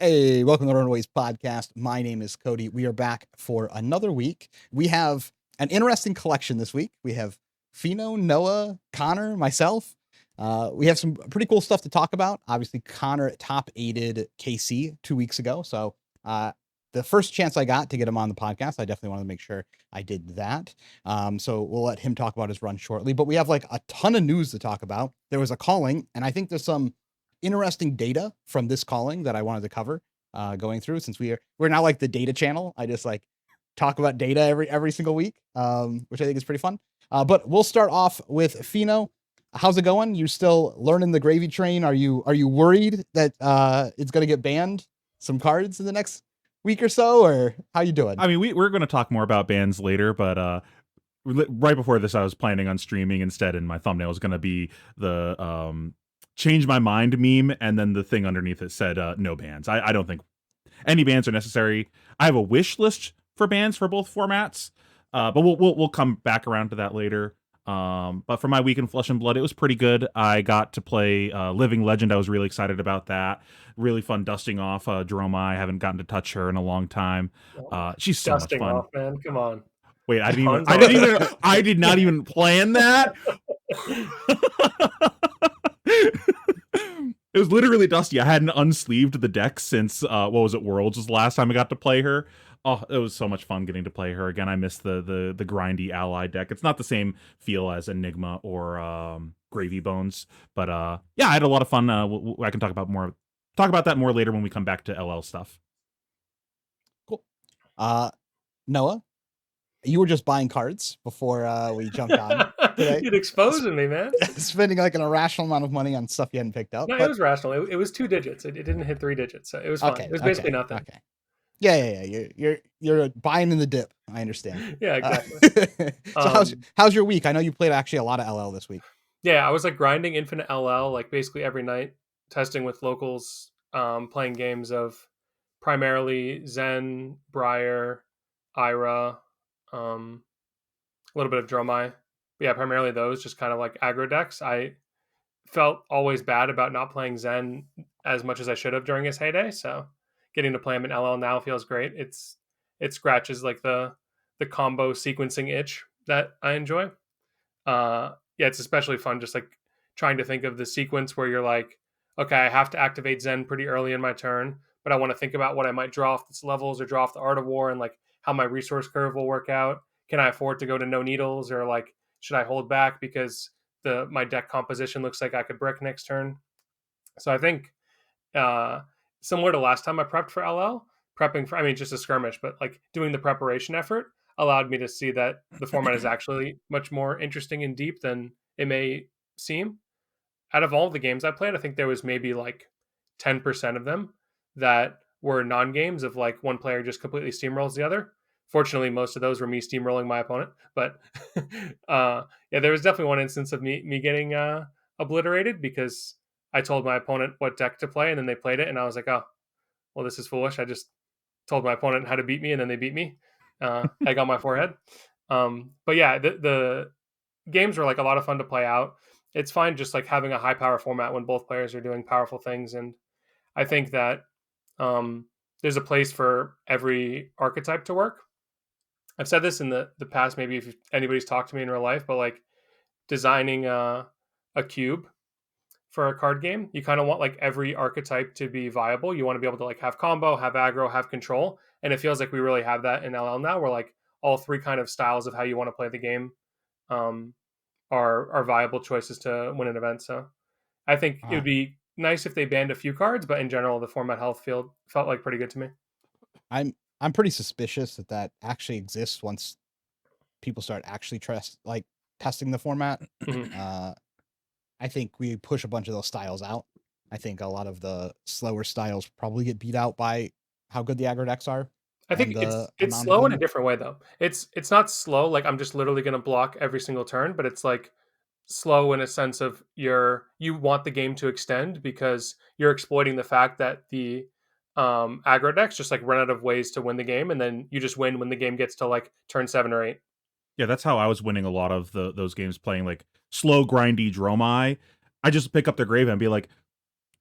Hey, welcome to the Runaways podcast. My name is Cody. We are back for another week. We have an interesting collection this week. We have Fino, Noah, Connor, myself. We have some pretty cool stuff to talk about. Obviously, Connor top aided KC 2 weeks ago. So the first chance I got to get him on the podcast, I definitely wanted to make sure I did that. So we'll let him talk about his run shortly. But we have like a ton of news to talk about. There was a calling, and I think there's some interesting data from this calling that I wanted to cover going through, since we're now like the data channel. I just like talk about data every single week, which I think is pretty fun. But we'll start off with Fino. How's it going? You still learning the gravy train? Are you worried that it's going to get banned some cards in the next week or so, or how you doing? I mean, we're going to talk more about bans later, but right before this, I was planning on streaming instead, and my thumbnail was going to be the change my mind meme, and then the thing underneath it said no bans. I don't think any bans are necessary. I have a wish list for bans for both formats, but we'll come back around to that later. But for my week in Flesh and Blood, it was pretty good. I got to play Living Legend. I was really excited about that. Really fun dusting off Dromai. I haven't gotten to touch her in a long time. She's so much fun. Off, man. Come on. Wait, I did not even plan that. It was literally dusty. I hadn't unsleeved the deck since what was it, Worlds was the last time I got to play her. Oh, it was so much fun getting to play her again. I miss the grindy ally deck. It's not the same feel as Enigma or Gravy Bones, but yeah, I had a lot of fun. I can talk about that more later when we come back to LL stuff. Cool. Noah, you were just buying cards before we jumped on today. You're exposing me, man. Spending like an irrational amount of money on stuff you hadn't picked up. No, it was rational. It was 2 digits. It didn't hit 3 digits, so it was fine. It was basically nothing. Okay. Yeah. You're buying in the dip. I understand. Yeah, exactly. So how's your week? I know you played actually a lot of LL this week. Yeah, I was like grinding infinite LL like basically every night, testing with locals, playing games of primarily Zen, Briar, Ira, a little bit of Dromai. But yeah, primarily those, just kind of like aggro decks. I felt always bad about not playing Zen as much as I should have during his heyday, so getting to play him in LL now feels great. It scratches like the combo sequencing itch that I enjoy. Yeah, it's especially fun just like trying to think of the sequence where you're like, okay, I have to activate Zen pretty early in my turn, but I want to think about what I might draw off its levels or draw off the Art of War and like how my resource curve will work out. Can I afford to go to no needles, or like should I hold back because my deck composition looks like I could brick next turn? So I think similar to last time I prepped for LL, just a skirmish, but like doing the preparation effort allowed me to see that the format is actually much more interesting and deep than it may seem. Out of all the games I played, I think there was maybe like 10% of them that were non-games of like one player just completely steamrolls the other. Fortunately, most of those were me steamrolling my opponent. But yeah, there was definitely one instance of me getting obliterated because I told my opponent what deck to play, and then they played it, and I was like, oh, well, this is foolish. I just told my opponent how to beat me, and then they beat me. Egg on my forehead. But yeah, the games were like a lot of fun to play out. It's fine just like having a high power format when both players are doing powerful things. And I think that there's a place for every archetype to work. I've said this in the past, maybe if anybody's talked to me in real life, but like designing a cube for a card game, you kind of want like every archetype to be viable. You want to be able to like have combo, have aggro, have control. And it feels like we really have that in LL now, where like all three kind of styles of how you want to play the game are viable choices to win an event. So I think it would be nice if they banned a few cards, but in general, the format health felt like pretty good to me. I'm pretty suspicious that actually exists once people start actually testing the format. Mm-hmm. I think we push a bunch of those styles out. I think a lot of the slower styles probably get beat out by how good the aggro decks are. I think it's slow in a different way though. It's not slow like I'm just literally going to block every single turn, but it's like slow in a sense of you want the game to extend because you're exploiting the fact that the aggro decks just like run out of ways to win the game, and then you just win when the game gets to like turn 7 or 8. Yeah, that's how I was winning a lot of those games, playing like slow, grindy Dromai. I just pick up their grave and be like,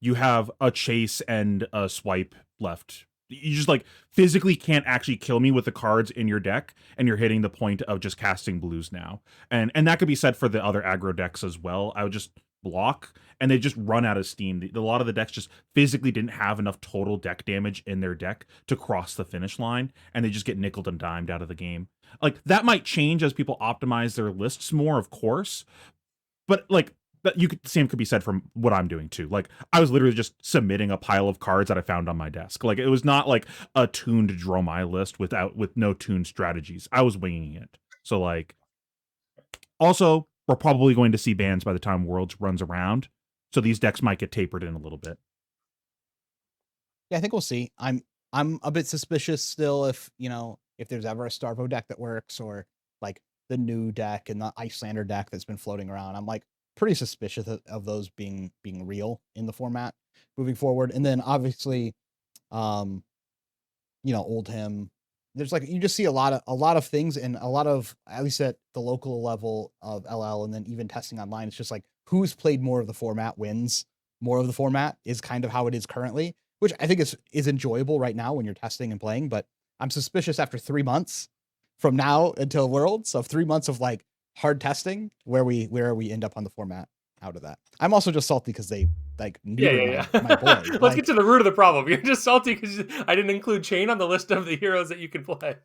you have a chase and a swipe left. You just like physically can't actually kill me with the cards in your deck, and you're hitting the point of just casting blues now. And that could be said for the other aggro decks as well. I would just block, and they just run out of steam. A lot of the decks just physically didn't have enough total deck damage in their deck to cross the finish line, and they just get nickeled and dimed out of the game. Like, that might change as people optimize their lists more, of course, but like, but same could be said from what I'm doing too. Like, I was literally just submitting a pile of cards that I found on my desk. Like, it was not like a tuned Dromai list with no tuned strategies. I was winging it. So like, also, we're probably going to see bans by the time Worlds runs around, so these decks might get tapered in a little bit. Yeah, I think we'll see. I'm a bit suspicious still if there's ever a Starvo deck that works, or like the new deck and the Icelander deck that's been floating around. I'm like pretty suspicious of those being real in the format moving forward. And then obviously, Oldhim. There's like, you just see a lot of things, and a lot of, at least at the local level of LL, and then even testing online, it's just like who's played more of the format wins more of the format is kind of how it is currently, which I think is enjoyable right now when you're testing and playing. But I'm suspicious after 3 months from now until Worlds, of 3 months of like hard testing, where we end up on the format out of that. I'm also just salty because they like neutered my boy. Let's get to the root of the problem. You're just salty because I didn't include Chain on the list of the heroes that you can play.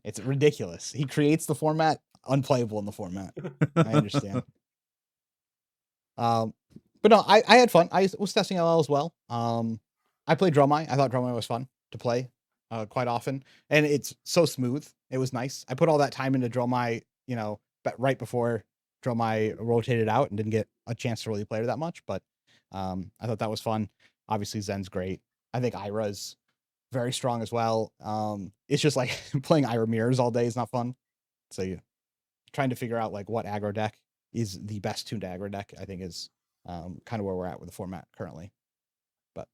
It's ridiculous. He creates the format unplayable in the format. I understand. But no, I had fun. I was testing LL as well. I played Dromai. I thought Dromai was fun to play quite often, and it's so smooth. It was nice. I put all that time into Dromai, but right before Dromai rotated out and didn't get a chance to really play her that much. But I thought that was fun. Obviously, Zen's great. I think Ira's very strong as well. It's just like playing Ira mirrors all day is not fun. So you trying to figure out like what aggro deck is the best tuned aggro deck, I think is kind of where we're at with the format currently. But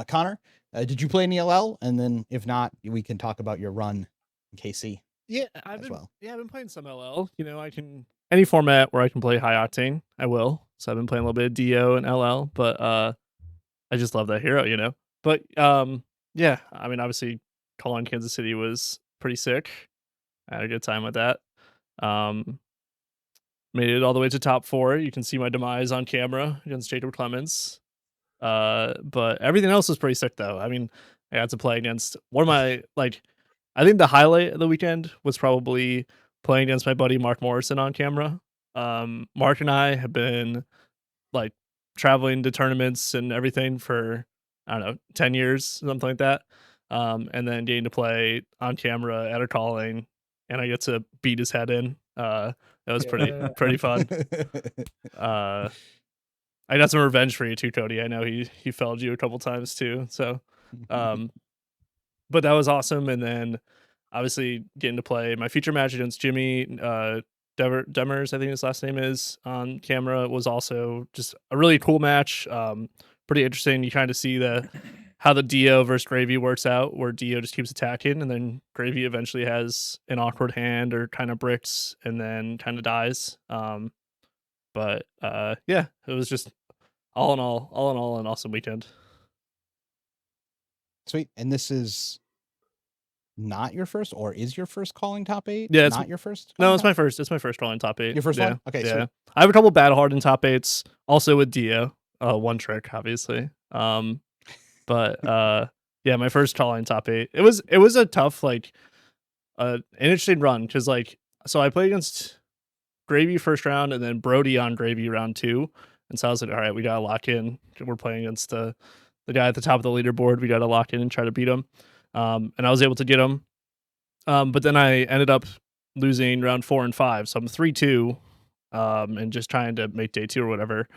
Connor, did you play any LL? And then if not, we can talk about your run in KC. Yeah, I've been playing some LL. I can any format where I can play high octane, I will. So I've been playing a little bit of DO and LL, but I just love that hero, But yeah, I mean, obviously, Call on Kansas City was pretty sick. I had a good time with that. Made it all the way to top 4. You can see my demise on camera against Jacob Clemens. But everything else was pretty sick, though. I mean, I got to play against one of my I think the highlight of the weekend was probably playing against my buddy Mark Morrison on camera. Mark and I have been like traveling to tournaments and everything for, I don't know, 10 years, something like that. And then getting to play on camera at a calling, and I get to beat his head in. That was pretty fun. I got some revenge for you too, Cody. I know he felled you a couple times too. So, but that was awesome. And then obviously getting to play my feature match against Jimmy Demers, I think his last name is, on camera was also just a really cool match. Pretty interesting. You kind of see how the Dio versus Gravy works out, where Dio just keeps attacking, and then Gravy eventually has an awkward hand or kind of bricks and then kind of dies. But yeah, it was just all in all, an awesome weekend. Sweet. And this is not your first, or is your first calling top 8? Yeah, it's not your first. No, it's my first. It's my first calling top 8. Your first one? Okay, yeah. sweet. I have a couple battle hardened top 8s, also with Dio. One trick, obviously. But yeah, my first calling top 8. It was a tough, an interesting run, because so I played against Gravy first round, and then Brody on Gravy round 2. And so I was like, all right, we gotta lock in. We're playing against the guy at the top of the leaderboard. We gotta lock in and try to beat him. And I was able to get him. But then I ended up losing round 4 and 5. So I'm 3-2, and just trying to make day 2 or whatever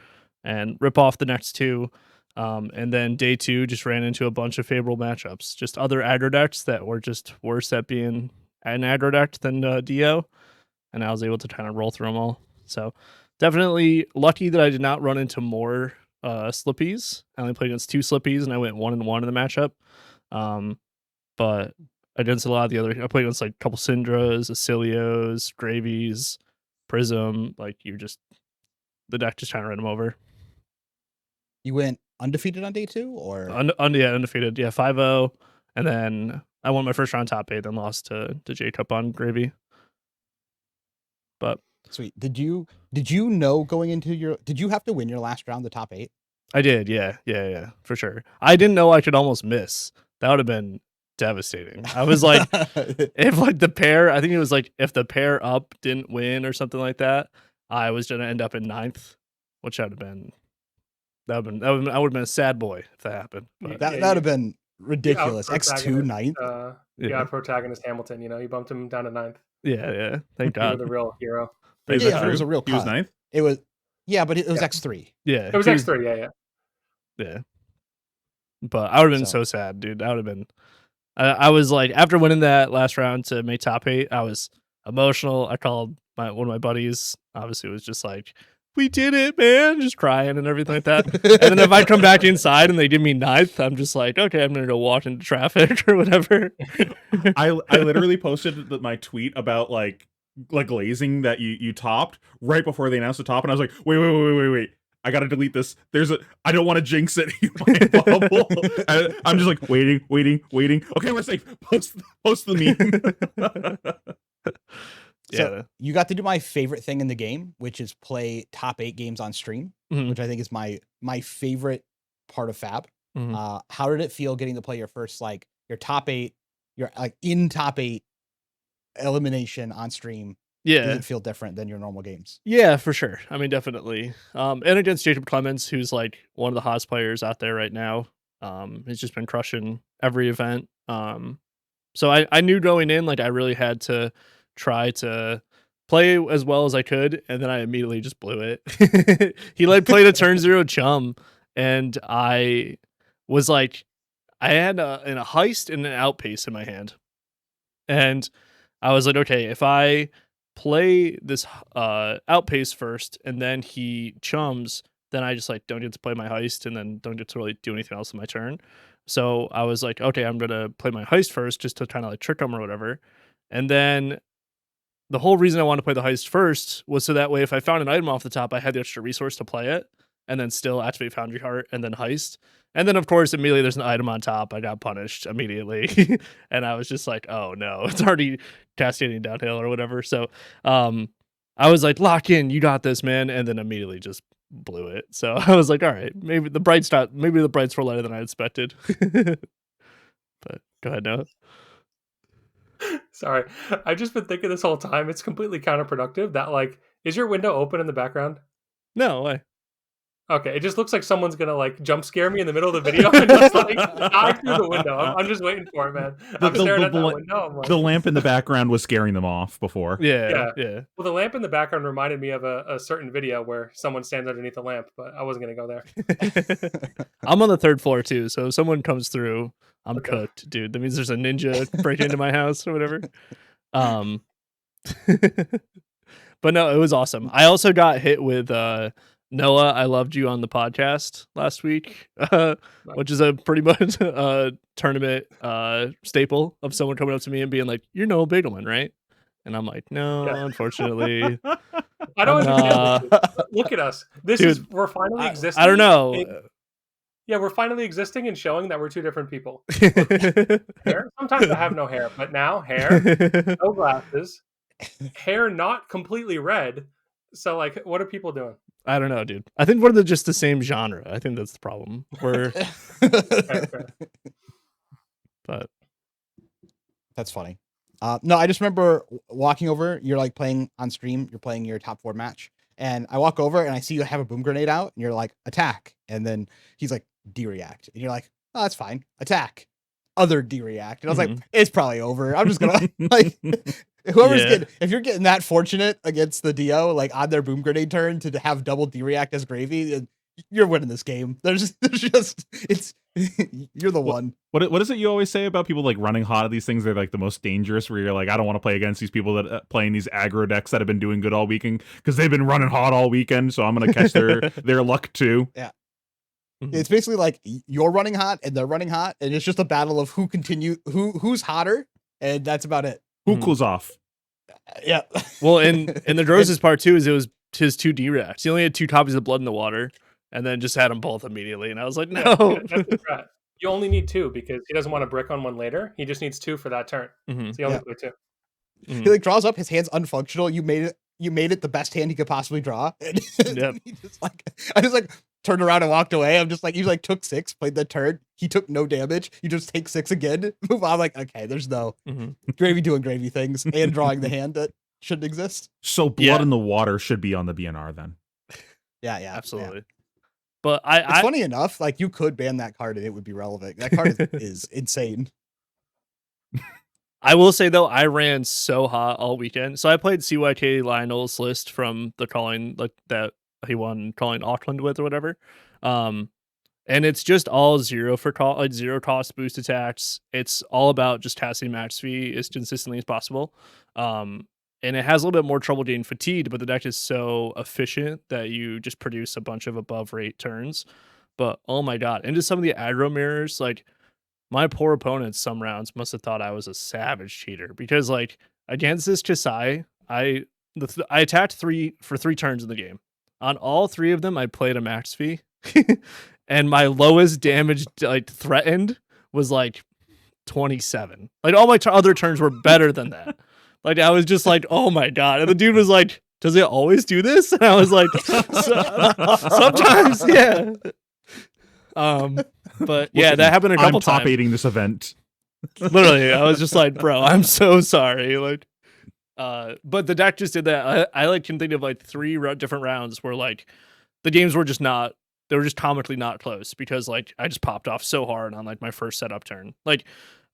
and rip off the next 2. And then day 2 just ran into a bunch of favorable matchups, just other aggro decks that were just worse at being an aggro deck than Dio. And I was able to kind of roll through them all. So definitely lucky that I did not run into more slippies. I only played against 2 slippies, and I went 1-1 in the matchup. But against a lot of the other, I played against a couple Syndras, Acilios, Gravies, Prism. The deck just trying to run them over. You went undefeated on day 2, or undefeated. Yeah, 5-0, and then I won my first round top 8, then lost to Jacob on Gravy. But sweet. Did you know going into your? Did you have to win your last round, the top 8? I did. Yeah, for sure. I didn't know I could almost miss. That would have been devastating. I was like, if like the pair, I think it was like if the pair up didn't win or something like that, I was gonna end up in 9th, which would have been. I would have been a sad boy if that happened. But. That would have been ridiculous. X2 9th. Yeah, protagonist Hamilton. You know, you bumped him down to 9th. Yeah. Thank God. You were the real hero. Is it was a real. He was 9th. It was. Yeah, but it was X3. Yeah, it was X3. Yeah. But I would have been so sad, dude. I would have been. I was like, after winning that last round to make top 8, I was emotional. I called one of my buddies. Obviously, it was just like, we did it, man, just crying and everything like that. And then if I come back inside and they give me 9th, I'm just like, okay, I'm gonna go walk into traffic or whatever. I literally posted my tweet about like glazing that you topped right before they announced the top, and I was like, wait. I gotta delete this. I don't want to jinx it in my bubble. I'm just like waiting. Okay, we're safe. Post the meme. So you got to do my favorite thing in the game, which is play top 8 games on stream, which I think is my favorite part of Fab. How did it feel getting to play your first, like, your top 8, your like in top 8 elimination on stream? Yeah. Does it feel different than your normal games? Yeah, for sure. I mean, definitely. And against Jacob Clements, who's like one of the hottest players out there right now. He's just been crushing every event. So I knew going in, like, I really had to try to play as well as I could, and then I immediately just blew it. He like played a turn 0 chum, and I was like, I had a heist and an outpace in my hand, and I was like, okay, if I play this outpace first and then he chums, then I just like don't get to play my heist and then don't get to really do anything else in my turn. So I was like, okay, I'm gonna play my heist first just to kind of like trick him or whatever. And then the whole reason I wanted to play the heist first was so that way if I found an item off the top, I had the extra resource to play it and then still activate Foundry Heart and then heist. And then, of course, immediately there's an item on top. I got punished immediately. And I was just like, oh, no, it's already cascading downhill or whatever. So I was like, lock in. You got this, man. And then immediately just blew it. So I was like, all right, maybe the brights were lighter than I expected. But go ahead, Noah. Sorry. I've just been thinking this whole time. It's completely counterproductive that, like, is your window open in the background? No way. Okay, it just looks like someone's gonna like jump scare me in the middle of the video and just like dive through the window. I'm just waiting for it, man. I'm staring at that window. I'm like, the lamp in the background was scaring them off before. Yeah. Well, the lamp in the background reminded me of a certain video where someone stands underneath a lamp, but I wasn't gonna go there. I'm on the 3rd floor too, so if someone comes through, I'm cooked, dude. That means there's a ninja breaking into my house or whatever. But no, it was awesome. I also got hit with Noah, I loved you on the podcast last week, which is a pretty much tournament staple of someone coming up to me and being like, "You're Noah Bigelman, right?" And I'm like, "No, unfortunately." I don't understand. Look at us. We're finally existing. I don't know. Yeah, we're finally existing and showing that we're two different people. Hair? Sometimes I have no hair, but now hair, no glasses, hair not completely red. So, like, what are people doing? I don't know, dude. I think we're just the same genre. I think that's the problem. We're, but that's funny. No, I just remember walking over. You're like playing on stream. You're playing your top 4 match, and I walk over and I see you have a boom grenade out, and you're like, attack, and then he's like, D-react, and you're like, oh, that's fine. Attack, other D-react, and I was like, it's probably over. I'm just gonna like. Whoever's getting, if you're getting that fortunate against the DO, like on their boom grenade turn to have double D-react as gravy, you're winning this game. There's just it's you're the one. What is it you always say about people like running hot at these things? They're like the most dangerous. Where you're like, I don't want to play against these people that playing these aggro decks that have been doing good all weekend because they've been running hot all weekend. So I'm gonna catch their luck too. Yeah. It's basically like you're running hot and they're running hot, and it's just a battle of who's hotter, and that's about it. Who cools off? Yeah. Well, and the Droz's part too is it was his 2 D-reacts. He only had 2 copies of Blood in the Water, and then just had them both immediately. And I was like, Yeah, no. that's the strat. You only need 2 because he doesn't want to brick on one later. He just needs 2 for that turn. Mhm, So he only Yeah. play 2. He like draws up, his hand's unfunctional. You made it the best hand he could possibly draw. And Yep. he just like, I just like turned around and walked away. I'm just like, you like took 6, played the turn. He took no damage. You just take 6 again. Move on. I'm like, okay, there's no Mhm. Gravy doing gravy things and drawing the hand that shouldn't exist. So blood Yeah. in the water should be on the BNR then. Yeah, yeah, Absolutely. Yeah. But It's funny enough, like you could ban that card and it would be relevant. That card is insane. I will say though, I ran so hot all weekend. So I played CYK Lionel's list from the calling like that he won calling Auckland with or whatever. And it's just all 0 for call, like 0 cost boost attacks. It's all about just casting max fee as consistently as possible. And it has a little bit more trouble getting fatigued, but the deck is so efficient that you just produce a bunch of above rate turns. But oh my god, into some of the aggro mirrors, like my poor opponents some rounds must have thought I was a savage cheater because like against this Chisai, I attacked 3 for 3 turns in the game. On all 3 of them, I played a max fee, and my lowest damage like threatened was like 27. Like all my other turns were better than that. Like I was just like, oh my god, and the dude was like, "Does it always do this?" And I was like, "Sometimes, yeah." But yeah, that happened a couple I'm top times. 8ing this event. Literally, I was just like, bro, I'm so sorry. Like, but the deck just did that. I like can think of like 3 different rounds where like the games were just not, they were just comically not close because like I just popped off so hard on like my first setup turn. Like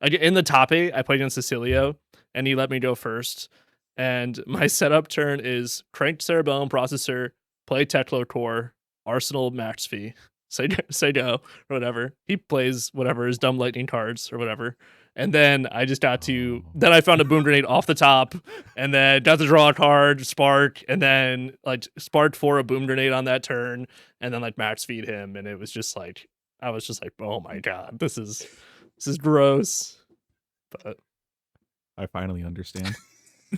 in the top 8, I played against Cecilio and he let me go first. And my setup turn is cranked Cerebellum Processor, play Teclo Core, Arsenal Max Fee. Say go or whatever. He plays whatever his dumb lightning cards or whatever. And then I just got to, then I found a boom grenade off the top and then got to draw a card, spark, and then like sparked for a boom grenade on that turn and then like max feed him. And it was just like, I was just like, oh my god, this is gross. But I finally understand.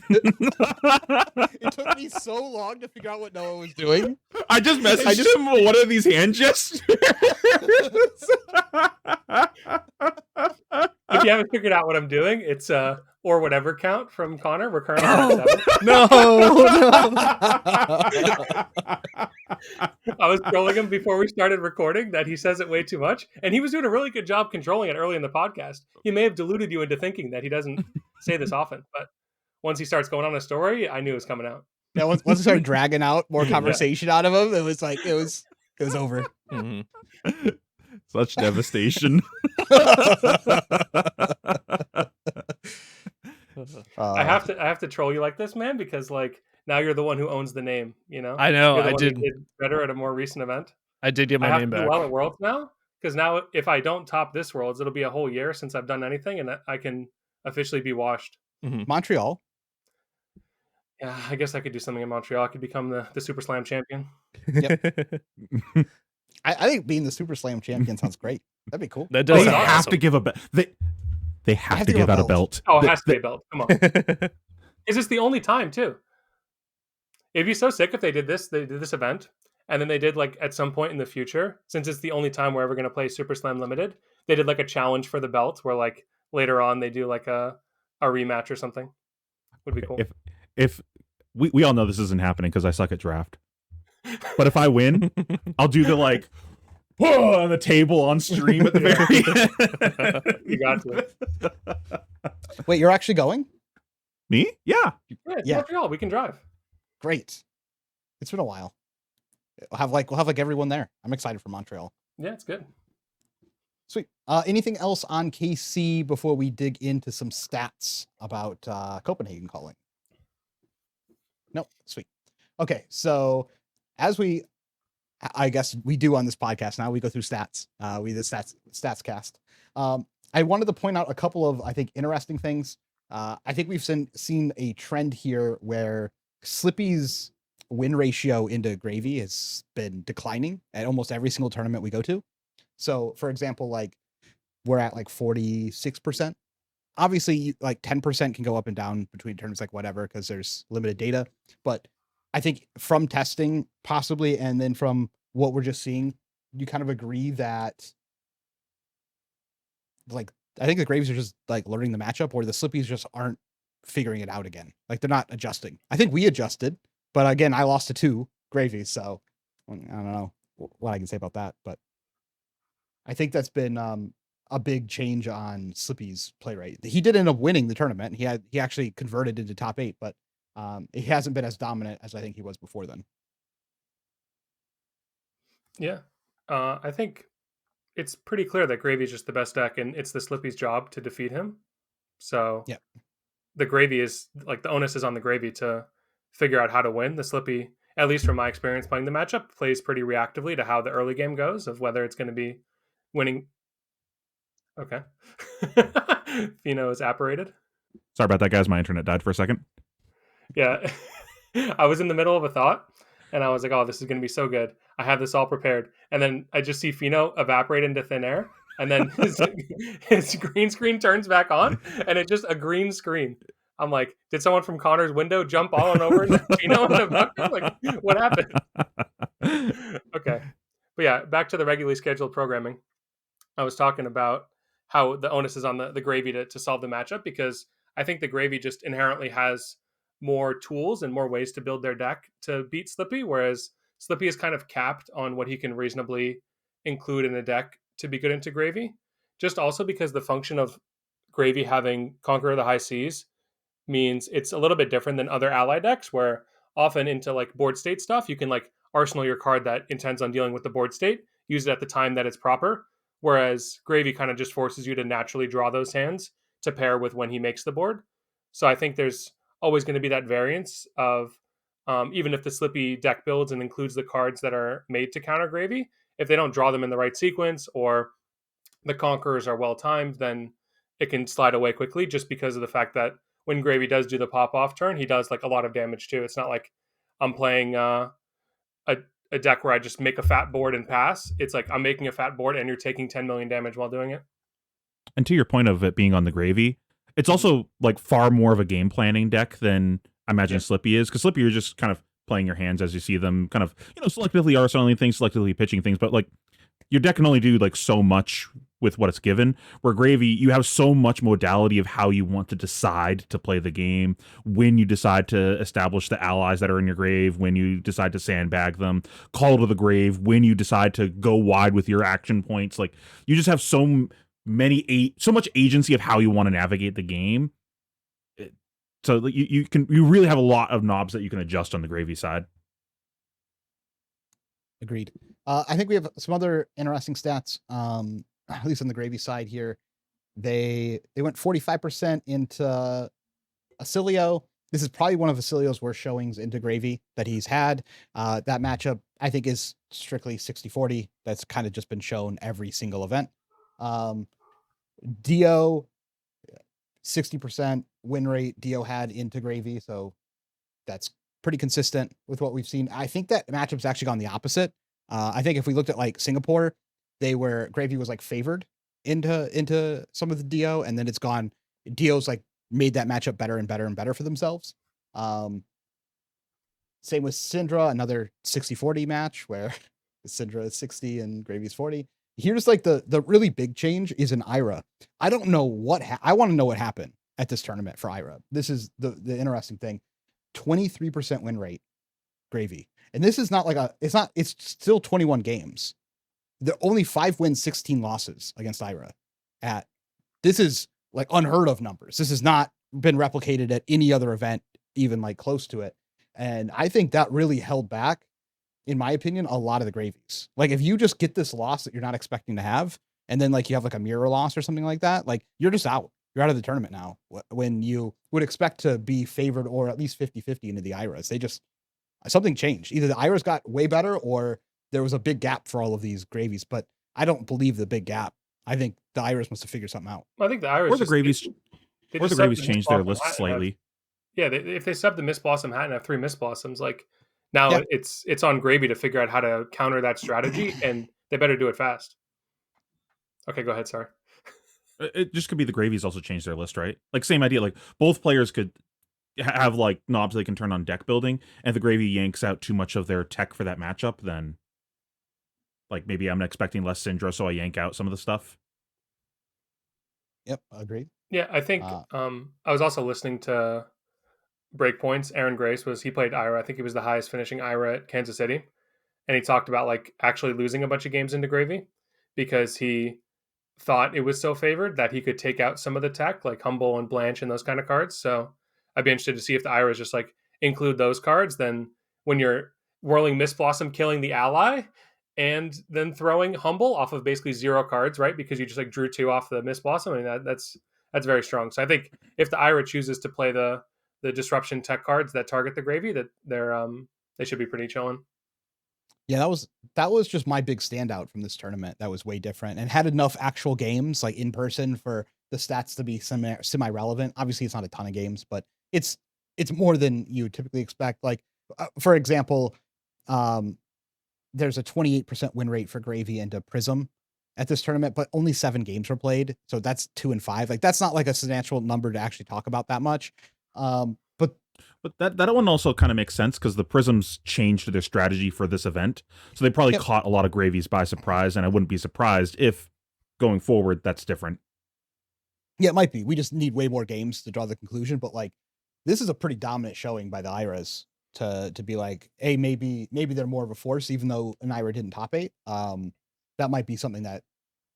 It took me so long to figure out what Noah was doing. I just messaged him one of these hand gestures. If you haven't figured out what I'm doing, it's or whatever count from Connor. We're currently at 7. no. I was trolling him before we started recording that he says it way too much, and he was doing a really good job controlling it early in the podcast. He may have deluded you into thinking that he doesn't say this often, but once he starts going on a story, I knew it was coming out. Yeah, once we started dragging out more conversation out of him, it was like it was over. Mhm. Such devastation. I have to troll you like this, man, because like now you're the one who owns the name. You know, I know. You're the I one who did. did better at a more recent event. I did get I my have name to do back. well at Worlds now because now if I don't top this Worlds, it'll be a whole year since I've done anything, and I can officially be washed. Montreal. Yeah, I guess I could do something in Montreal. I could become the Super Slam champion. I think being the Super Slam champion sounds great. That'd be cool. That They does They sound have awesome. to give a belt. They have to give out a belt. Oh, it has to be a belt. Come on. Is this the only time too? It'd be so sick if they did this event, and then they did like at some point in the future, since it's the only time we're ever going to play Super Slam Limited, they did like a challenge for the belt where like later on they do like a rematch or something. Would be cool. If we all know this isn't happening because I suck at draft. But if I win, I'll do the like whoa, on the table on stream at the very end. You got to. Wait, you're actually going? Me? Yeah. Yeah, it's Yeah. Montreal. We can drive. Great. It's been a while. We'll have like everyone there. I'm excited for Montreal. Yeah, it's good. Sweet. Anything else on KC before we dig into some stats about Copenhagen calling? No, sweet. Okay, so as I guess we do on this podcast now, we go through stats. We do stats cast. I wanted to point out a couple of I think interesting things. I think we've seen a trend here where Slippy's win ratio into Gravy has been declining at almost every single tournament we go to. So, for example, like we're at like 46%. Obviously, like 10% can go up and down between terms, like whatever, because there's limited data. But I think from testing, possibly, and then from what we're just seeing, you kind of agree that, like, I think the Gravies are just like learning the matchup, or the Slippies just aren't figuring it out again. Like, they're not adjusting. I think we adjusted, but again, I lost to 2 Gravies, so I don't know what I can say about that. But I think that's been a big change on Slippy's play rate. He did end up winning the tournament. He actually converted into top 8, but he hasn't been as dominant as I think he was before then. Yeah. I think it's pretty clear that Gravy is just the best deck, and it's the Slippy's job to defeat him. So yeah, the Gravy is like, the onus is on the Gravy to figure out how to win. The Slippy, at least from my experience playing the matchup, plays pretty reactively to how the early game goes, of whether it's going to be winning. Okay. Fino is apparated. Sorry about that, guys. My internet died for a second. Yeah. I was in the middle of a thought, and I was like, oh, this is going to be so good. I have this all prepared. And then I just see Fino evaporate into thin air. And then his green screen turns back on, and it's just a green screen. I'm like, did someone from Connor's window jump all on over into Fino in the bucket? Like, what happened? Okay. But yeah, back to the regularly scheduled programming. I was talking about how the onus is on the Gravy to solve the matchup, because I think the Gravy just inherently has more tools and more ways to build their deck to beat Slippy, whereas Slippy is kind of capped on what he can reasonably include in a deck to be good into Gravy. Just also because the function of Gravy having Conqueror of the High Seas means it's a little bit different than other ally decks, where often into like board state stuff, you can like arsenal your card that intends on dealing with the board state, use it at the time that it's proper. Whereas Gravy kind of just forces you to naturally draw those hands to pair with when he makes the board. So I think there's always going to be that variance of, even if the Slippy deck builds and includes the cards that are made to counter Gravy, if they don't draw them in the right sequence, or the Conquerors are well timed, then it can slide away quickly, just because of the fact that when Gravy does do the pop off turn, he does like a lot of damage too. It's not like I'm playing a deck where I just make a fat board and pass. It's like I'm making a fat board and you're taking 10 million damage while doing it. And to your point of it being on the Gravy, it's also like far more of a game planning deck than I imagine Slippy is, because Slippy, you're just kind of playing your hands as you see them, kind of, selectively arsenaling things, selectively pitching things, but like your deck can only do like so much with what it's given. Where Gravy, you have so much modality of how you want to decide to play the game, when you decide to establish the allies that are in your grave, when you decide to sandbag them, call to the grave, when you decide to go wide with your action points. Like, you just have so much agency of how you want to navigate the game. So you really have a lot of knobs that you can adjust on the Gravy side. Agreed. I think we have some other interesting stats, at least on the Gravy side here. They went 45% into Ailio. This is probably one of Ailio's worst showings into Gravy that he's had. That matchup, I think, is strictly 60-40. That's kind of just been shown every single event. Dio, 60% win rate Dio had into Gravy, so that's pretty consistent with what we've seen. I think that matchup's actually gone the opposite. I think if we looked at like Singapore, Gravy was like favored into some of the Dio, and then it's gone. Dio's like made that matchup better and better and better for themselves. Same with Syndra, another 60-40 match where Syndra is 60 and Gravy's 40. Here's like the really big change is in Ira. I don't know what I want to know what happened at this tournament for Ira. This is the interesting thing. 23% win rate, Gravy. And this is not like it's still 21 games. The only 5 wins, 16 losses against Ira. This is like unheard of numbers. This has not been replicated at any other event, even like close to it. And I think that really held back, in my opinion, a lot of the Gravies. Like, if you just get this loss that you're not expecting to have, and then like you have like a mirror loss or something like that, like you're just out. You're out of the tournament now, when you would expect to be favored or at least 50-50 into the Iras. Something changed. Either the Iras got way better or there was a big gap for all of these Gravies, but I don't believe the big gap. I think the Iras must have figured something out. I think the Iras or the Gravies changed their list slightly. If they sub the Miss Blossom hat and have 3 Miss Blossoms, like now it's on Gravy to figure out how to counter that strategy, and they better do it fast. Okay, go ahead. Sorry. It just could be the Gravies also changed their list, right? Like, same idea. Like, both players could have like knobs they can turn on deck building, and if the Gravy yanks out too much of their tech for that matchup, then Like maybe I'm expecting less Syndra, so I yank out some of the stuff. Yep, agreed. Yeah, I think I was also listening to Breakpoints. Aaron Grace he played Ira. I think he was the highest finishing Ira at Kansas City. And he talked about like actually losing a bunch of games into Gravy because he thought it was so favored that he could take out some of the tech, like Humble and Blanche and those kind of cards. So I'd be interested to see if the Iras just like include those cards. Then when you're whirling Mist Blossom, killing the ally, and then throwing Humble off of basically 0 cards, right? Because you just like drew 2 off the Mist Blossom. I mean that's very strong. So I think if the Ira chooses to play the disruption tech cards that target the Gravy, that they should be pretty chilling. Yeah, that was just my big standout from this tournament. That was way different and had enough actual games like in person for the stats to be semi relevant. Obviously, it's not a ton of games, but it's more than you would typically expect. Like for example, there's a 28% win rate for Gravy into Prism at this tournament, but only 7 games were played, so that's 2 and 5. Like that's not like a substantial number to actually talk about that much. But that one also kind of makes sense because the Prisms changed their strategy for this event. So they probably caught a lot of Gravies by surprise, and I wouldn't be surprised if going forward that's different. Yeah, it might be. We just need way more games to draw the conclusion, but like this is a pretty dominant showing by the Iras to be like, hey, maybe they're more of a force, even though an Ira didn't top 8. That might be something that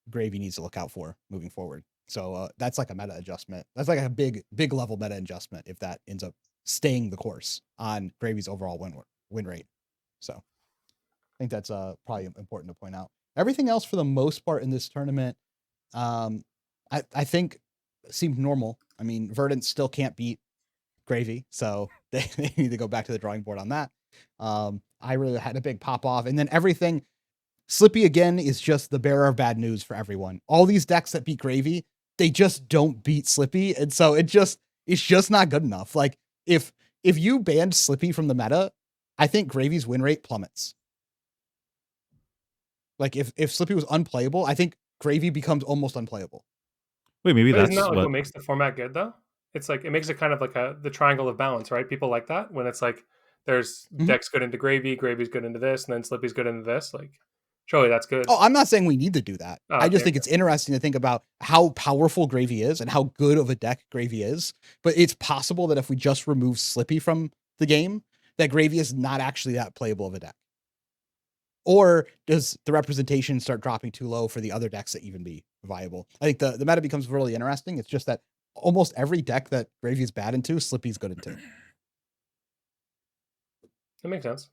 Gravy needs to look out for moving forward. So that's like a meta adjustment. That's like a big level meta adjustment if that ends up staying the course on Gravy's overall win rate. So I think that's probably important to point out. Everything else for the most part in this tournament, I think seemed normal. I mean, Verdant still can't beat Gravy, so they need to go back to the drawing board on that. I really had a big pop off, and then everything. Slippy again is just the bearer of bad news for everyone. All these decks that beat Gravy, they just don't beat Slippy, and so it's just not good enough. Like if you banned Slippy from the meta, I think Gravy's win rate plummets. Like if Slippy was unplayable, I think Gravy becomes almost unplayable. Wait, maybe that's isn't that like what makes the format good though? It's like it makes it kind of like the triangle of balance, right? People like that when it's like there's decks good into Gravy, Gravy's good into this, and then Slippy's good into this. Like surely that's good. Oh, I'm not saying we need to do that. I just think it's interesting to think about how powerful Gravy is and how good of a deck Gravy is. But it's possible that if we just remove Slippy from the game, that Gravy is not actually that playable of a deck. Or does the representation start dropping too low for the other decks to even be viable? I think the meta becomes really interesting. It's just that almost every deck that Gravy is bad into, Slippy's good into. That makes sense.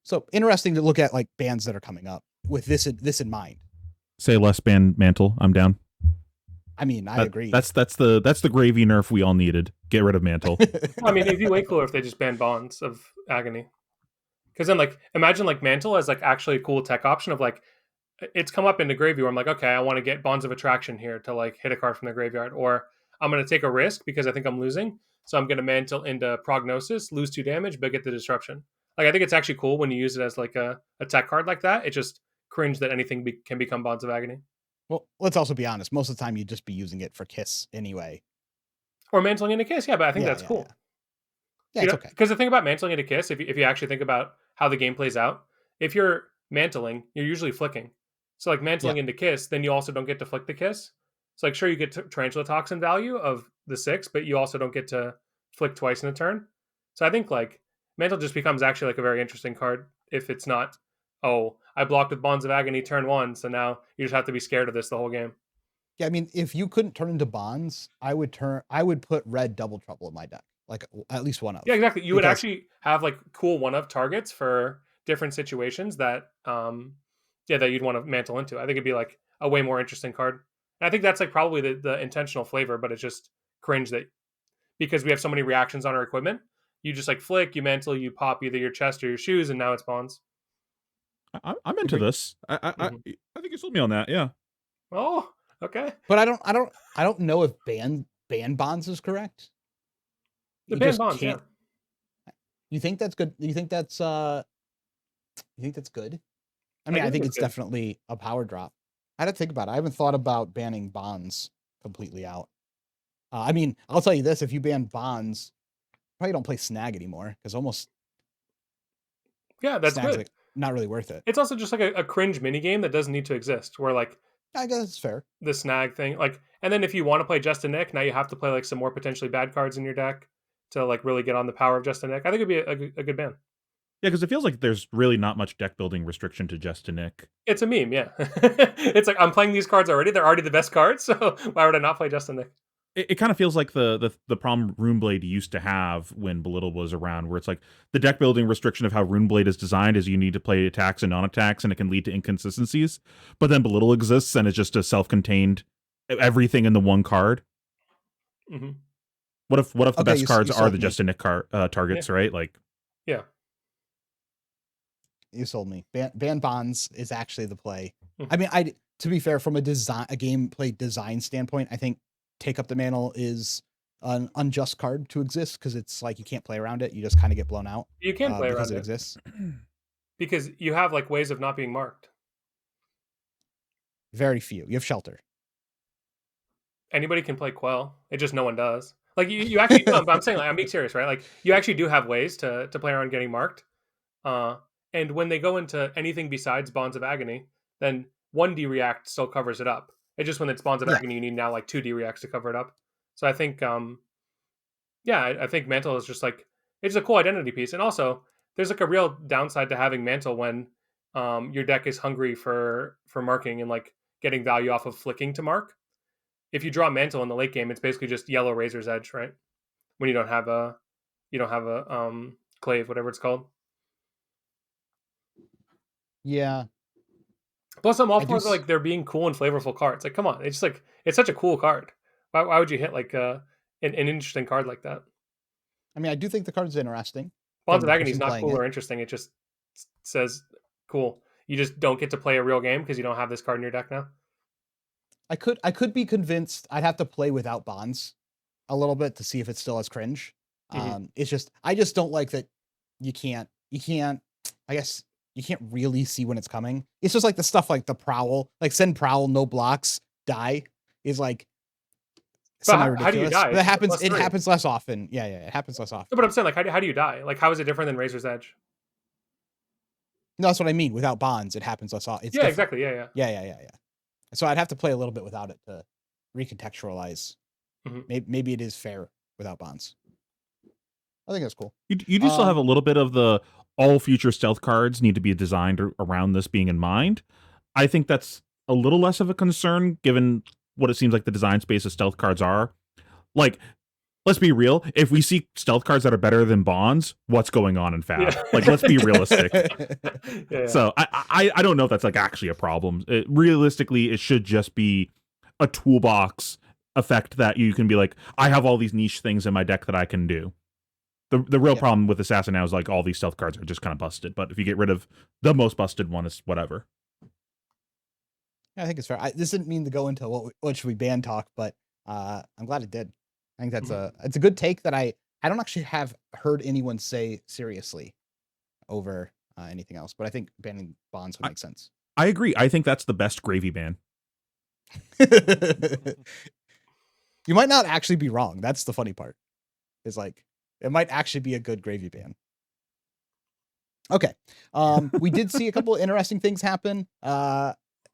So interesting to look at like bans that are coming up with this in mind. Say less ban Mantle. I'm down. I mean, I agree. That's the Gravy nerf we all needed. Get rid of Mantle. I mean, it'd be way cooler if they just banned Bonds of Agony. Because then, like, imagine like Mantle as like actually a cool tech option of like, it's come up in the Gravy where I'm like, okay, I want to get Bonds of Attraction here to like hit a card from the graveyard, or I'm going to take a risk because I think I'm losing, so I'm going to Mantle into Prognosis, lose 2 damage, but get the disruption. Like, I think it's actually cool when you use it as like a tech card like that. It just cringe that anything can become Bonds of Agony. Well, let's also be honest. Most of the time, you'd just be using it for Kiss anyway. Or Mantling into Kiss, yeah, but I think that's cool. Yeah, it's okay. Because the thing about Mantling into Kiss, if you actually think about how the game plays out, if you're Mantling, you're usually flicking. So like Mantling into Kiss, then you also don't get to flick the Kiss. So like sure you get Tarantula Toxin value of the 6, but you also don't get to flick twice in a turn. So I think like Mantle just becomes actually like a very interesting card if it's not, oh, I blocked with Bonds of Agony turn 1, so now you just have to be scared of this the whole game. Yeah, I mean, if you couldn't turn into Bonds, I would put red Double Trouble in my deck. Like at least one of. Yeah, exactly. You would actually have like cool one of targets for different situations that that you'd want to Mantle into. I think it'd be like a way more interesting card. And I think that's like probably the intentional flavor, but it's just cringe that because we have so many reactions on our equipment, you just like flick, you Mantle, you pop either your chest or your shoes, and now it's Bonds. I'm into this. I think you sold me on that. Yeah. Oh, okay. But I don't know if ban Bonds is correct. The ban Bonds, yeah. You think that's good? You think that's good? I mean, I think it's definitely a power drop. I had to think about it. I haven't thought about banning Bonds completely out. I mean, I'll tell you this: if you ban Bonds, probably don't play Snag anymore because almost that's good. not really worth it. It's also just like a cringe mini game that doesn't need to exist. Where like I guess it's fair. the snag thing, like, and then if you want to play Just a Nick, now you have to play like some more potentially bad cards in your deck to like really get on the power of Just a Nick. I think it'd be a good ban. Yeah, because it feels like there's really not much deck building restriction to Just a Nick. It's a meme, yeah. It's like I'm playing these cards already. They're already the best cards, so why would I not play Just a Nick? It kind of feels like the problem Runeblade used to have when Belittle was around, where it's like the deck building restriction of how Runeblade is designed is you need to play attacks and non-attacks, and it can lead to inconsistencies. But then Belittle exists, and it's just a self-contained everything in the one card. Mm-hmm. What if the best cards are the me. Just a Nick targets, right? Like, yeah. You sold me. Ban bonds is actually the play. Mhm. I mean, to be fair, from a gameplay design standpoint, I think Take Up the Mantle is an unjust card to exist because it's like you can't play around it. You just kind of get blown out. You can play because around it exists. because you have like ways of not being marked. Very few. You have Shelter. Anybody can play Quell. It just no one does. Like you actually. No, but I'm saying like I'm being serious, right? Like you actually do have ways to play around getting marked. And when they go into anything besides Bonds of Agony, then 1D React still covers it up. It's just when it's Bonds of Agony, you need now like 2D Reacts to cover it up. So I think, I think Mantle is just like, it's a cool identity piece. And also, there's like a real downside to having Mantle when your deck is hungry for marking and like getting value off of flicking to mark. If you draw Mantle in the late game, it's basically just yellow Razor's Edge, right? When you don't have a Clave, whatever it's called. Yeah. Plus, I'm all for like there being cool and flavorful cards. Like, come on, it's just like it's such a cool card. Why would you hit like an interesting card like that? I mean, I do think the card's interesting. Bonds of Agony is not cool or interesting. It just says cool. You just don't get to play a real game because you don't have this card in your deck now. I could be convinced. I'd have to play without bonds a little bit to see if it's still as cringe. Mm-hmm. It's just I just don't like that you can't. I guess you can't really see when it's coming. It's just like the stuff like the Prowl, like send Prowl, no blocks, die is like semi-ridiculous. How do you die? But it happens less often. Yeah, it happens less often. No, but I'm saying like how do you die? Like how is it different than Razor's Edge? No, that's what I mean. Without bonds, it happens less often. Yeah, exactly. Yeah. So I'd have to play a little bit without it to recontextualize. Mm-hmm. Maybe it is fair without bonds. I think that's cool. You do still have a little bit of the all future stealth cards need to be designed around this being in mind. I think that's a little less of a concern given what it seems like the design space of stealth cards are. Like, let's be real. If we see stealth cards that are better than bonds, what's going on in FAB? Yeah. Like, let's be realistic. Yeah. So I don't know if that's like actually a problem. Realistically, it should just be a toolbox effect that you can be like, I have all these niche things in my deck that I can do. The real problem with Assassin now is like all these stealth cards are just kind of busted. But if you get rid of the most busted one, it's whatever. Yeah, I think it's fair. This didn't mean to go into what should we ban talk, but I'm glad it did. I think that's it's a good take that I don't actually have heard anyone say seriously over anything else. But I think banning bonds would make sense. I agree. I think that's the best gravy ban. You might not actually be wrong. That's the funny part. Is like it might actually be a good gravy ban. Okay. We did see a couple of interesting things happen.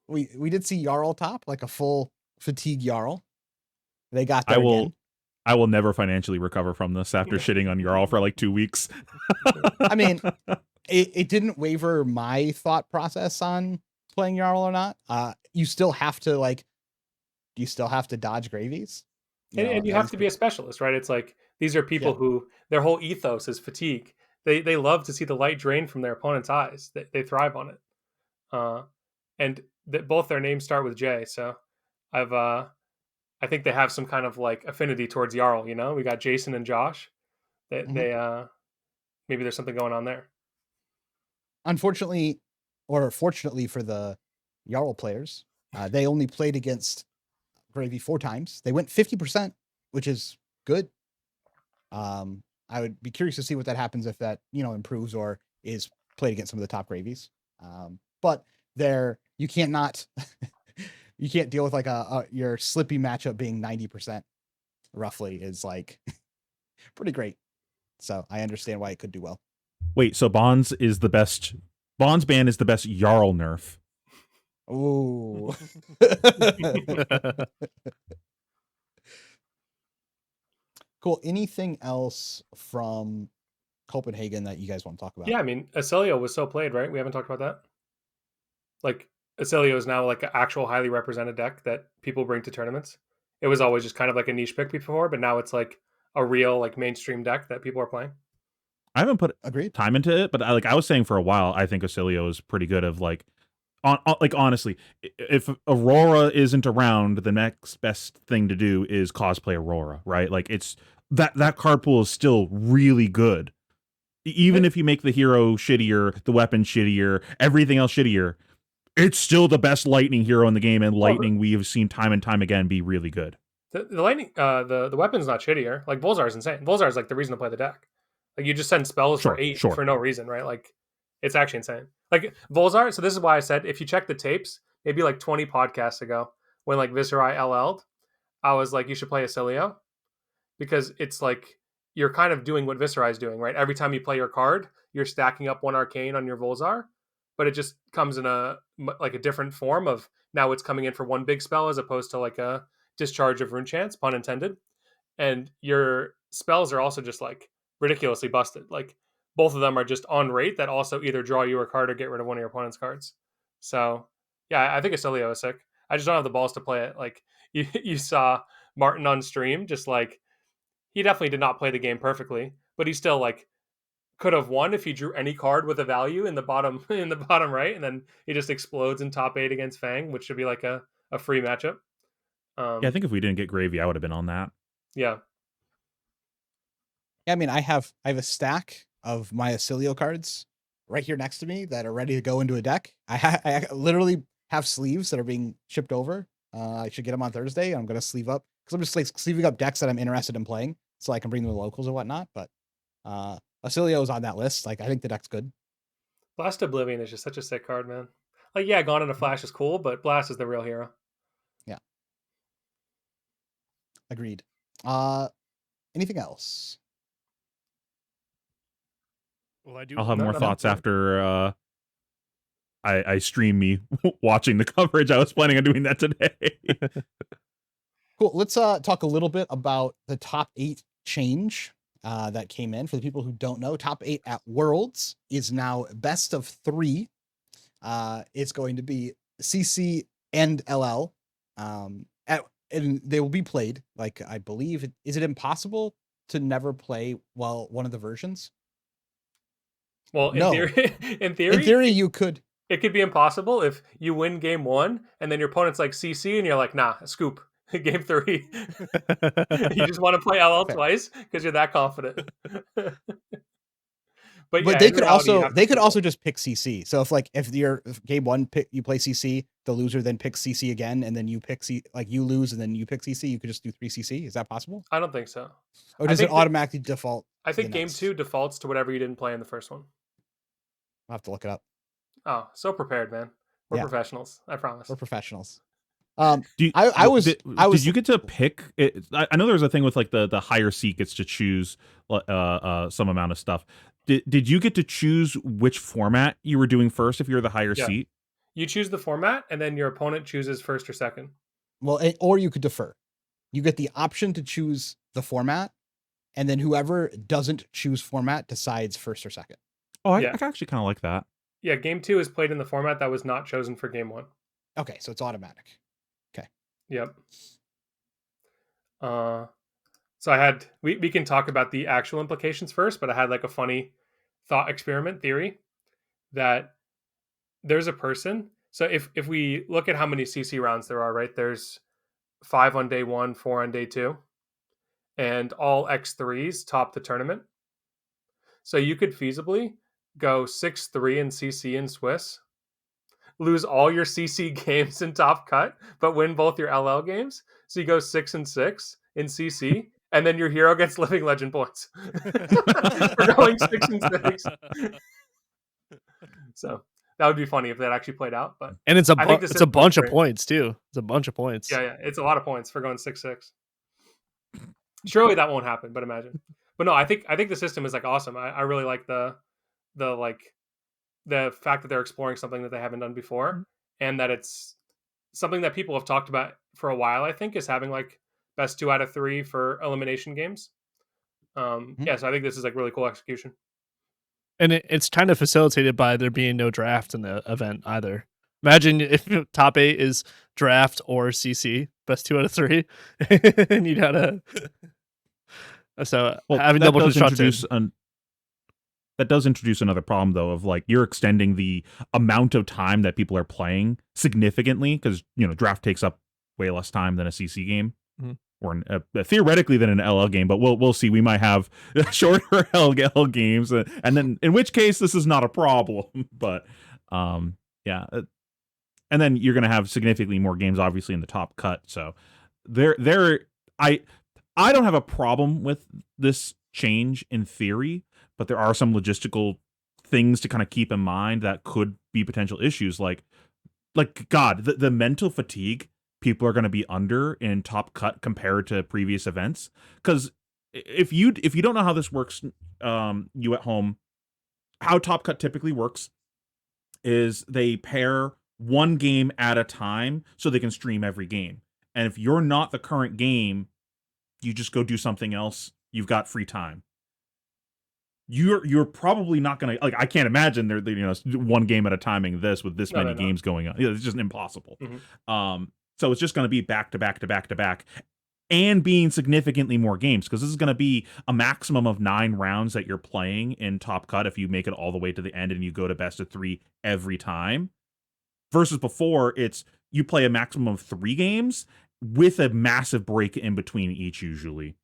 We did see Yorl top, like a full fatigue Yorl. They got there again. I will never financially recover from this after shitting on Yorl for like 2 weeks. I mean, it didn't waver my thought process on playing Yorl or not. You still have to dodge gravies. And you have to be a specialist, right? It's like these are people who their whole ethos is fatigue. They love to see the light drain from their opponent's eyes. They thrive on it. And both their names start with J. So I think they have some kind of like affinity towards Yorl. You know, we got Jason and Josh. They maybe there's something going on there. Unfortunately, or fortunately for the Yorl players, they only played against Gravy 4 times. They went 50%, which is good. I would be curious to see what that happens if that, improves or is played against some of the top gravies. But you can't you can't deal with like your slippy matchup being 90% roughly is like pretty great. So I understand why it could do well. Wait, so Bonds is the best Bond's ban is the best Yorl nerf. Ooh. Cool. Anything else from Copenhagen that you guys want to talk about? Yeah, I mean, Ailio was so played, right? We haven't talked about that. Like, Ailio is now like an actual highly represented deck that people bring to tournaments. It was always just kind of like a niche pick before, but now it's like a real like mainstream deck that people are playing. I haven't put Agreed. time into it, but I was saying for a while, I think Ailio is pretty good. Of like, like honestly, if Aurora isn't around, the next best thing to do is cosplay Aurora, right? Like it's that card pool is still really good. Even if you make the hero shittier, the weapon shittier, everything else shittier, it's still the best lightning hero in the game, and lightning we have seen time and time again be really good. The lightning, the weapon's not shittier. Like Volzar's insane. Volzar's like the reason to play the deck. Like you just send spells for 8 for no reason, right? Like it's actually insane. Like Volzar. So this is why I said if you check the tapes, maybe like 20 podcasts ago when like Viserai LL'd, I was like you should play Ailio because it's like you're kind of doing what Viserai is doing, right? Every time you play your card, you're stacking up 1 arcane on your Volzar, but it just comes in a like a different form of now it's coming in for 1 big spell as opposed to like a discharge of rune chance, pun intended. And your spells are also just like ridiculously busted. Like both of them are just on rate that also either draw you a card or get rid of one of your opponent's cards. So yeah, I think Ailio is sick. I just don't have the balls to play it. Like you saw Martin on stream, just like he definitely did not play the game perfectly, but he still like could have won if he drew any card with a value in the bottom right, and then he just explodes in top 8 against Fang, which should be like a free matchup. Yeah, I think if we didn't get Gravy, I would have been on that. Yeah. Yeah, I mean, I have a stack of my Ailio cards right here next to me that are ready to go into a deck. I literally have sleeves that are being shipped over. I should get them on Thursday. I'm going to sleeve up because I'm just like sleeving up decks that I'm interested in playing so I can bring them to locals and whatnot. But Ailio is on that list. Like, I think the deck's good. Blast Oblivion is just such a sick card, man. Like, yeah, Gone in a Flash is cool, but Blast is the real hero. Yeah. Agreed. Anything else? Well, I'll have more thoughts after I stream me watching the coverage. I was planning on doing that today. Cool. Let's talk a little bit about the top 8 change that came in. For the people who don't know, top 8 at Worlds is now best of 3. It's going to be CC and LL. And they will be played. Like, I believe, is it impossible to never play one of the versions? Well, in No. theory, in theory, you could. It could be impossible if you win game 1 and then your opponent's like CC and you're like, nah, scoop. Game 3. You just want to play LL twice because you're that confident. But yeah, they could also just pick CC. So if your game 1 you play CC, the loser then picks CC again, and then you pick you lose and then you pick CC. You could just do 3 CC. Is that possible? I don't think so. Or does it automatically default? I think game 2 defaults to whatever you didn't play in the first one. I'll have to look it up. Oh, so prepared, man. We're professionals. I promise. We're professionals. Did you get to pick it? I know there was a thing with like the higher seat gets to choose some amount of stuff. Did you get to choose which format you were doing first if you're the higher seat? You choose the format and then your opponent chooses first or second. Well, or you could defer. You get the option to choose the format, and then whoever doesn't choose format decides first or second. Oh, I actually kind of like that. Yeah, game 2 is played in the format that was not chosen for game 1. Okay, so it's automatic. Okay. Yep. So I had we can talk about the actual implications first, but I had like a funny thought experiment theory that there's a person. So if we look at how many CC rounds there are, right? There's 5 on day 1, 4 on day 2, and all X3s top the tournament. So you could feasibly go 6-3 in CC in Swiss, lose all your CC games in top cut, but win both your LL games. So you go 6-6 in CC, and then your hero gets living legend points for going 6-6. So that would be funny if that actually played out. But it's a bunch of points too. It's a bunch of points. Yeah, it's a lot of points for going 6-6. Surely that won't happen, but imagine. But no, I think the system is like awesome. I really like the like the fact that they're exploring something that they haven't done before, and that it's something that people have talked about for a while, I think, is having like best 2 out of 3 for elimination games. Mhm. Yeah, so I think this is like really cool execution. And it's kind of facilitated by there being no draft in the event either. Imagine if top 8 is draft or CC, best 2 out of 3, and you gotta. So Well, having that double does constructed. introduce another problem though of like you're extending the amount of time that people are playing significantly because draft takes up way less time than a CC game. Mhm. Or theoretically than an LL game, but we'll see. We might have shorter LL games, and then in which case this is not a problem. But yeah, and then you're going to have significantly more games, obviously, in the top cut. So I don't have a problem with this change in theory, but there are some logistical things to kind of keep in mind that could be potential issues. Like God, the mental fatigue people are going to be under in top cut compared to previous events. Because if you don't know how this works, you at home, how top cut typically works is they pair one game at a time so they can stream every game. And if you're not the current game, you just go do something else. You've got free time. You're probably not gonna like. I can't imagine they're one game at a timing this with this No, many they're not. games going on. It's just impossible. Mhm. So it's just going to be back to back to back to back, and being significantly more games because this is going to be a maximum of 9 rounds that you're playing in Top Cut if you make it all the way to the end and you go to best of 3 every time. Versus before, it's you play a maximum of 3 games with a massive break in between each usually.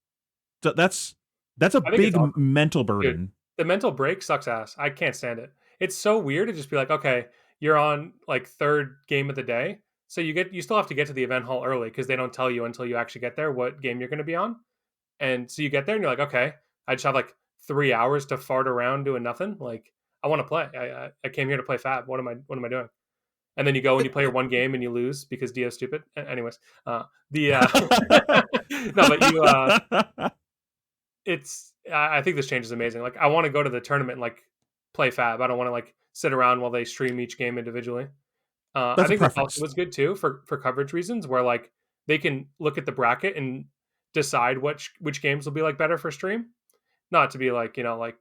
So that's a I think it's big awesome. mental Dude, burden. the mental break sucks ass. I can't stand it. It's so weird to just be like, okay, you're on like third game of the day, so you still have to get to the event hall early because they don't tell you until you actually get there what game you're going to be on. And so you get there and you're like, okay, I just have like 3 hours to fart around doing nothing. Like I want to play. I came here to play Fab. What am I doing? And then you go and you play your one game and you lose because Dio's stupid. Anyways, the no, but you it's I think this change is amazing. Like I want to go to the tournament and like play Fab. I don't want to like sit around while they stream each game individually. I That's a think this also preference. was good too for coverage reasons, where like they can look at the bracket and decide which games will be like better for stream. Not to be like like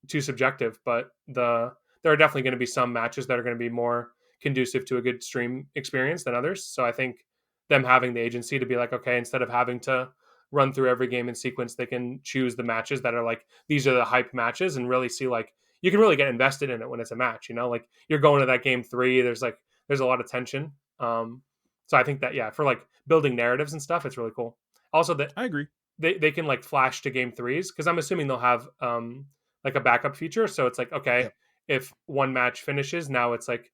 too subjective, but there are definitely going to be some matches that are going to be more conducive to a good stream experience than others. So I think them having the agency to be like, okay, instead of having to run through every game in sequence, they can choose the matches that are like these are the hype matches and really see like you can really get invested in it when it's a match. Like you're going to that game 3. There's a lot of tension. So I think that yeah, for like building narratives and stuff, it's really cool. Also, that I agree. they can like flash to game 3s because I'm assuming they'll have like a backup feature. So it's like okay, Yep. if one match finishes, now it's like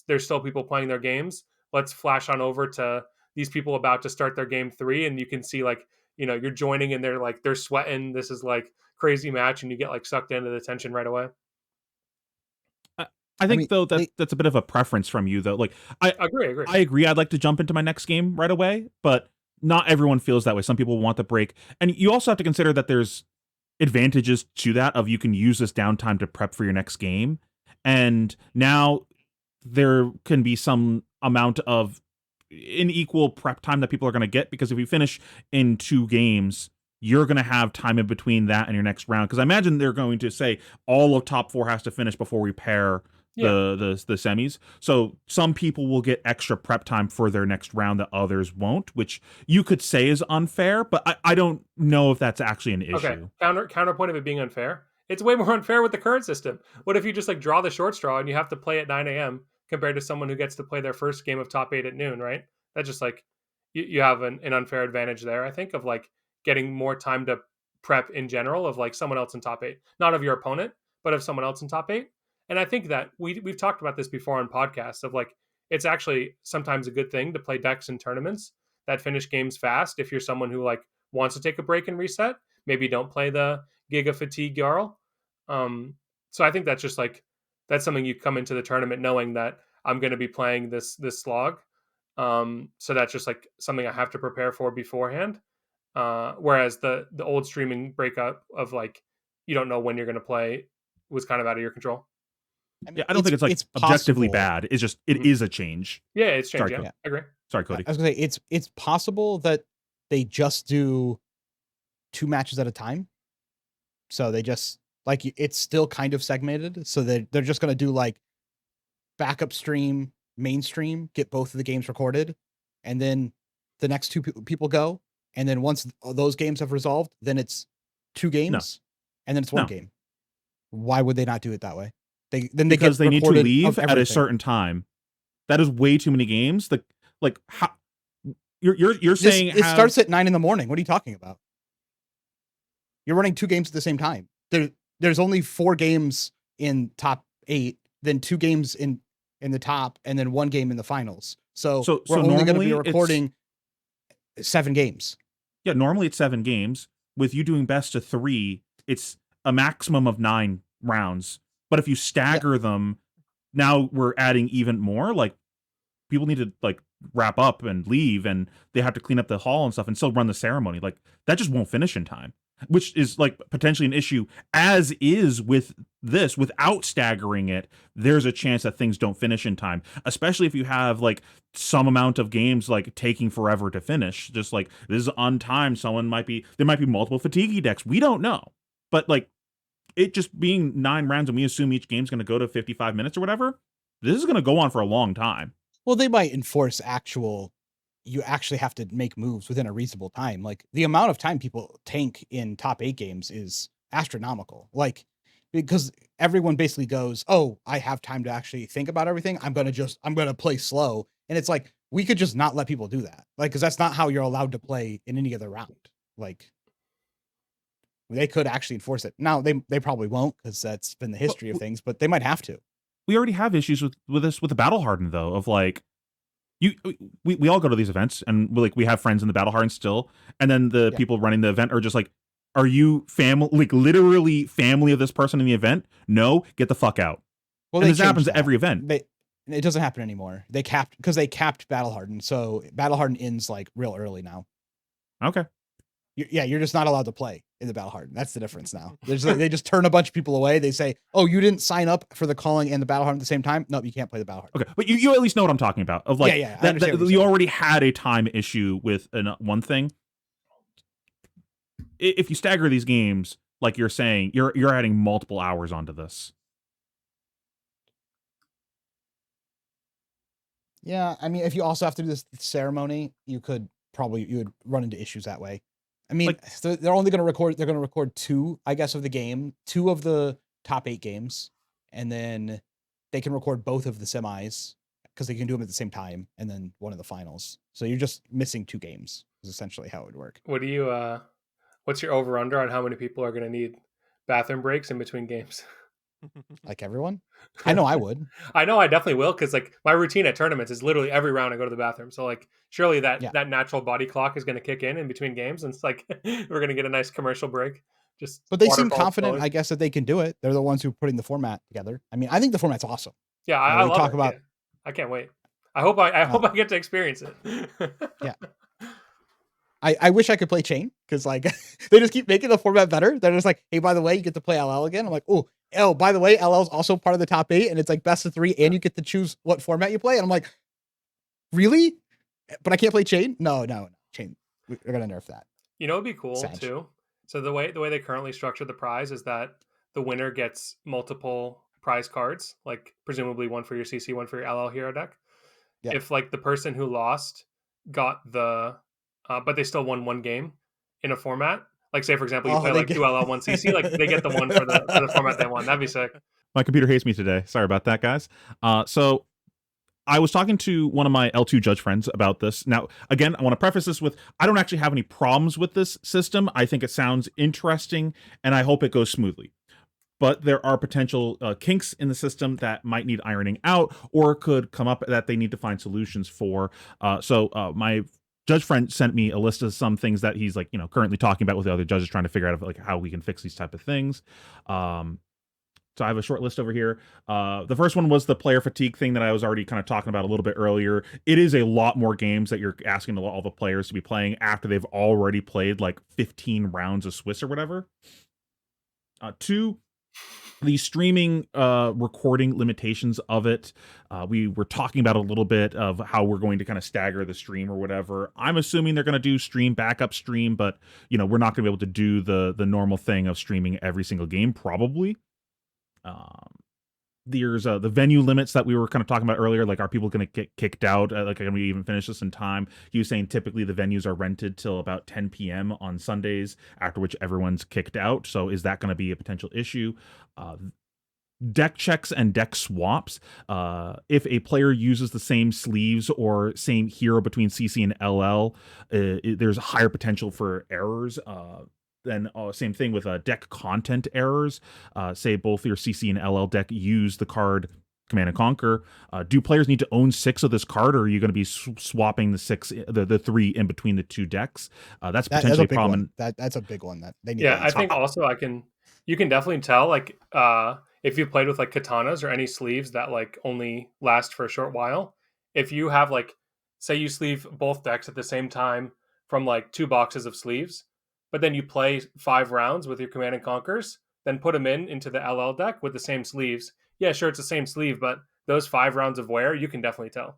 there's still people playing their games. Let's flash on over to these people about to start their game 3, and you can see like you're joining and they're sweating. This is like crazy match, and you get like sucked into the tension right away. I I think mean, though they that's a bit of a preference from you though. Like Agree. I agree. I'd like to jump into my next game right away, but not everyone feels that way. Some people want the break, and you also have to consider that there's advantages to that of you can use this downtime to prep for your next game, and now there can be some amount of unequal prep time that people are going to get because if you finish in 2 games you're going to have time in between that and your next round because I imagine they're going to say all of top 4 has to finish before we pair Yeah. the semis. So some people will get extra prep time for their next round that others won't, which you could say is unfair, but I don't know if that's actually an Okay. issue. Counterpoint of it being unfair. It's way more unfair with the current system. What if you just like draw the short straw and you have to play at 9 a.m. compared to someone who gets to play their first game of top 8 at noon, right? That's just like you have an unfair advantage there, I think, of like getting more time to prep in general of like someone else in top 8, not of your opponent, but of someone else in top 8. And I think that we've talked about this before on podcasts of like it's actually sometimes a good thing to play decks in tournaments that finish games fast if you're someone who like wants to take a break and reset. Maybe don't play the Giga Fatigue Yorl. So I think that's just like that's something you come into the tournament knowing that I'm going to be playing this slog. So that's just like something I have to prepare for beforehand. Whereas the old streaming breakup of like you don't know when you're going to play was kind of out of your control. I mean, Yeah, I don't think it's like objectively possible. bad. It's just it is a change. Yeah, it's changed. Sorry, Yeah, I agree. Sorry, Cody. I was gonna say it's possible that they just do 2 matches at a time. So they just like it's still kind of segmented. So they're just gonna do like backup stream, mainstream, get both of the games recorded, and then the next 2 people go. And then once those games have resolved, then it's 2 games, and then it's 1 No. game. Why would they not do it that way? Because they need to recorded leave of at a everything. certain time. That is way too many games. Like how you're saying It starts at 9 in the morning. What are you talking about? You're running 2 games at the same time. There's only 4 games in top 8, then 2 games in the top, and then 1 game in the finals. So we're only going to be recording 7 games. Yeah, normally it's 7 games. With you doing best of 3, it's a maximum of 9 rounds. But if you stagger them, now we're adding even more. Like people need to like wrap up and leave, and they have to clean up the hall and stuff, and still run the ceremony. Like that just won't finish in time, which is like potentially an issue. As is with this, without staggering it, there's a chance that things don't finish in time, especially if you have like some amount of games like taking forever to finish. Just like this is untimed. There might be multiple fatigue decks. We don't know, but like it just being 9 rounds, and we assume each game's going to go to 55 minutes or whatever. This is going to go on for a long time. Well, they might enforce you actually have to make moves within a reasonable time. Like the amount of time people tank in top 8 games is astronomical. Like because everyone basically goes, "Oh, I have time to actually think about everything. I'm going to play slow." And it's like we could just not let people do that. Like cuz that's not how you're allowed to play in any other round. Like they could actually enforce it. Now they probably won't cuz that's been the history of things, but they might have to. We already have issues with this with the battle hardened though, of like we all go to these events, and we have friends in the battle hardened still, and then the people running the event are just like, are you family, like literally family of this person in the event? No, get the fuck out. Well, and this happens at every event. It doesn't happen anymore. They capped battle hardened, so battle hardened ends like real early now. Okay. You're just not allowed to play in the battle hardened. That's the difference now. They just turn a bunch of people away. They say, "Oh, you didn't sign up for the calling and the battle hardened at the same time. Nope, you can't play the battle hardened." Okay, but you at least know what I'm talking about. Of like, that you already had a time issue with one thing. If you stagger these games, like you're saying, you're adding multiple hours onto this. Yeah, I mean, if you also have to do this ceremony, you would run into issues that way. I mean, they're only going to record. They're going to record 2, I guess, of the game, 2 of the top 8 games, and then they can record both of the semis because they can do them at the same time, and then one of the finals. So you're just missing 2 games. Is essentially how it would work. What do you? What's your over under on how many people are going to need bathroom breaks in between games? Like everyone? I know I would. I know I definitely will, because like my routine at tournaments is literally every round I go to the bathroom. So like surely that natural body clock is going to kick in between games, and it's like we're going to get a nice commercial break. But they seem confident, I guess, that they can do it. They're the ones who are putting the format together. I mean, I think the format's awesome. Yeah, I love it. Yeah. I can't wait. I hope I get to experience it. Yeah. I wish I could play Chain, because like they just keep making the format better. They're just like, hey, by the way, you get to play LL again. I'm like, oh, by the way, LL is also part of the top 8, and it's like best of 3, and you get to choose what format you play. And I'm like, really? But I can't play Chain? No, Chain. We're gonna nerf that. You know, it'd be cool too. So the way they currently structure the prize is that the winner gets multiple prize cards, like presumably one for your CC, one for your LL hero deck. Yeah. If like the person who lost got the but they still won 1 game in a format. Like say for example, you play like 2 LL, 1 CC, like they get the one for the format they won. That'd be sick. My computer hates me today. Sorry about that, guys. So I was talking to one of my L2 judge friends about this. Now, again, I want to preface this with, I don't actually have any problems with this system. I think it sounds interesting, and I hope it goes smoothly. But there are potential kinks in the system that might need ironing out, or could come up that they need to find solutions for. So my judge friend sent me a list of some things that he's like, currently talking about with the other judges, trying to figure out like how we can fix these type of things. So I have a short list over here. The first one was the player fatigue thing that I was already kind of talking about a little bit earlier. It is a lot more games that you're asking all the players to be playing after they've already played like 15 rounds of Swiss or whatever. 2, the streaming recording limitations of it. We were talking about a little bit of how we're going to kind of stagger the stream or whatever. I'm assuming they're going to do stream backup stream, but we're not going to be able to do the normal thing of streaming every single game probably. There's the venue limits that we were kind of talking about earlier. Like, are people going to get kicked out? Like, can we even finish this in time? He was saying typically the venues are rented till about 10 p.m. on Sundays, after which everyone's kicked out. So is that going to be a potential issue? Deck checks and deck swaps. If a player uses the same sleeves or same hero between CC and LL, there's a higher potential for errors. Then same thing with deck content errors. Say both your CC and LL deck use the card Command and Conquer. Do players need to own 6 of this card, or are you going to be swapping the 3 in between the 2 decks? That's potentially a problem. That's a big one that they need. Yeah, I think also you can definitely tell, like, if you've played with like katanas or any sleeves that like only last for a short while. If you have, like, say you sleeve both decks at the same time from like 2 boxes of sleeves, but then you play 5 rounds with your Command and Conquers, then put them into the LL deck with the same sleeves. Yeah, sure, it's the same sleeve, but those 5 rounds of wear, you can definitely tell.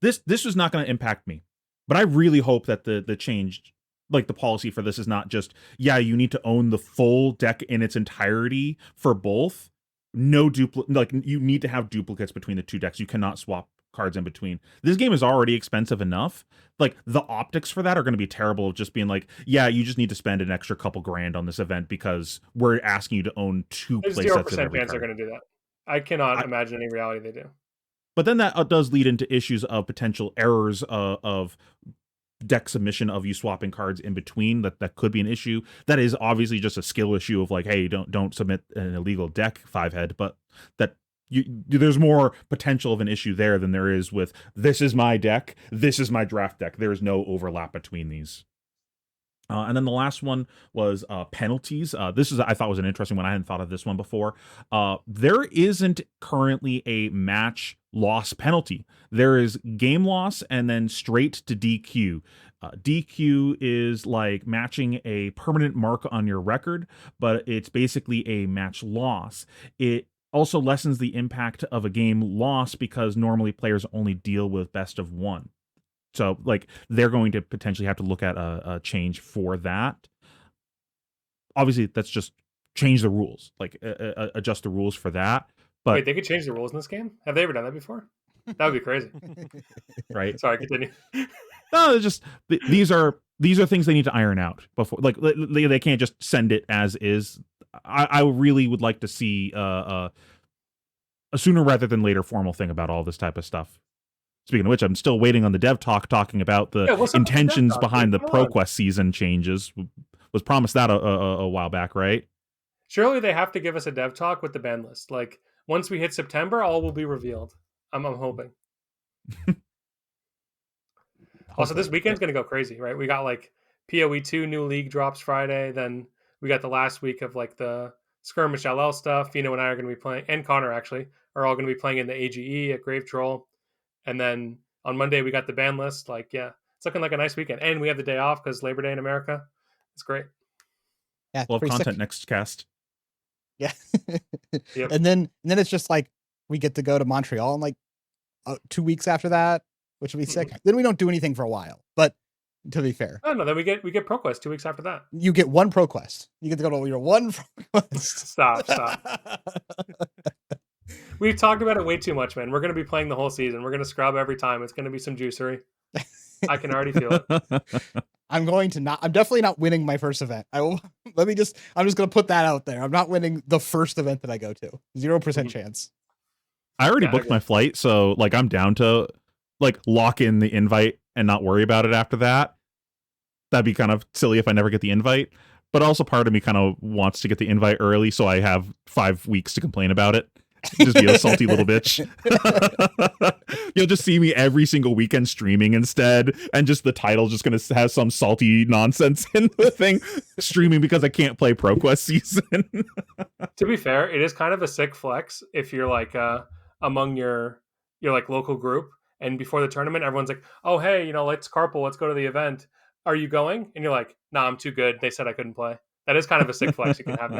This is not going to impact me, but I really hope that the change, like the policy for this, is not just, you need to own the full deck in its entirety for both. No like, you need to have duplicates between the 2 decks. You cannot swap cards in between. This game is already expensive enough. Like, the optics for that are going to be terrible, of just being like, you just need to spend an extra couple grand on this event because we're asking you to own 2 There's playsets of 0% every chance card. they're going to do that. I cannot imagine any reality they do. But then that does lead into issues of potential errors of deck submission, of you swapping cards in between. That could be an issue. That is obviously just a skill issue of like, hey, don't submit an illegal deck 5-head, but that there's more potential of an issue there than there is with, this is my deck, this is my draft deck. There is no overlap between these. And then the last one was penalties. This I thought was an interesting one. I hadn't thought of this one before. There isn't currently a match loss penalty. There is game loss and then straight to DQ. DQ is like matching a permanent mark on your record, but it's basically a match loss. It also lessens the impact of a game loss because normally players only deal with best of 1. So, like, they're going to potentially have to look at a change for that. Obviously, that's just change the rules, like adjust the rules for that. But wait, they could change the rules in this game? Have they ever done that before? That would be crazy. Right? Sorry, continue. No, it's just these are things they need to iron out before. Like, they can't just send it as is. I really would like to see a sooner rather than later formal thing about all this type of stuff. Speaking of which, I'm still waiting on the dev talk talking about the intentions behind the ProQuest season changes. Was promised that a while back, right? Surely they have to give us a dev talk with the ban list. Like, once we hit September, all will be revealed. I'm hoping. Also, this weekend's going to go crazy, right? We got like PoE 2 new league drops Friday. Then we got the last week of like the skirmish LL stuff. Fino and I are going to be playing, and Connor actually, are all going to be playing in the AGE at Grave Troll. And then on Monday, we got the ban list. Like, yeah, it's looking like a nice weekend. And we have the day off because Labor Day in America. It's great. Yeah, we'll have content next cast. Yeah. Yep. And then it's just like we get to go to Montreal in like 2 weeks after that, which will be sick. Then we don't do anything for a while. But to be fair, no, then we get ProQuest 2 weeks after that. You get 1 ProQuest. You get to go to your 1 ProQuest. Stop. We've talked about it way too much, man. We're going to be playing the whole season. We're going to scrub every time. It's going to be some juicery. I can already feel it. I'm definitely not winning my first event. I'm just going to put that out there. I'm not winning the first event that I go to. 0% chance. I already booked my flight, so like I'm down to like lock in the invite and not worry about it after that. That'd be kind of silly if I never get the invite. But also part of me kind of wants to get the invite early so I have 5 weeks to complain about it. Just be a salty little bitch. You'll just see me every single weekend streaming instead, and just the title just gonna have some salty nonsense in the thing, streaming because I can't play ProQuest season. To be fair, it is kind of a sick flex if you're like among your like local group, and before the tournament everyone's like, oh hey, let's carpool, let's go to the event. Are you going? And you're like, nah, I'm too good. They said I couldn't play. That is kind of a sick flex you can have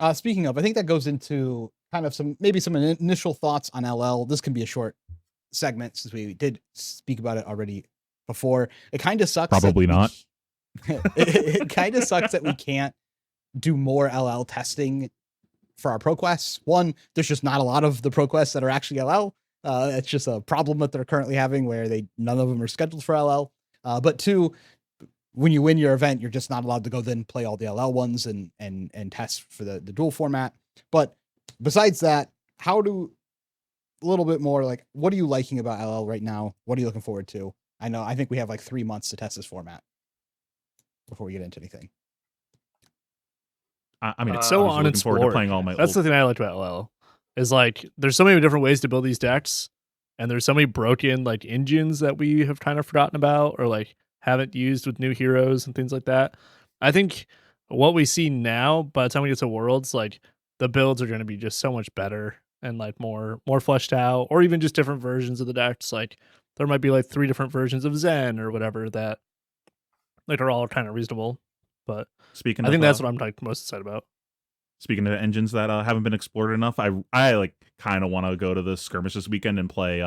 now. Speaking of, I think that goes into kind of maybe some initial thoughts on LL. This can be a short segment since we did speak about it already before. It kind of sucks. Probably not. It kind of sucks that we can't do more LL testing for our pro quests. One, there's just not a lot of the pro quests that are actually LL. It's just a problem that they're currently having where none of them are scheduled for LL. But two, when you win your event, you're just not allowed to go then play all the LL ones and test for the dual format. But besides that, a little bit more like, what are you liking about LL right now? What are you looking forward to? I think we have like 3 months to test this format before we get into anything. I mean, it's so unexplored. Playing all my That's the thing I liked about LL is like there's so many different ways to build these decks, and there's so many broken like engines that we have kind of forgotten about or like haven't used with new heroes and things like that. I think what we see now, by the time we get to Worlds, like the builds are going to be just so much better and like more fleshed out, or even just different versions of the decks. Like there might be like 3 different versions of Zen or whatever that like are all kind of reasonable. But I think that's what I'm like most excited about. Speaking of engines that haven't been explored enough, I like kind of want to go to the skirmish this weekend and play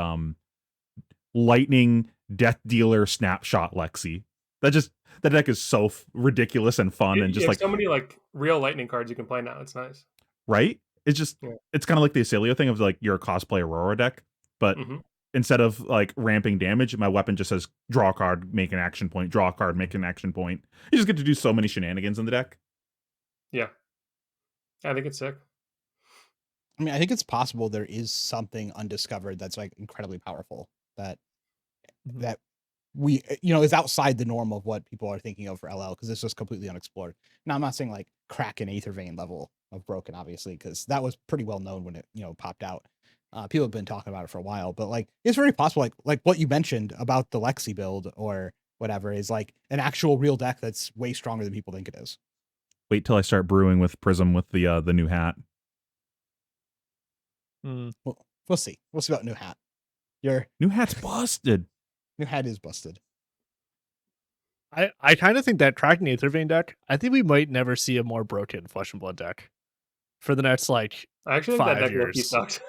Lightning Death Dealer Snapshot Lexi. That deck is so ridiculous and fun, and just like so many like real Lightning cards you can play now. It's nice, right? It's just it's kind of like the Ailio thing of like you're a cosplay Aurora deck, but instead of like ramping damage, my weapon just says draw a card, make an action point, draw a card, make an action point. You just get to do so many shenanigans in the deck. Yeah. I think it's sick. I mean, I think it's possible there is something undiscovered that's like incredibly powerful that we, is outside the norm of what people are thinking of for LL, because it's just completely unexplored. Now, I'm not saying like crack an Aether Vein level of broken, obviously, because that was pretty well known when it, popped out. People have been talking about it for a while, but like it's very possible, like what you mentioned about the Lexi build or whatever is like an actual real deck that's way stronger than people think it is. Wait till I start brewing with Prism with the new hat. We'll see. We'll see about new hat. Your new hat's busted. New hat is busted. I kind of think that tracking Aether Vein deck, I think we might never see a more broken Flesh and Blood deck for the next like I actually 5 think that deck years. Sucked.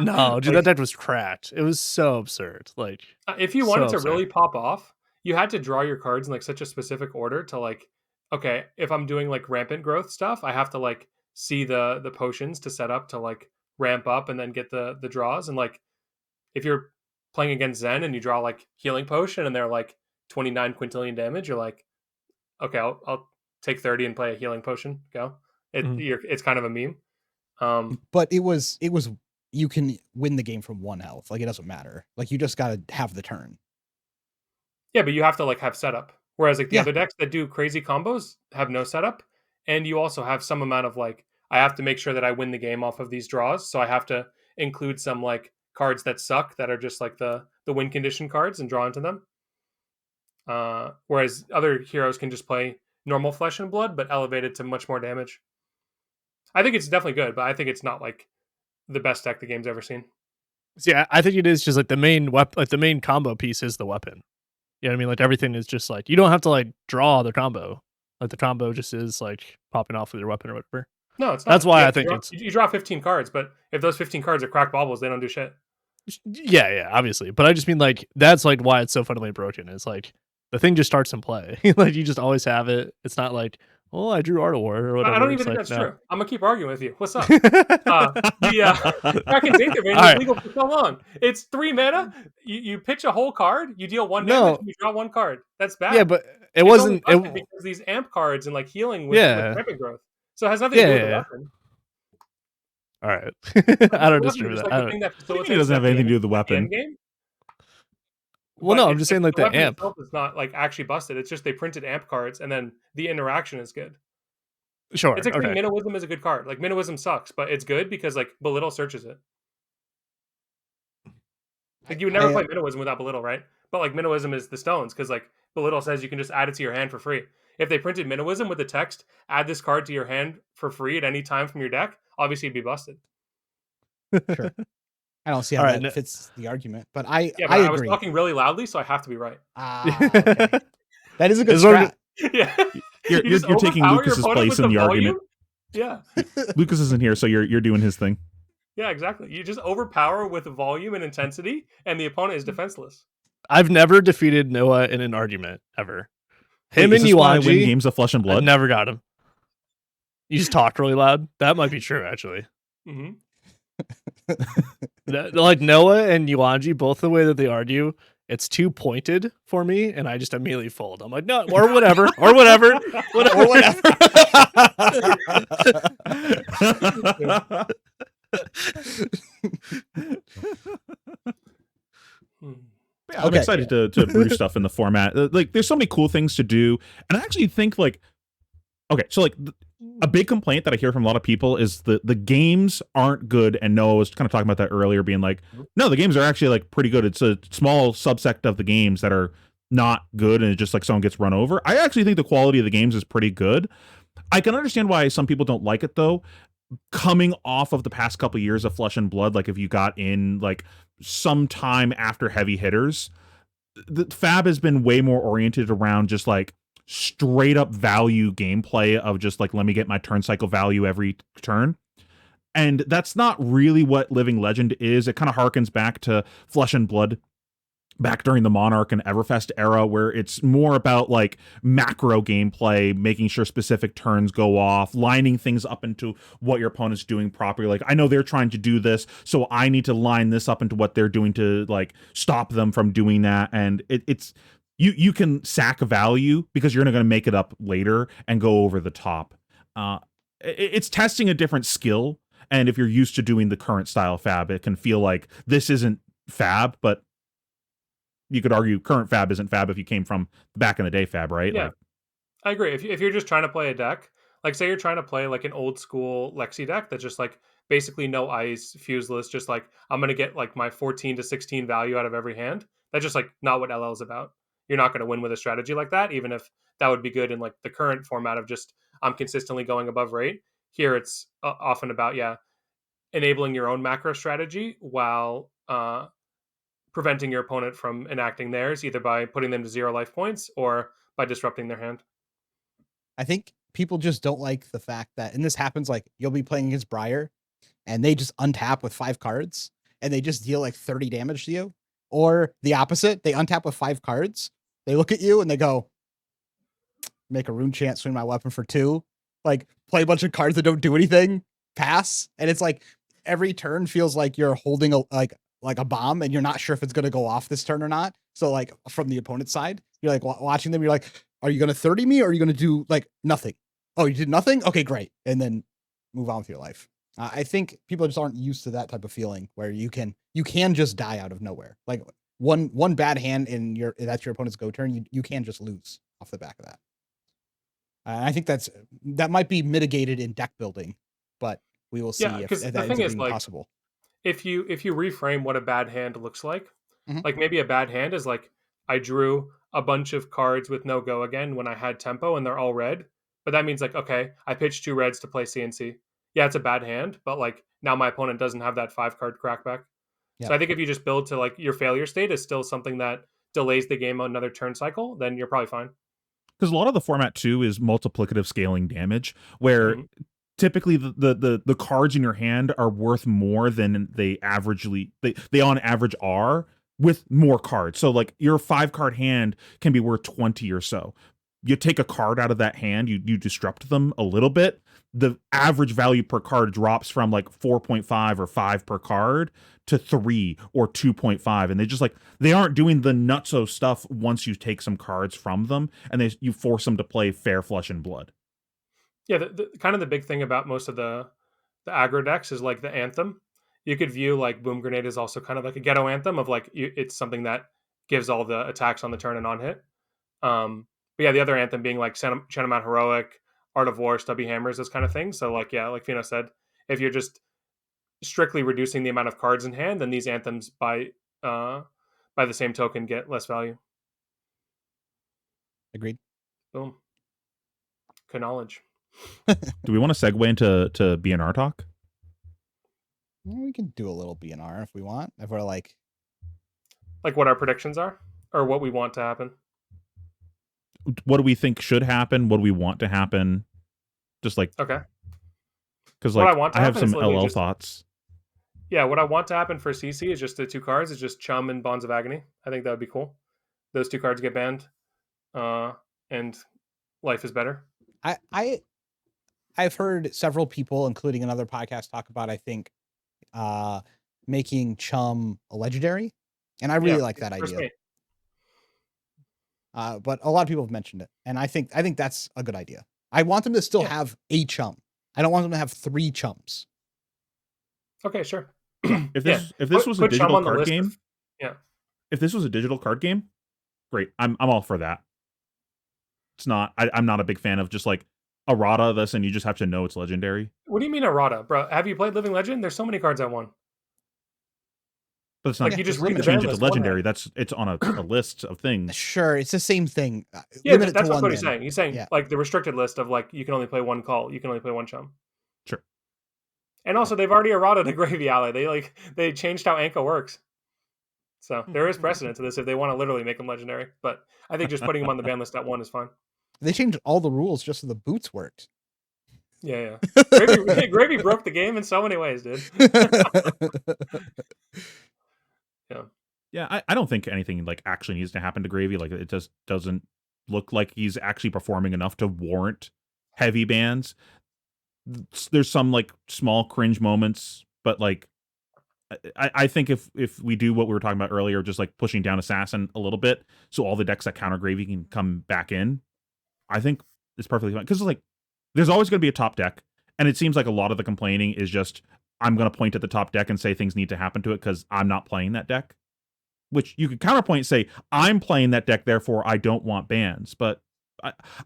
No, dude, that deck was cracked. It was so absurd. Like if you wanted to really pop off, you had to draw your cards in like such a specific order to like, okay, if I'm doing like rampant growth stuff, I have to like see the potions to set up to like ramp up and then get the draws. And like if you're playing against Zen and you draw like healing potion and they're like 29 quintillion damage, you're like, okay, I'll take 30 and play a healing potion. Go. It's kind of a meme. But it was you can win the game from 1 health. Like it doesn't matter. Like you just gotta have the turn. Yeah, but you have to like have setup. Whereas like the other decks that do crazy combos have no setup, and you also have some amount of like, I have to make sure that I win the game off of these draws, so I have to include some like cards that suck that are just like the win condition cards and draw into them. Whereas other heroes can just play normal Flesh and Blood, but elevated to much more damage. I think it's definitely good, but I think it's not like the best deck the game's ever seen. Yeah, I think it is just like the main like the main combo piece is the weapon. You know what I mean? Like everything is just like you don't have to like draw the combo. Like the combo just is like popping off with your weapon or whatever. No, it's not. That's why I think you draw 15 cards, but if those 15 cards are cracked baubles, they don't do shit. Yeah, obviously. But I just mean like that's like why it's so fundamentally broken. It's like the thing just starts in play. Like you just always have it. It's not like, oh, I drew Art of War or whatever. I don't even think that's true. I'm gonna keep arguing with you. What's up? Cracking Aether Vein was legal for so long. It's 3 mana. You pitch a whole card. You deal 1 damage. And you draw 1 card. That's bad. Yeah, but it wasn't because these amp cards and like healing with weapon growth. So it has nothing to do with the weapon. All right. I don't disagree with that. Like it doesn't have anything to do with the weapon. Well, no, I'm just saying like the amp itself is not like actually busted. It's just they printed amp cards and then the interaction is good. Sure. It's like Minnowism is a good card. Like Minnowism sucks, but it's good because like Belittle searches it. Like you would never play Minnowism without Belittle, right? But like Minnowism is the stones because like Belittle says you can just add it to your hand for free. If they printed Minnowism with the text, add this card to your hand for free at any time from your deck, obviously it'd be busted. Sure. I don't see how that fits the argument, but I agree. I was talking really loudly, so I have to be right. Okay. That is a good strat. Yeah. You're You just taking overpower your Lucas's opponent place with in the volume? argument. Yeah. Lucas isn't here, so you're doing his thing. Yeah, exactly. You just overpower with volume and intensity, and the opponent is defenseless. I've never defeated Noah in an argument ever. Him Wait, is and this why I win Yuanji, games of Flesh and I Blood? never got him. You just talked really loud. That might be true, actually. Mm-hmm. Like Noah and Yuanji, both the way that they argue, it's too pointed for me, and I just immediately fold. I'm like, no, or whatever, or whatever, Or whatever. Yeah, I'm Okay. excited to brew stuff in the format. Like, there's so many cool things to do, and I actually think like, okay, so like a big complaint that I hear from a lot of people is the games aren't good, and Noah was kind of talking about that earlier, being like, no, the games are actually like pretty good. It's a small subsect of the games that are not good, and it's just like someone gets run over. I actually think the quality of the games is pretty good. I can understand why some people don't like it though. Coming off of the past couple years of Flesh and Blood, like if you got in like sometime after heavy hitters, the FAB has been way more oriented around just like straight up value gameplay of just like, let me get my turn cycle value every turn. And that's not really what Living Legend is. It kind of harkens back to Flesh and Blood back during the Monarch and Everfest era, where it's more about like macro gameplay, making sure specific turns go off, lining things up into what your opponent's doing properly. Like, I know they're trying to do this, so I need to line this up into what they're doing to like stop them from doing that. And it's you can sack value because you're going to make it up later and go over the top. It's testing a different skill, and if you're used to doing the current style FAB, it can feel like this isn't FAB, but you could argue current FAB isn't FAB if you came from back in the day FAB, right? Yeah, Like, I agree. If you're just trying to play a deck, like say you're trying to play like an old school Lexi deck that's just like basically no ice, fuseless, just like I'm gonna get like my 14 to 16 value out of every hand. That's just like not what LL is about. You're not gonna win with a strategy like that, even if that would be good in like the current format of just I'm consistently going above rate. Here it's often about enabling your own macro strategy while preventing your opponent from enacting theirs, either by putting them to 0 life points or by disrupting their hand. I think people just don't like the fact that, and this happens, like you'll be playing against Briar and they just untap with 5 cards and they just deal like 30 damage to you. Or the opposite, they untap with 5 cards. They look at you and they go, make a rune chant, swing my weapon for 2, like play a bunch of cards that don't do anything, pass. And it's like every turn feels like you're holding a like a bomb and you're not sure if it's going to go off this turn or not. So like from the opponent's side, you're like watching them, you're like, are you going to 30 me or are you going to do like nothing? Oh, you did nothing? Okay, great. And then move on with your life. I think people just aren't used to that type of feeling where you can just die out of nowhere. Like one bad hand in that's your opponent's go turn, you can just lose off the back of that. I think that might be mitigated in deck building, but we will see if that ends up being like, possible. If you reframe what a bad hand looks like, Mhm. like maybe a bad hand is like I drew a bunch of cards with no go again when I had tempo and they're all red, but that means like okay, I pitched 2 reds to play CNC. Yeah, it's a bad hand, but like now my opponent doesn't have that 5 card crackback. So Yep. I think if you just build to like your failure state is still something that delays the game another turn cycle, then you're probably fine. because a lot of the format too is multiplicative scaling damage, where typically the cards in your hand are worth more than they on average are with more cards. So like your 5 card hand can be worth 20 or so. You take a card out of that hand, you disrupt them a little bit, the average value per card drops from like 4.5 or 5 per card to 3 or 2.5, and they aren't doing the nutso stuff once you take some cards from them and you force them to play fair Flesh and Blood. Yeah, the kind of the big thing about most of the aggro decks is like the anthem. You could view like Boom Grenade is also kind of like a ghetto anthem of like it's something that gives all the attacks on the turn and on hit. But yeah, the other anthem being like Shenamount Heroic, Art of War, Stubby Hammers, those kind of things. So like yeah, like Fino said, if you're just strictly reducing the amount of cards in hand, then these anthems by the same token get less value. Agreed. Boom. Knowledge. Do we want to segue into BNR talk? We can do a little BNR if we want. If we're like what our predictions are or what we want to happen. what do we think should happen? What do we want to happen? Just like Okay. because What I like want to I have happen is some literally LL just thoughts. yeah. What I want to happen for CC is just the 2 cards. It's just Chum and Bonds of Agony. I think that would be cool. Those 2 cards get banned, and life is better. I've heard several people, including another podcast, talk about, I think, making Chum a legendary, and I really like that First idea. mate. But a lot of people have mentioned it, and I think that's a good idea. I want them to still have a Chum. I don't want them to have 3 Chums. Okay, sure. If this was a put Chum digital on the card list game, of- yeah. if this was a digital card game, great. I'm all for that. It's not. I'm not a big fan of just like errata this, and you just have to know it's legendary. What do you mean errata, bro? Have you played Living Legend? There's so many cards I won. But it's not. Like, you just you read the change ban it to list one legendary. hand. It's on a list of things. Sure, it's the same thing. Yeah, Limit it that's to what one Cody's then. saying. He's saying Yeah. like the restricted list of like you can only play 1 call, you can only play 1 Chum. Sure. And also they've already errata a Gravy Ally. They changed how Anka works. So there is precedent to this if they want to literally make them legendary. But I think just putting them on the ban list at 1 is fine. They changed all the rules just so the boots worked. Yeah. Gravy broke the game in so many ways, dude. Yeah. Yeah, I don't think anything like actually needs to happen to Gravy. Like it just doesn't look like he's actually performing enough to warrant heavy bans. There's some like small cringe moments, but like I think if we do what we were talking about earlier, just like pushing down Assassin a little bit, so all the decks that counter Gravy can come back in, I think it's perfectly fine. Because like there's always going to be a top deck, and it seems like a lot of the complaining is just I'm going to point at the top deck and say things need to happen to it because I'm not playing that deck. Which you could counterpoint and say, I'm playing that deck, therefore I don't want bans. But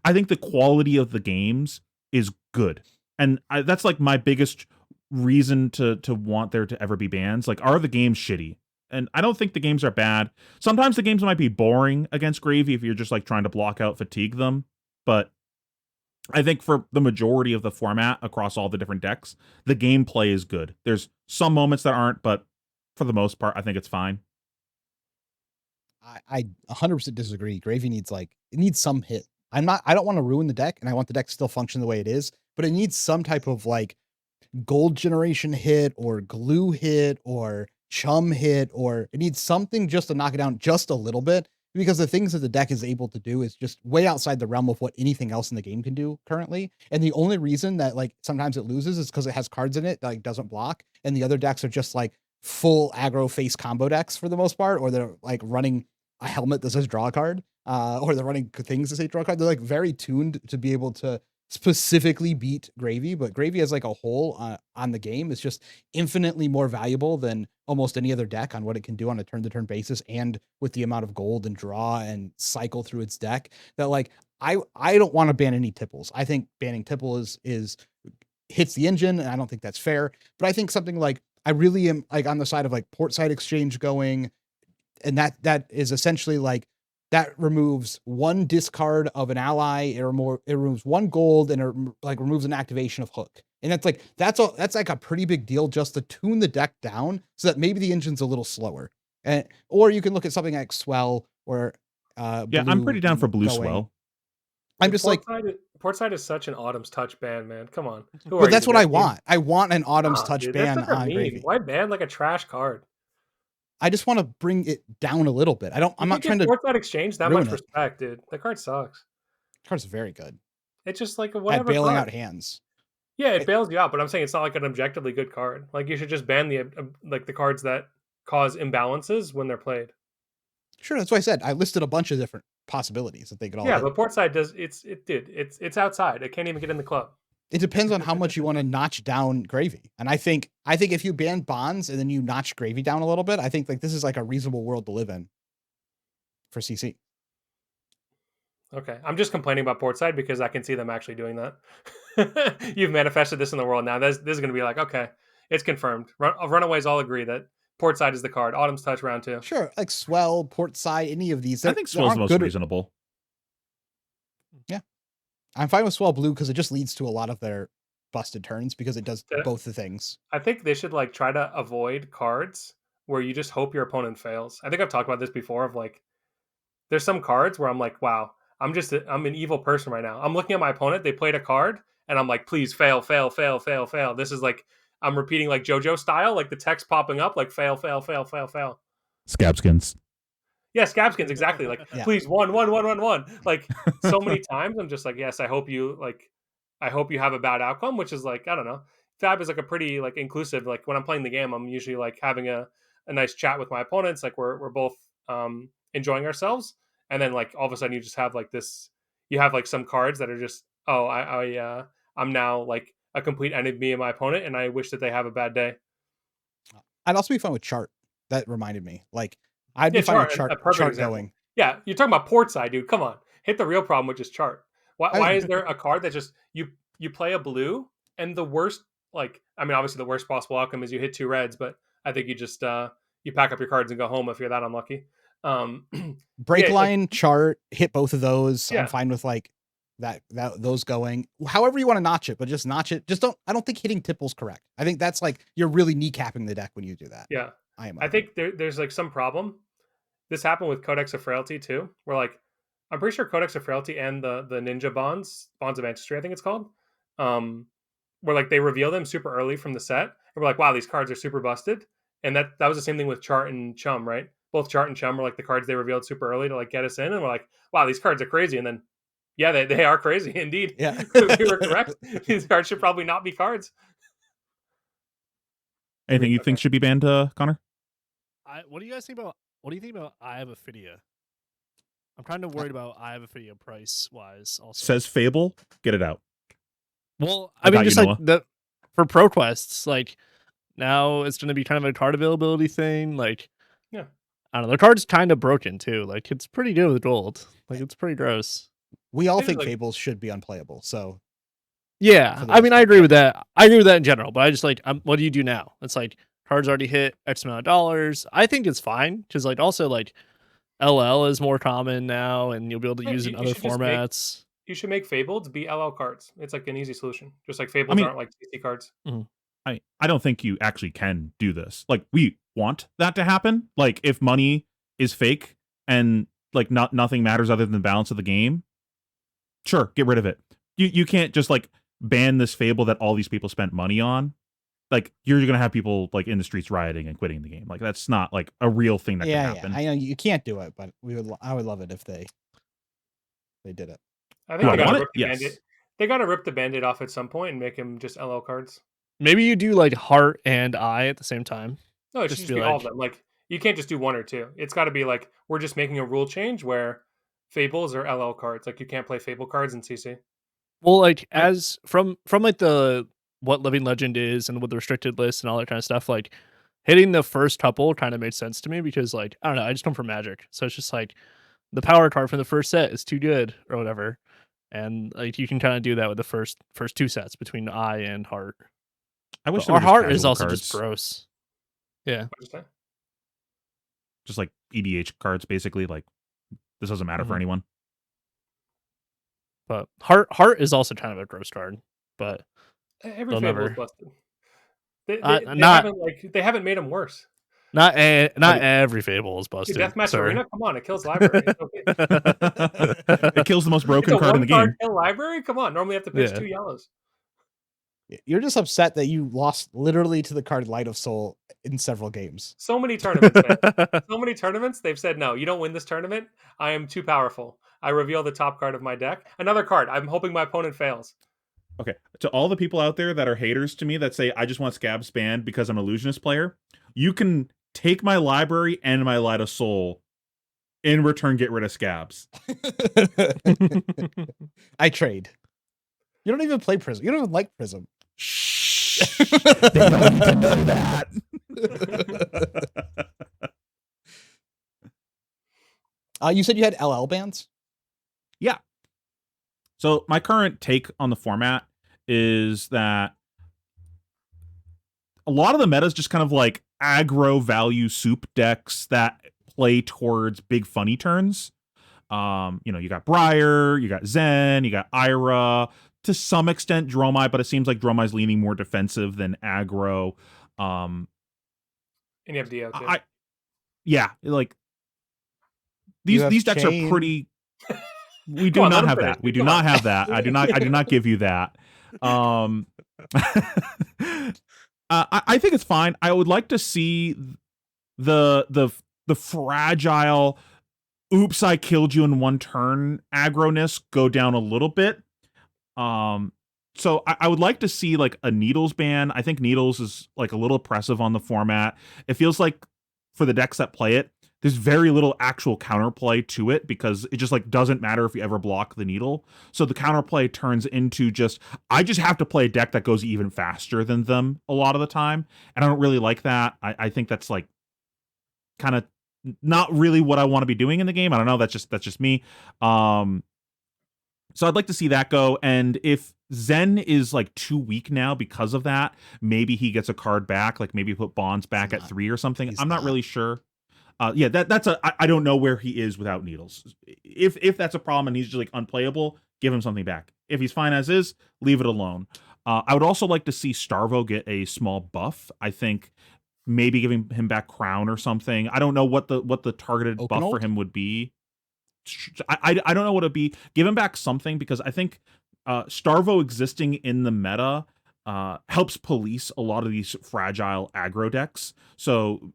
I think the quality of the games is good. And that's like my biggest reason to want there to ever be bans. Like, are the games shitty? And I don't think the games are bad. Sometimes the games might be boring against Gravy if you're just like trying to block out, fatigue them. But I think for the majority of the format across all the different decks, the gameplay is good. There's some moments that aren't, but for the most part, I think it's fine. I 100% disagree. Gravy needs it needs some hit. I don't want to ruin the deck, and I want the deck to still function the way it is, but it needs some type of like gold generation hit or glue hit or Chum hit, or it needs something just to knock it down just a little bit, because the things that the deck is able to do is just way outside the realm of what anything else in the game can do currently. And the only reason that like sometimes it loses is because it has cards in it that like doesn't block, and the other decks are just like full aggro face combo decks for the most part, or they're like running a helmet that says draw a card, or they're running things that say draw a card. They're like very tuned to be able to specifically beat Gravy, but Gravy as like a whole on the game is just infinitely more valuable than almost any other deck on what it can do on a turn-to-turn basis, and with the amount of gold and draw and cycle through its deck that like I don't want to ban any tipples. I think banning tipple is hits the engine, and I don't think that's fair. But I think something like I really am like on the side of like portside exchange going, and that is essentially like that removes 1 discard of an ally. It removes 1 gold, and it like removes an activation of hook. And that's like a pretty big deal just to tune the deck down so that maybe the engine's a little slower. And or you can look at something like Swell or yeah, I'm pretty down for Blue going. Swell. I'm just like Portside is such an Autumn's Touch ban, man. Come on. But that's what I want. I want an Autumn's Touch dude, ban that's on Gravy. Why ban like a trash card? I just want to bring it down a little bit. I'm not trying to Portside exchange that much respect, dude. That card sucks. The card's very good. It's just like a whatever at bailing card. Out hands. Yeah, it bails you out, but I'm saying it's not like an objectively good card. Like you should just ban the cards that cause imbalances when they're played. Sure, that's what I said. I listed a bunch of different possibilities that they could all. Yeah, but Portside does it's outside. It can't even get in the club. It depends on how much you want to notch down Gravy. And I think if you ban Bonds and then you notch Gravy down a little bit, I think like this is like a reasonable world to live in for CC. Okay. I'm just complaining about Portside because I can see them actually doing that. You've manifested this in the world now. This is going to be like, okay, it's confirmed. Runaways all agree that Portside is the card. Autumn's Touch round 2. Sure. Like Swell, Portside, any of these. I think Swell's the most reasonable. Yeah. I'm fine with Swell Blue because it just leads to a lot of their busted turns because it does both the things. I think they should like try to avoid cards where you just hope your opponent fails. I think I've talked about this before of like, there's some cards where I'm like, wow, I'm an evil person right now. I'm looking at my opponent. They played a card, and I'm like, please fail, fail, fail, fail, fail. This is like I'm repeating like JoJo style, like the text popping up, like fail, fail, fail, fail, fail. Scabskins. Yeah, Scabskins, exactly. Like, Yeah. please, one. Like, so many times, I'm just like, yes, I hope you have a bad outcome, which is like, I don't know. Fab is like a pretty like inclusive. Like when I'm playing the game, I'm usually like having a nice chat with my opponents. Like we're both enjoying ourselves, and then like all of a sudden you just have like this. You have like some cards that are just, oh, I'm now like a complete enemy of my opponent, and I wish that they have a bad day. I'd also be fine with chart. That reminded me. Like I'd Yeah, be fine with chart, a chart perfect example. going. Yeah, you're talking about port side, dude. Come on, hit the real problem, which is chart. Why is there a card that just you play a blue and the worst, like, I mean, obviously the worst possible outcome is you hit 2 reds, but I think you just you pack up your cards and go home if you're that unlucky. Break yeah, line, chart, hit both of those. Yeah. I'm fine with like that those going. However you want to notch it, but just notch it. Just don't. I don't think hitting tipple's correct. I think that's like you're really kneecapping the deck when you do that. Yeah, I think there's like some problem. This happened with Codex of Frailty too. Where like I'm pretty sure Codex of Frailty and the Ninja Bonds of Ancestry, I think it's called, where like they reveal them super early from the set, and we're like, wow, these cards are super busted. And that was the same thing with Chart and Chum, right? Both Chart and Chum were like the cards they revealed super early to like get us in, and we're like, wow, these cards are crazy. And then, yeah, they are crazy indeed. Yeah. We were correct. These cards should probably not be cards. Anything you think should be banned, Connor? What do you guys think about? What do you think about I Have Ophidia? I'm kind of worried about I Have Ophidia price wise. Also says Fable, get it out. Well, I mean, just like for pro quests, like now it's going to be kind of a card availability thing. Like, yeah, I don't know. The card's kind of broken too. Like, it's pretty good with gold. Like, it's pretty gross. We all think Fables should be unplayable. So, yeah, I mean, I agree with that. I agree with that in general. But I just like, what do you do now? It's like cards already hit X amount of dollars. I think it's fine because like also like LL is more common now, and you'll be able to use it in other formats. You should make Fabled be LL cards. It's like an easy solution. Just like Fables aren't like CC cards. Mm-hmm. I don't think you actually can do this. Like we want that to happen. Like if money is fake and like nothing matters other than the balance of the game, sure, get rid of it. You can't just like ban this Fable that all these people spent money on. Like you're gonna have people like in the streets rioting and quitting the game. Like that's not like a real thing that can happen. Yeah, I know you can't do it, but I would love it if they did it. I think they gotta rip the Band-Aid off at some point and make him just LL cards. Maybe you do like Heart and Eye at the same time. No, it should just be all of them. Like you can't just do one or two. It's got to be like we're just making a rule change where Fables are LL cards. Like you can't play Fable cards in CC. Well, like as from like the what Living Legend is and with the restricted list and all that kind of stuff, like hitting the first couple kind of made sense to me because like I don't know, I just come from Magic, so it's just like the power card from the first set is too good or whatever, and like you can kind of do that with the first 2 sets between Eye and Heart. I wish our Heart is also just gross. Yeah, just like EDH cards, basically. Like this doesn't matter for anyone. But Heart is also kind of a gross card. But every Fable is busted. They haven't made them worse. Not every Fable is busted. Deathmatch Arena, come on, it kills library. It kills the most broken card in the game. Kill library, come on. Normally you have to pitch 2 yellows. You're just upset that you lost literally to the card Light of Soul in several games. So many tournaments, man. So many tournaments. They've said, no, you don't win this tournament. I am too powerful. I reveal the top card of my deck. Another card. I'm hoping my opponent fails. Okay. To all the people out there that are haters to me that say, I just want Scabs banned because I'm an Illusionist player, you can take my library and my Light of Soul. In return, get rid of Scabs. I trade. You don't even play Prism. You don't even like Prism. Shh. They don't need to know that. You said you had LL bans? Yeah. So my current take on the format is that a lot of the meta is just kind of like aggro value soup decks that play towards big funny turns. You got Briar, you got Zen, you got Ira, to some extent Dromai, but it seems like Dromai's leaning more defensive than aggro. And you have Dio too. Yeah, like these decks are pretty We do Come on, not let him have finish. that. We do Come not on. have that. I do not give you that. I think it's fine. I would like to see the fragile oops, I killed you in one turn aggroness go down a little bit. So I would like to see like a Needles ban. I think Needles is like a little oppressive on the format. It feels like for the decks that play it, there's very little actual counterplay to it because it just like doesn't matter if you ever block the needle. So the counterplay turns into just I just have to play a deck that goes even faster than them a lot of the time, and I don't really like that. I think that's like kind of not really what I want to be doing in the game. I don't know. That's just me. So I'd like to see that go. And if Zen is like too weak now because of that, maybe he gets a card back. Like maybe put Bonds back at 3 or something. I'm not really sure. Yeah, that's I don't know where he is without Needles. If that's a problem and he's just like unplayable, give him something back. If he's fine as is, leave it alone. I would also like to see Starvo get a small buff. I think maybe giving him back Crown or something. I don't know what the targeted buff for him would be. I don't know what it'd be. Give him back something because I think Starvo existing in the meta helps police a lot of these fragile aggro decks. So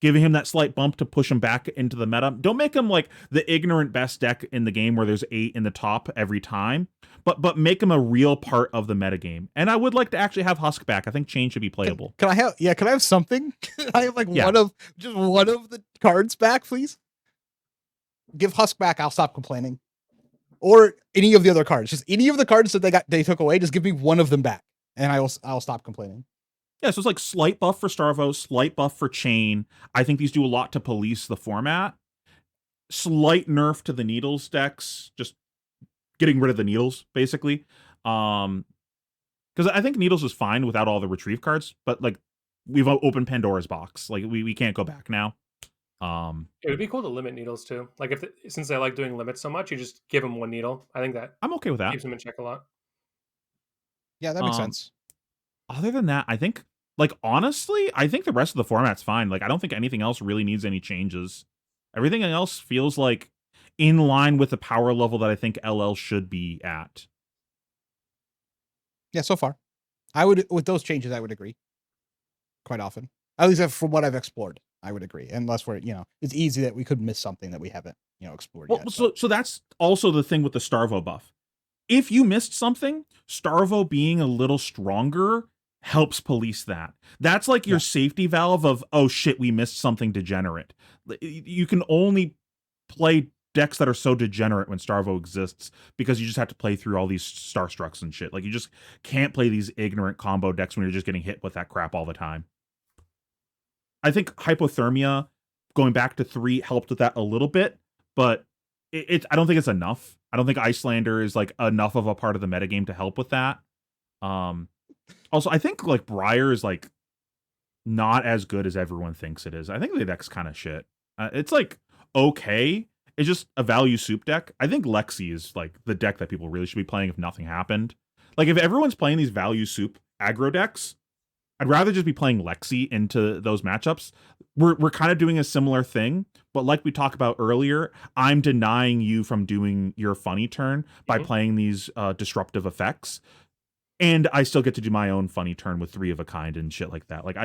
giving him that slight bump to push him back into the meta. Don't make him like the ignorant best deck in the game where there's 8 in the top every time, but make him a real part of the metagame. And I would like to actually have Husk back. I think Chain should be playable. Can I have something? Can I have like one of the cards back, please? Give Husk back, I'll stop complaining. Or any of the other cards. Just any of the cards that they took away, just give me one of them back. And I'll stop complaining. Yeah, so it's like slight buff for Starvo, slight buff for Chain. I think these do a lot to police the format. Slight nerf to the Needles decks, just getting rid of the Needles, basically. Because I think Needles is fine without all the retrieve cards, but like we've opened Pandora's box. Like we can't go back now. It would be cool to limit Needles too. Like since they like doing limits so much, you just give them one needle. I think that I'm okay with that. keeps them in check a lot. Yeah, that makes sense. Other than that, I think like honestly, I think the rest of the format's fine. Like I don't think anything else really needs any changes. Everything else feels like in line with the power level that I think LL should be at. Yeah, so far. With those changes, I would agree. Quite often. At least from what I've explored, I would agree. Unless it's easy that we could miss something that we haven't, explored yet. So that's also the thing with the Starvo buff. If you missed something, Starvo being a little stronger helps police that. That's like your safety valve of, oh shit, we missed something degenerate. You can only play decks that are so degenerate when Starvo exists because you just have to play through all these Starstrucks and shit. Like you just can't play these ignorant combo decks when you're just getting hit with that crap all the time. I think Hypothermia going back to 3 helped with that a little bit, but I don't think it's enough. I don't think Icelander is like enough of a part of the metagame to help with that. Also, I think like Briar is like not as good as everyone thinks it is. I think the deck's kind of shit. It's like okay. It's just a value soup deck. I think Lexi is like the deck that people really should be playing if nothing happened. Like if everyone's playing these value soup aggro decks, I'd rather just be playing Lexi into those matchups. We're kind of doing a similar thing, but like we talked about earlier, I'm denying you from doing your funny turn by playing these disruptive effects. And I still get to do my own funny turn with 3 of a kind and shit like that. Like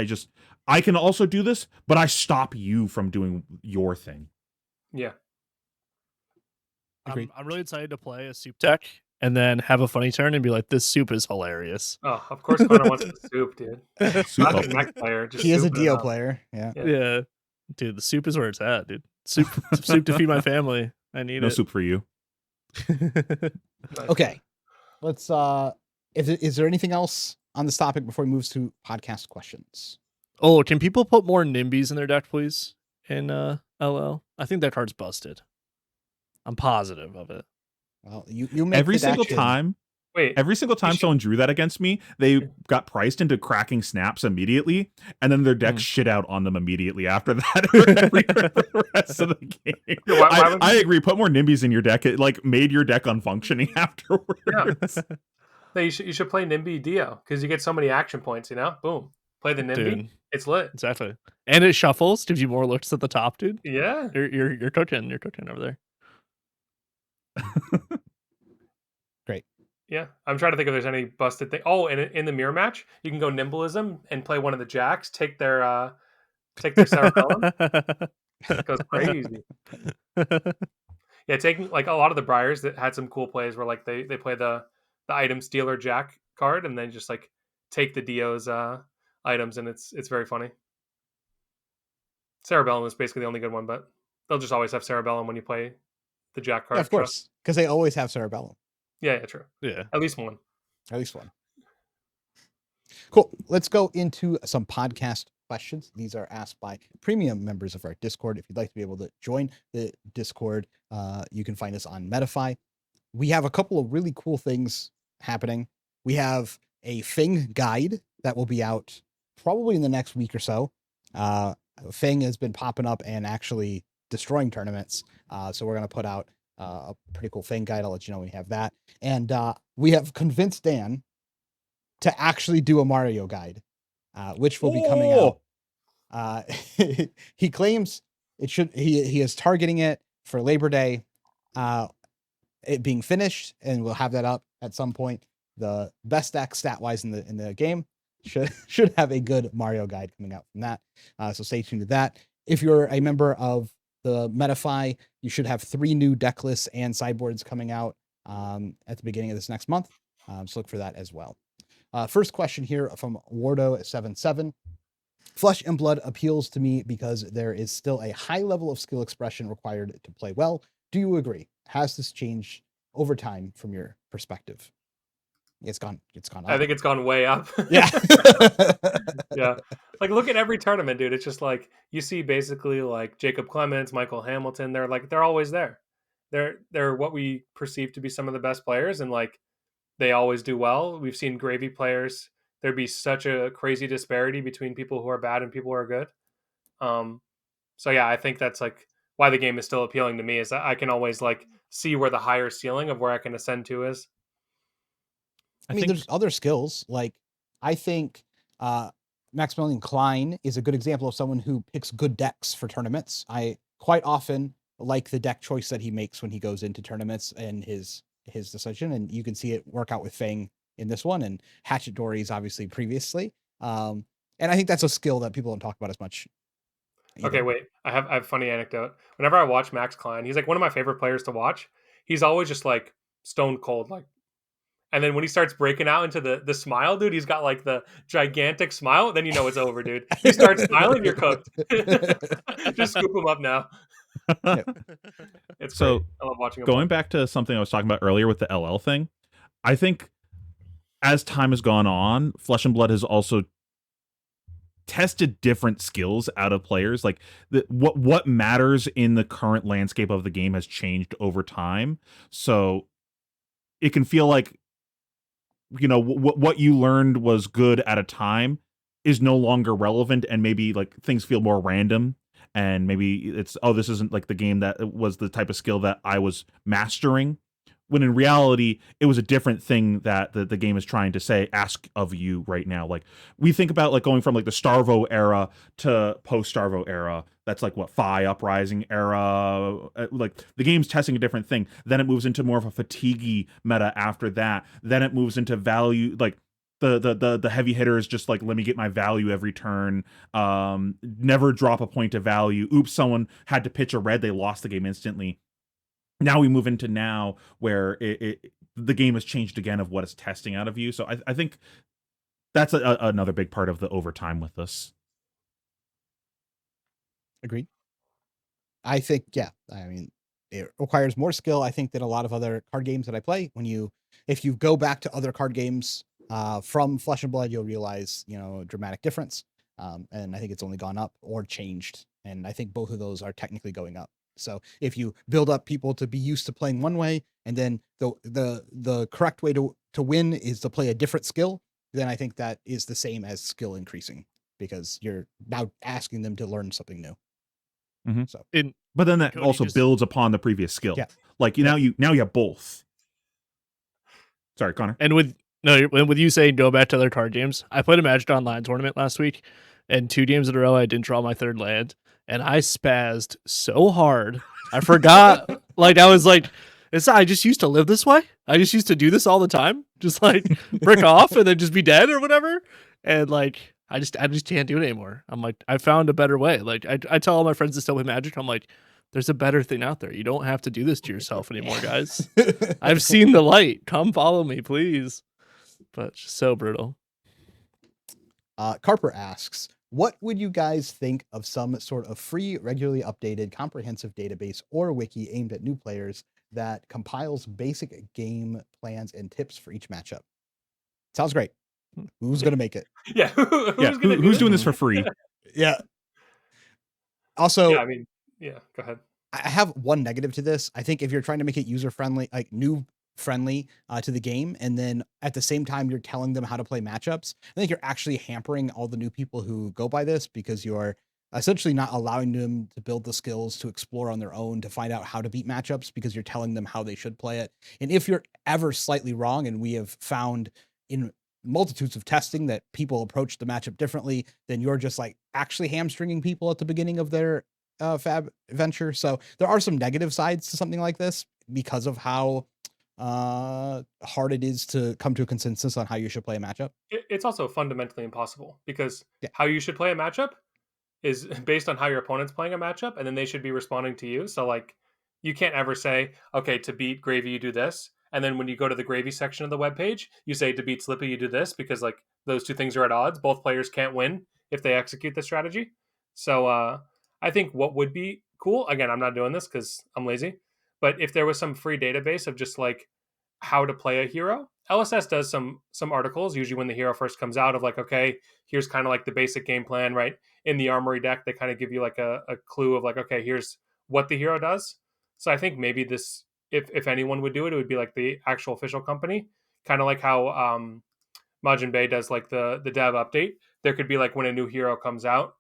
I can also do this, but I stop you from doing your thing. Yeah. I'm really excited to play a soup deck and then have a funny turn and be like, this soup is hilarious. Oh, of course Connor wants the soup, dude. Soup Not a Connect player. Just he is a soup it Dio up. player. Yeah. Yeah. Dude, the soup is where it's at, dude. Soup to feed my family. I need No it. soup for you. Okay. Let's is there anything else on this topic before we move to podcast questions? Oh, can people put more NIMBYs in their deck, please? In LL? I think that card's busted. I'm positive of it. Well, you make every the single action. time. Wait, every single time someone drew that against me, they got priced into cracking snaps immediately, and then their deck shit out on them immediately after that for the rest of the game. I agree. Put more NIMBYs in your deck. It like made your deck unfunctioning afterwards. Yeah. You should play NIMBY Dio because you get so many action points. Boom, play the NIMBY. Dude. It's lit. Exactly, and it shuffles. Gives you more looks at the top, dude. Yeah, You're cooking. You're cooking over there. Great. Yeah, I'm trying to think if there's any busted thing. Oh, and in the mirror match, you can go nimbleism and play one of the jacks, take their cerebellum. It goes crazy. Yeah, taking like a lot of the Briars that had some cool plays where like they play the item stealer jack card and then just like take the Dio's items, and it's very funny. Cerebellum is basically the only good one, but they'll just always have Cerebellum when you play the jack card. Yeah, of course, because they always have cerebellum. Yeah, true. Yeah. At least one. At least one. Cool. Let's go into some podcast questions. These are asked by premium members of our Discord. If you'd like to be able to join the Discord, you can find us on Metafy. We have a couple of really cool things happening. We have a Fing guide that will be out probably in the next week or so. Fing has been popping up and actually destroying tournaments. So we're going to put out a pretty cool Fing guide. I'll let you know when we have that. And we have convinced Dan to actually do a Mario guide, which will be coming out. He claims it should. He is targeting it for Labor Day, it being finished, and we'll have that up at some point. The best deck stat wise in the game should have a good Mario guide coming out from that. So stay tuned to that. If you're a member of the Metafy, you should have 3 new deck lists and sideboards coming out at the beginning of this next month. So look for that as well. First question here from Wardo77. Flesh and Blood appeals to me because there is still a high level of skill expression required to play well. Do you agree? Has this changed over time from your perspective? It's gone up. I think it's gone way up. Yeah. Yeah. Like look at every tournament, dude. It's just like you see basically like Jacob Clements, Michael Hamilton. They're always there. They're what we perceive to be some of the best players, and like they always do well. We've seen gravy players. There'd be such a crazy disparity between people who are bad and people who are good. So yeah, I think that's like why the game is still appealing to me, is that I can always like see where the higher ceiling of where I can ascend to is. I mean, there's other skills. Like I think Maximilian Klein is a good example of someone who picks good decks for tournaments. I quite often like the deck choice that he makes when he goes into tournaments and his decision, and you can see it work out with Fang in this one, and Hatchet Dories obviously previously. And I think that's a skill that people don't talk about as much either. Okay, wait. I have a funny anecdote. Whenever I watch Max Klein, he's like one of my favorite players to watch. He's always just like stone cold, like. And then when he starts breaking out into the smile, dude, he's got like the gigantic smile. Then you know it's over, dude. He starts smiling, you're cooked. Just scoop him up now. It's so great. I love watching him. Going back to something I was talking about earlier with the LL thing, I think as time has gone on, Flesh and Blood has also tested different skills out of players. Like what matters in the current landscape of the game has changed over time. So it can feel like, you know, what you learned was good at a time is no longer relevant, and maybe like things feel more random, and maybe it's, oh, this isn't like the game that was the type of skill that I was mastering, when in reality it was a different thing that the game is trying to ask of you right now. Like we think about like going from like the Starvo era to post Starvo era. That's like what, Phi Uprising era. Like the game's testing a different thing. Then it moves into more of a fatigue meta after that. Then it moves into value, like the heavy hitters, just like, let me get my value every turn. Never drop a point of value. Oops, someone had to pitch a red, they lost the game instantly. Now we move into now where the game has changed again of what it's testing out of you. So I think that's another big part of the overtime with this. Agreed. I think, yeah, I mean, it requires more skill, I think, than a lot of other card games that I play. If you go back to other card games from Flesh and Blood, you'll realize, you know, a dramatic difference. And I think it's only gone up or changed. And I think both of those are technically going up. So if you build up people to be used to playing one way, and then the correct way to win is to play a different skill, then I think that is the same as skill increasing, because you're now asking them to learn something new. Mm-hmm. So, but then that Cody also builds upon the previous skill. Yeah. Like now you have both. Sorry, Connor. And with you saying go back to other card games, I played a Magic Online tournament last week, and 2 games in a row I didn't draw my 3rd land, and I spazzed so hard. I forgot. Like I was like, It's I just used to live this way. I just used to do this all the time, just like brick off and then just be dead or whatever. And like I just can't do it anymore. I'm like, I found a better way. Like I tell all my friends to still play Magic. I'm like, there's a better thing out there. You don't have to do this to yourself anymore, guys. I've seen the light. Come follow me, please. But it's just so brutal. Carper asks, what would you guys think of some sort of free, regularly updated, comprehensive database or wiki aimed at new players that compiles basic game plans and tips for each matchup? Sounds great. Who's going to make it? Yeah. Who's doing this for free? Yeah. Also, yeah, I mean, yeah, go ahead. I have one negative to this. I think if you're trying to make it user friendly, like new friendly to the game, and then at the same time you're telling them how to play matchups, I think you're actually hampering all the new people who go by this, because you're essentially not allowing them to build the skills to explore on their own, to find out how to beat matchups, because you're telling them how they should play it. And if you're ever slightly wrong, and we have found in multitudes of testing that people approach the matchup differently, then you're just like actually hamstringing people at the beginning of their FAB venture. So there are some negative sides to something like this because of how hard it is to come to a consensus on how you should play a matchup. It's also fundamentally impossible, because how you should play a matchup is based on how your opponent's playing a matchup, and then they should be responding to you. So like, you can't ever say, okay, to beat Gravy you do this, and then when you go to the Gravy section of the webpage, you say to beat Slippy you do this, because like those two things are at odds. Both players can't win if they execute the strategy. So I think what would be cool, again, I'm not doing this because I'm lazy, but if there was some free database of just like how to play a hero. LSS does some articles, usually when the hero first comes out, of like, okay, here's kind of like the basic game plan, right? In the armory deck, they kind of give you like a clue of like, okay, here's what the hero does. So I think maybe this, if anyone would do it, it would be like the actual official company, kind of like how Majin Bay does like the dev update. There could be like when a new hero comes out,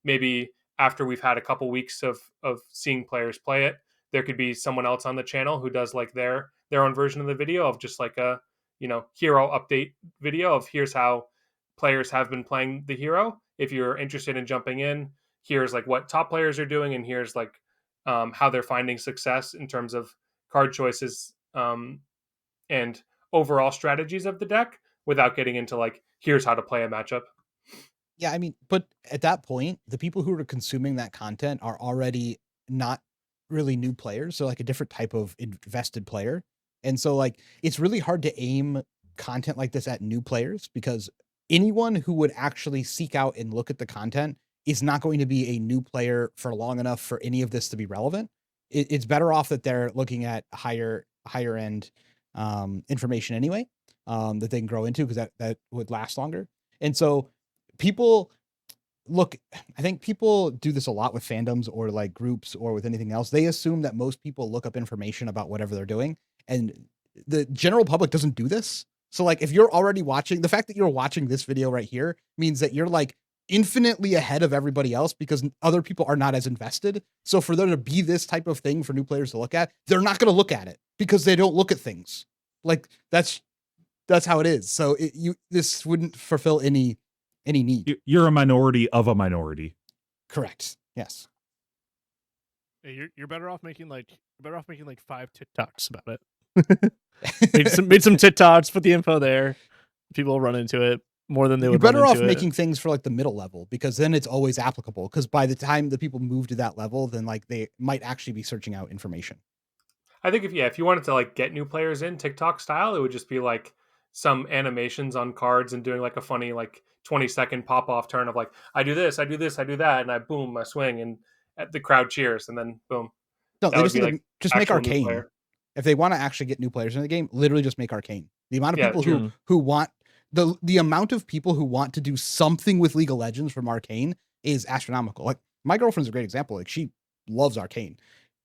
maybe after we've had a couple weeks of seeing players play it, there could be someone else on the channel who does like their own version of the video of just like a, you know, hero update video of here's how players have been playing the hero. If you're interested in jumping in, here's like what top players are doing, and here's like how they're finding success in terms of card choices and overall strategies of the deck, without getting into like, here's how to play a matchup. Yeah, I mean, but at that point, the people who are consuming that content are already not really new players. So like a different type of invested player. And so like, it's really hard to aim content like this at new players, because anyone who would actually seek out and look at the content is not going to be a new player for long enough for any of this to be relevant. It's better off that they're looking at higher end information anyway, that they can grow into, because that would last longer. And so people look, I think people do this a lot with fandoms or like groups or with anything else. They assume that most people look up information about whatever they're doing, and the general public doesn't do this. So like, if you're already watching, the fact that you're watching this video right here means that you're like infinitely ahead of everybody else, because other people are not as invested. So for there to be this type of thing for new players to look at, they're not going to look at it because they don't look at things. Like that's how it is. So this wouldn't fulfill any need. You're a minority of a minority. Correct. Yes. You're better off making like 5 TikToks about it. made some TikToks, put the info there. People will run into it more than they would. You're better off into making things for like the middle level, because then it's always applicable. Because by the time the people move to that level, then like they might actually be searching out information. I think if you wanted to like get new players in TikTok style, it would just be like some animations on cards and doing like a funny like 20-second pop off turn of like, I do this, I do this, I do that, and I boom, I swing, and the crowd cheers, and then boom. No, That they would just be need to like just make actual new arcane. player. If they want to actually get new players in the game, literally just make arcane. The amount of Yeah, people who want the amount of people who want to do something with League of Legends from arcane is astronomical. Like my girlfriend's a great example. Like she loves arcane.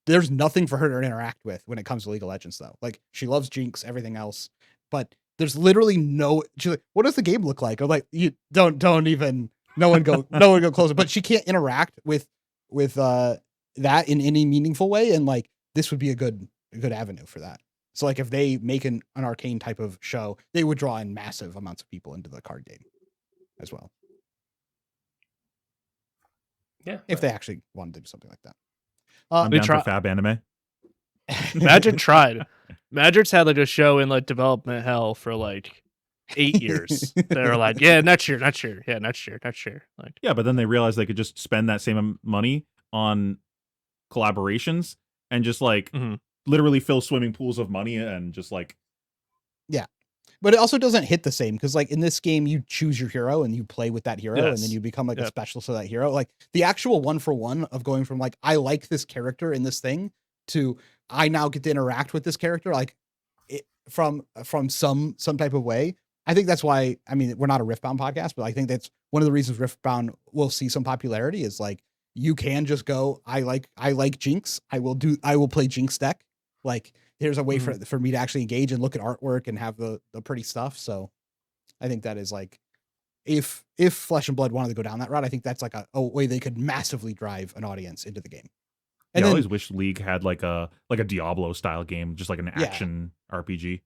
There's nothing for her to interact with when it comes to League of Legends though. Like she loves Jinx, everything else, but there's literally no, she's like, what does the game look like? I'm like, you don't even, no one go closer, but she can't interact with that in any meaningful way. And like, this would be a good avenue for that. So like if they make an arcane type of show, they would draw in massive amounts of people into the card game as well. Yeah. If they actually wanted to do something like that. I'm down for Fab anime. Magic tried. Magic's had like a show in like development hell for like 8 years. They're like, yeah, next year. Yeah, next year. Like, Yeah, but then they realized they could just spend that same money on collaborations and just like mhm. literally fill swimming pools of money and just like But it also doesn't hit the same because, like, in this game, you choose your hero and you play with that hero, and then Yes. you become like a Yep. specialist of that hero. Like the actual 1-for-1 of going from like I like this character in this thing to I now get to interact with this character, like it, from some type of way. I think that's why. I mean, we're not a Riftbound podcast, but I think that's one of the reasons Riftbound will see some popularity is like you can just go. I like Jinx. I will play Jinx deck. Like here's a way for me to actually engage and look at artwork and have the pretty stuff. So I think that is like, if Flesh and Blood wanted to go down that route, I think that's like a way they could massively drive an audience into the game. And I then, always wish League had like a Diablo style game, just like an Yeah. action RPG.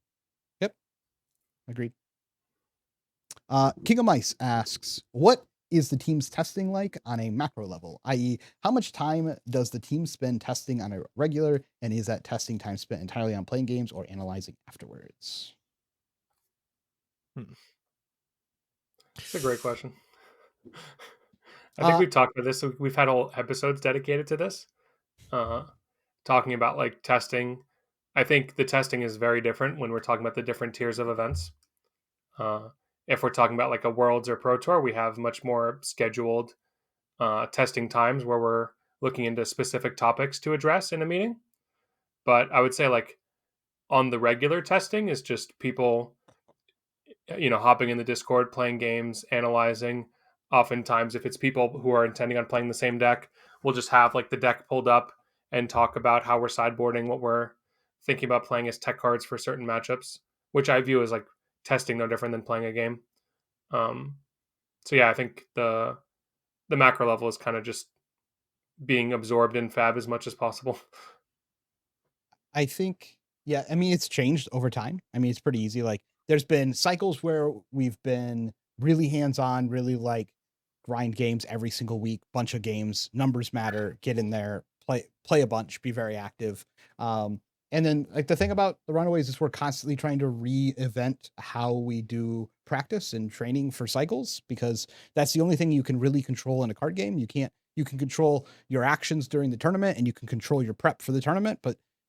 agreed. King of Mice asks, what is the team's testing like on a macro level? I.e., how much time does the team spend testing on a regular, and is that testing time spent entirely on playing games or analyzing afterwards? It's a great question. I think we've talked about this. We've had whole episodes dedicated to this, talking about like testing. I think the testing is very different when we're talking about the different tiers of events. If we're talking about like a Worlds or Pro Tour, we have much more scheduled testing times where we're looking into specific topics to address in a meeting. But I would say like on the regular testing is just people, hopping in the Discord, playing games, analyzing. Oftentimes, if it's people who are intending on playing the same deck, we'll just have like the deck pulled up and talk about how we're sideboarding, what we're thinking about playing as tech cards for certain matchups, which I view as like testing no different than playing a game. So yeah, I think the macro level is kind of just being absorbed in FAB as much as possible. I think, yeah, I mean, it's changed over time. I mean, it's pretty easy. Like, there's been cycles where we've been really hands-on, really like grind games every single week, bunch of games, numbers matter, get in there, play a bunch, be very active. And then like the thing about the Runaways is we're constantly trying to re-event how we do practice and training for cycles, because that's the only thing you can really control in a card game. You can control your actions during the tournament and you can control your prep for the tournament,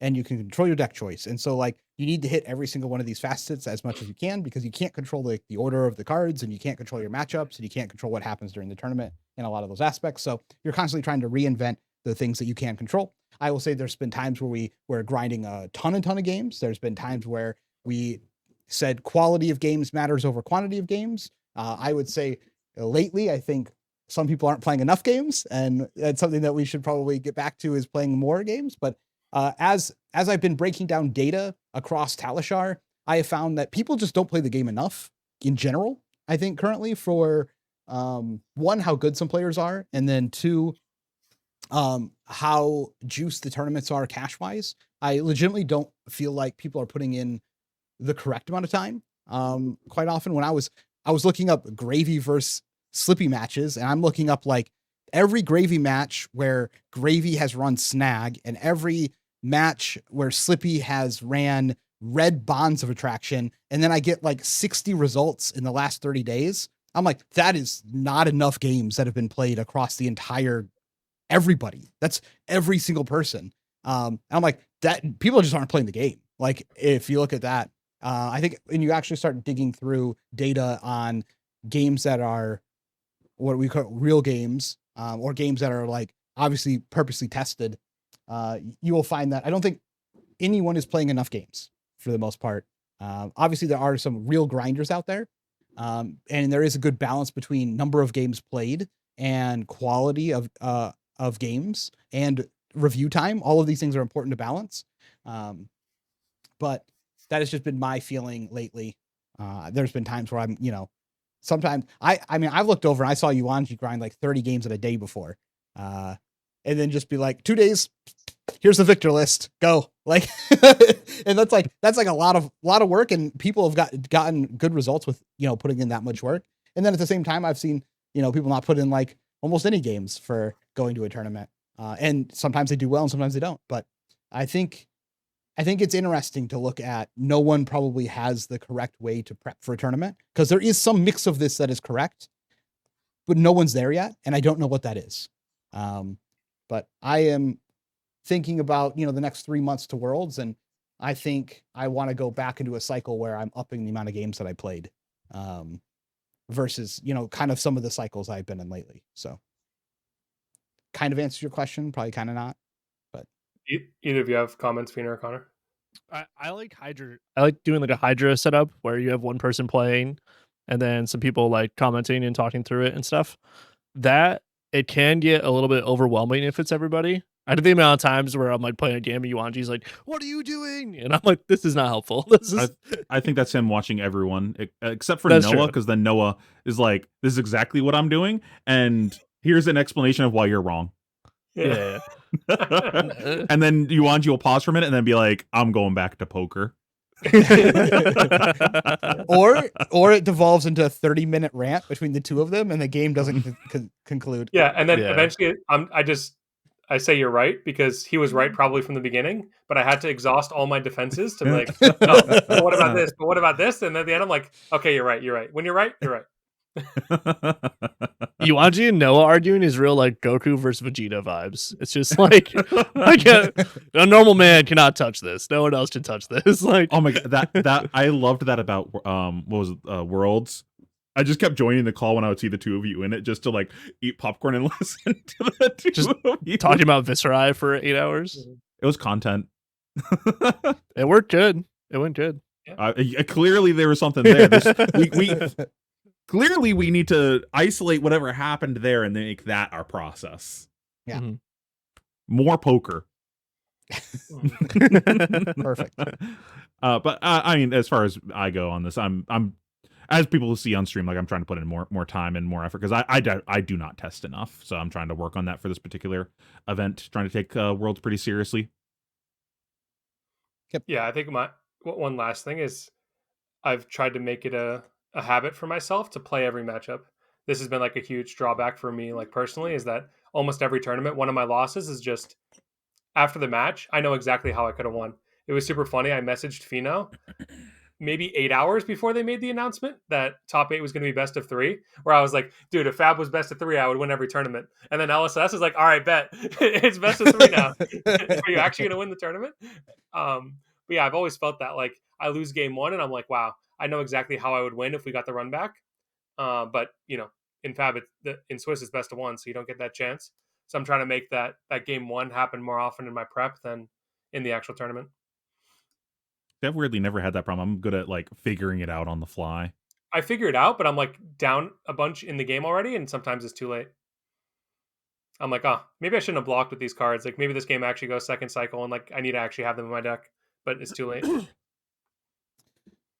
and you can control your deck choice. And so like you need to hit every single one of these facets as much as you can, because you can't control like the order of the cards, and you can't control your matchups, and you can't control what happens during the tournament in a lot of those aspects. So you're constantly trying to reinvent the things that you can control. I will say there's been times where we're grinding a ton of games. There's been times where we said quality of games matters over quantity of games. I would say lately, I think some people aren't playing enough games, and that's something that we should probably get back to, is playing more games. But as I've been breaking down data across Talishar, I have found that people just don't play the game enough in general. I think currently for one, how good some players are, and then two, how juiced the tournaments are cash wise. I legitimately don't feel like people are putting in the correct amount of time. Quite often when I was looking up Gravy versus Slippy matches, and I'm looking up like every Gravy match where Gravy has run Snag, and every match where Slippy has ran Red Bonds of Attraction, and then I get like 60 results in the last 30 days. I'm like, that is not enough games that have been played across the entire everybody. That's every single person. I'm like, that people just aren't playing the game. Like, if you look at that, I think when you actually start digging through data on games that are what we call real games, or games that are like obviously purposely tested, you will find that I don't think anyone is playing enough games for the most part. Obviously there are some real grinders out there. And there is a good balance between number of games played and quality of games and review time. All of these things are important to balance. But that has just been my feeling lately. There's been times where I'm, sometimes I mean, I've looked over and I saw Yuanji grind like 30 games in a day before. And then just be like, 2 days, here's the victor list, go. Like, and that's like a lot of work, and people have gotten good results with, putting in that much work. And then at the same time, I've seen, people not put in like almost any games for going to a tournament. And sometimes they do well and sometimes they don't. But I think I think it's interesting to look at. No one probably has the correct way to prep for a tournament, because there is some mix of this that is correct, but no one's there yet, and I don't know what that is. But I am thinking about, the next 3 months to Worlds, and I think I want to go back into a cycle where I'm upping the amount of games that I played, versus, kind of some of the cycles I've been in lately. So kind of answers your question, probably kind of not. Either of you have comments, Fina or Connor? I like Hydra. I like doing like a Hydra setup where you have one person playing and then some people like commenting and talking through it and stuff. That it can get a little bit overwhelming if it's everybody. I did the amount of times where I'm like playing a game and Yuanji's like, "What are you doing?" And I'm like, "This is not helpful." This is. I think that's him watching everyone except for That's Noah, true. because then Noah is like, "This is exactly what I'm doing," and here's an explanation of why you're wrong. Yeah. And then Yuanji will pause for a minute and then be like, "I'm going back to poker." or it devolves into a 30-minute rant between the two of them, and the game doesn't conclude. Yeah, and then Yeah. eventually, I say you're right because he was right probably from the beginning, but I had to exhaust all my defenses to be like, "No, but what about this? But what about this?" And at the end, I'm like, "Okay, you're right. You're right. When you're right, you're right." Yuanji and Noah arguing is real like Goku versus Vegeta vibes. It's just like a normal man cannot touch this. No one else can touch this. Like, oh my god, that I loved that about what was it, Worlds. I just kept joining the call when I would see the two of you in it, just to like eat popcorn and listen to the two Just of you talking about Viscerai for 8 hours. It was content. It worked good. It went good. Clearly, there was something there. Clearly, we need to isolate whatever happened there and make that our process. Yeah. Mm-hmm. More poker. Perfect. But I mean, as far as I go on this, I'm as people see on stream, like I'm trying to put in more time and more effort, because I do not test enough, so I'm trying to work on that for this particular event. Trying to take Worlds pretty seriously. Yep. Yeah, I think one last thing is I've tried to make it a habit for myself to play every matchup. This has been like a huge drawback for me, like personally, is that almost every tournament, one of my losses is just after the match, I know exactly how I could have won. It was super funny. I messaged Fino maybe 8 hours before they made the announcement that top 8 was going to be best of 3, where I was like, dude, if FAB was best of 3, I would win every tournament. And then LSS is like, all right, bet. It's best of 3 now. Are you actually going to win the tournament? But yeah, I've always felt that like I lose game 1 and I'm like, wow, I know exactly how I would win if we got the run back. But in FAB, in Swiss, it's best of 1, so you don't get that chance. So I'm trying to make that game 1 happen more often in my prep than in the actual tournament. I've weirdly never had that problem. I'm good at like figuring it out on the fly. I figure it out, but I'm like down a bunch in the game already, and sometimes it's too late. I'm like, maybe I shouldn't have blocked with these cards. Like maybe this game actually goes second cycle, and like I need to actually have them in my deck, but it's too late.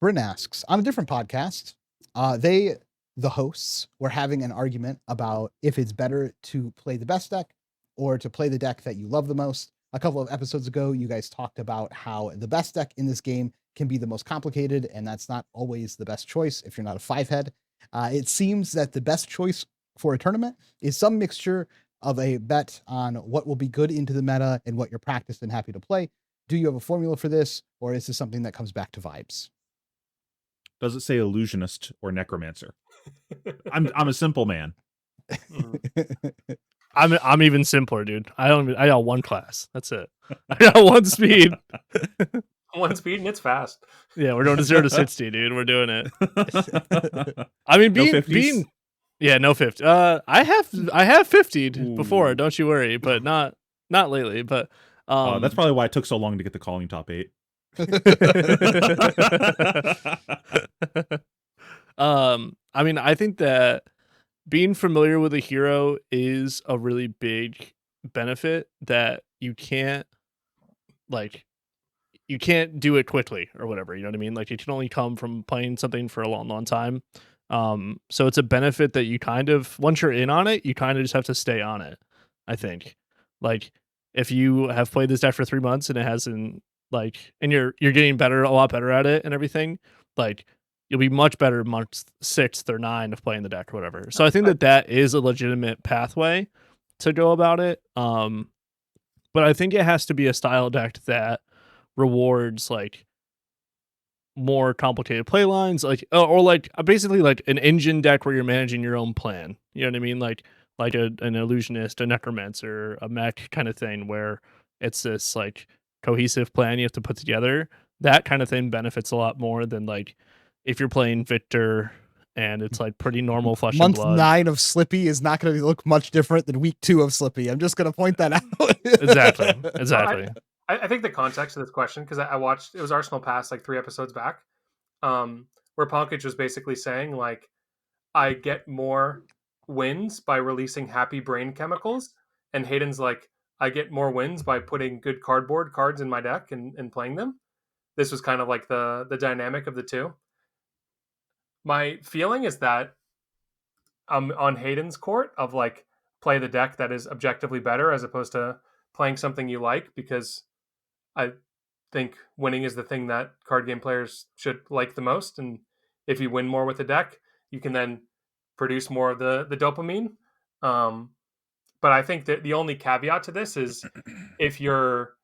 Bryn asks, on a different podcast, the hosts, were having an argument about if it's better to play the best deck or to play the deck that you love the most. A couple of episodes ago, you guys talked about how the best deck in this game can be the most complicated, and that's not always the best choice if you're not a 5-head. It seems that the best choice for a tournament is some mixture of a bet on what will be good into the meta and what you're practiced and happy to play. Do you have a formula for this, or is this something that comes back to vibes? Does it say illusionist or necromancer? I'm a simple man. I'm even simpler, dude. I got one class. That's it. I got one speed. One speed and it's fast. Yeah, we're going to 0 to 60, dude. We're doing it. I mean, being yeah, no 50. I have 50'd before. Don't you worry, but not lately. But that's probably why it took so long to get the calling top 8. I mean, I think that being familiar with a hero is a really big benefit that you can't do it quickly or whatever, you know what I mean? Like it can only come from playing something for a long, long time. So it's a benefit that you kind of, once you're in on it, you kind of just have to stay on it. I think like if you have played this deck for 3 months and it hasn't like, and you're getting a lot better at it and everything, like you'll be much better month 6th or 9 of playing the deck or whatever. So I think that is a legitimate pathway to go about it. But I think it has to be a style deck that rewards like more complicated play lines, like or like basically like an engine deck where you're managing your own plan. You know what I mean? Like an illusionist, a necromancer, a mech kind of thing, where it's this like cohesive plan you have to put together. That kind of thing benefits a lot more than like if you're playing Victor and it's like pretty normal flesh and Month blood. 9 of Slippy is not going to look much different than week 2 of Slippy. I'm just going to point that out. Exactly. I think the context of this question, because I watched, it was Arsenal Pass like 3 episodes back, where Ponkic was basically saying like, I get more wins by releasing happy brain chemicals, and Hayden's like, I get more wins by putting good cardboard cards in my deck and playing them. This was kind of like the dynamic of the two. My feeling is that I'm on Hayden's court of like play the deck that is objectively better as opposed to playing something you like, because I think winning is the thing that card game players should like the most. And if you win more with the deck, you can then produce more of the dopamine. But I think that the only caveat to this is if you're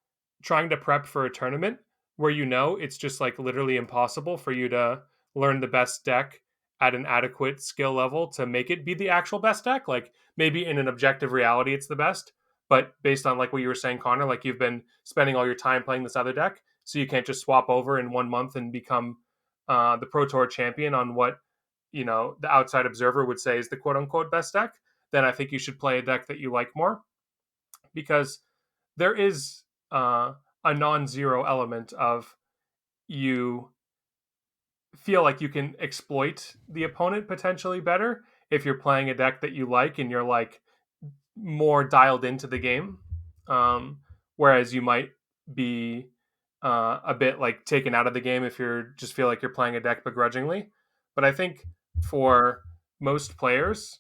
trying to prep for a tournament where you know it's just like literally impossible for you to learn the best deck at an adequate skill level to make it be the actual best deck. Like maybe in an objective reality it's the best, but based on like what you were saying, Connor, like you've been spending all your time playing this other deck, so you can't just swap over in 1 month and become the Pro Tour champion on what, you know, the outside observer would say is the quote unquote best deck. Then I think you should play a deck that you like more, because there is a non-zero element of you feel like you can exploit the opponent potentially better if you're playing a deck that you like and you're like more dialed into the game. Whereas you might be a bit like taken out of the game if you're just feel like you're playing a deck begrudgingly. But I think for most players,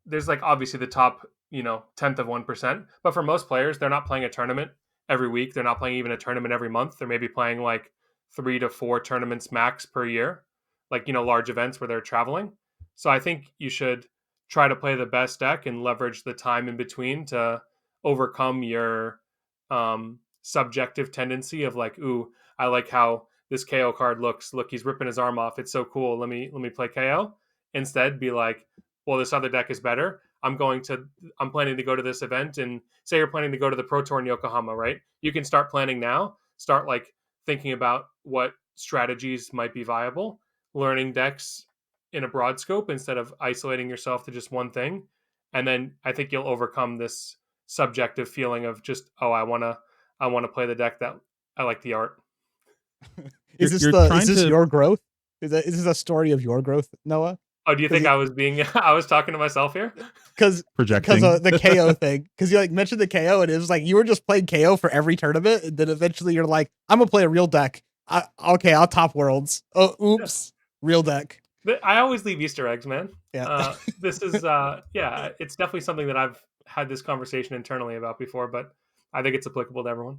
there's like obviously the top, you know, 10th of 1%, but for most players, they're not playing a tournament every week. They're not playing even a tournament every month. They're maybe playing like 3 to 4 tournaments max per year, like, you know, large events where they're traveling. So I think you should try to play the best deck and leverage the time in between to overcome your subjective tendency of like, ooh, I like how this KO card looks. Look, he's ripping his arm off. It's so cool. Let me play KO. Instead, be like, well, this other deck is better. I'm planning to go to this event, and say you're planning to go to the Pro Tour in Yokohama, right? You can start planning now. Start like thinking about what strategies might be viable, learning decks in a broad scope instead of isolating yourself to just one thing. And then I think you'll overcome this subjective feeling of just, oh, I want to play the deck that I like the art. Is this your growth? Is this a story of your growth, Noah? Oh, do you think I was talking to myself here? Because projecting of the KO thing. Because you like mentioned the KO, and it was like you were just playing KO for every tournament, and then eventually you're like, I'm gonna play a real deck. Okay, I'll top worlds. Oh, oops, real deck. I always leave Easter eggs, man. Yeah. This is yeah, it's definitely something that I've had this conversation internally about before, but I think it's applicable to everyone.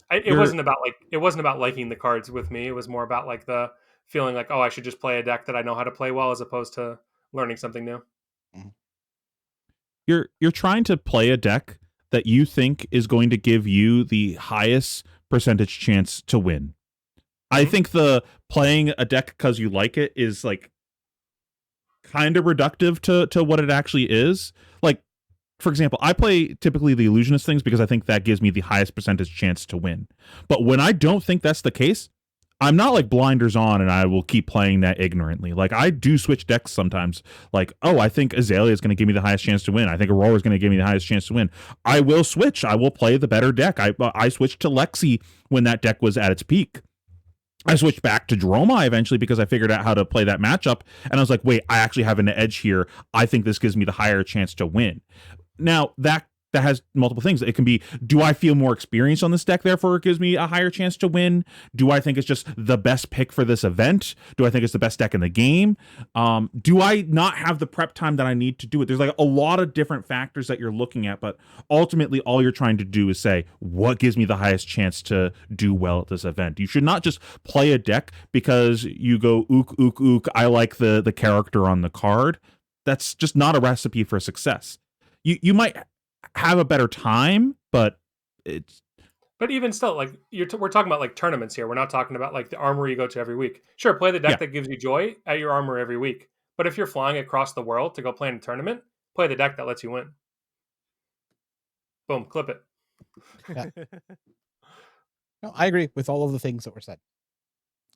It wasn't about liking the cards with me. It was more about like the feeling like, oh, I should just play a deck that I know how to play well, as opposed to learning something new. You're trying to play a deck that you think is going to give you the highest percentage chance to win. I think the playing a deck because you like it is like kind of reductive to what it actually is. Like, for example, I play typically the illusionist things because I think that gives me the highest percentage chance to win. But when I don't think that's the case, I'm not like blinders on and I will keep playing that ignorantly. Like I do switch decks sometimes. Like, oh, I think Azalea is going to give me the highest chance to win. I think Aurora is going to give me the highest chance to win. I will switch. I will play the better deck. I switched to Lexi when that deck was at its peak. I switched back to Dromai eventually because I figured out how to play that matchup. And I was like, wait, I actually have an edge here. I think this gives me the higher chance to win. Now, that has multiple things. It can be, do I feel more experience on this deck, therefore it gives me a higher chance to win? Do I think it's just the best pick for this event? Do I think it's the best deck in the game? Do I not have the prep time that I need to do it? There's like a lot of different factors that you're looking at, but ultimately all you're trying to do is say, what gives me the highest chance to do well at this event? You should not just play a deck because you go, ook, I like the character on the card. That's just not a recipe for success. You might have a better time, but it's But even still, like we're talking about like tournaments here. We're not talking about like the armory you go to every week. Sure, play the deck Yeah. that gives you joy at your armory every week. But if you're flying across the world to go play in a tournament, play the deck that lets you win. Boom, clip it. No, I agree with all of the things that were said.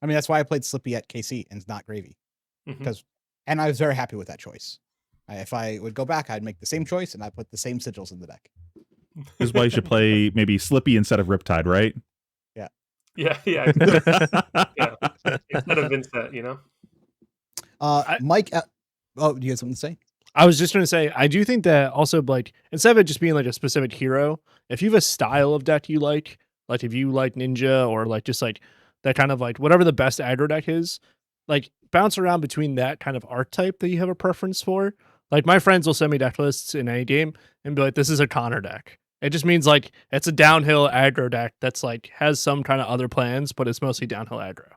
I mean, that's why I played Slippy at KC and not Gravy, because, and I was very happy with that choice. If I would go back, I'd make the same choice and I put the same sigils in the deck. This is why you should play maybe Slippy instead of Riptide, right? Yeah, exactly. Yeah. Instead of Vincent, you know. Mike, oh, do you have something to say? I was just going to say, I do think that also, like, instead of it just being like a specific hero, if you have a style of deck you like if you like Ninja or like just like that kind of like whatever the best aggro deck is, like bounce around between that kind of archetype that you have a preference for. Like my friends will send me deck lists in any game and be like, this is a Connor deck. It just means like it's a downhill aggro deck that's like has some kind of other plans, but it's mostly downhill aggro.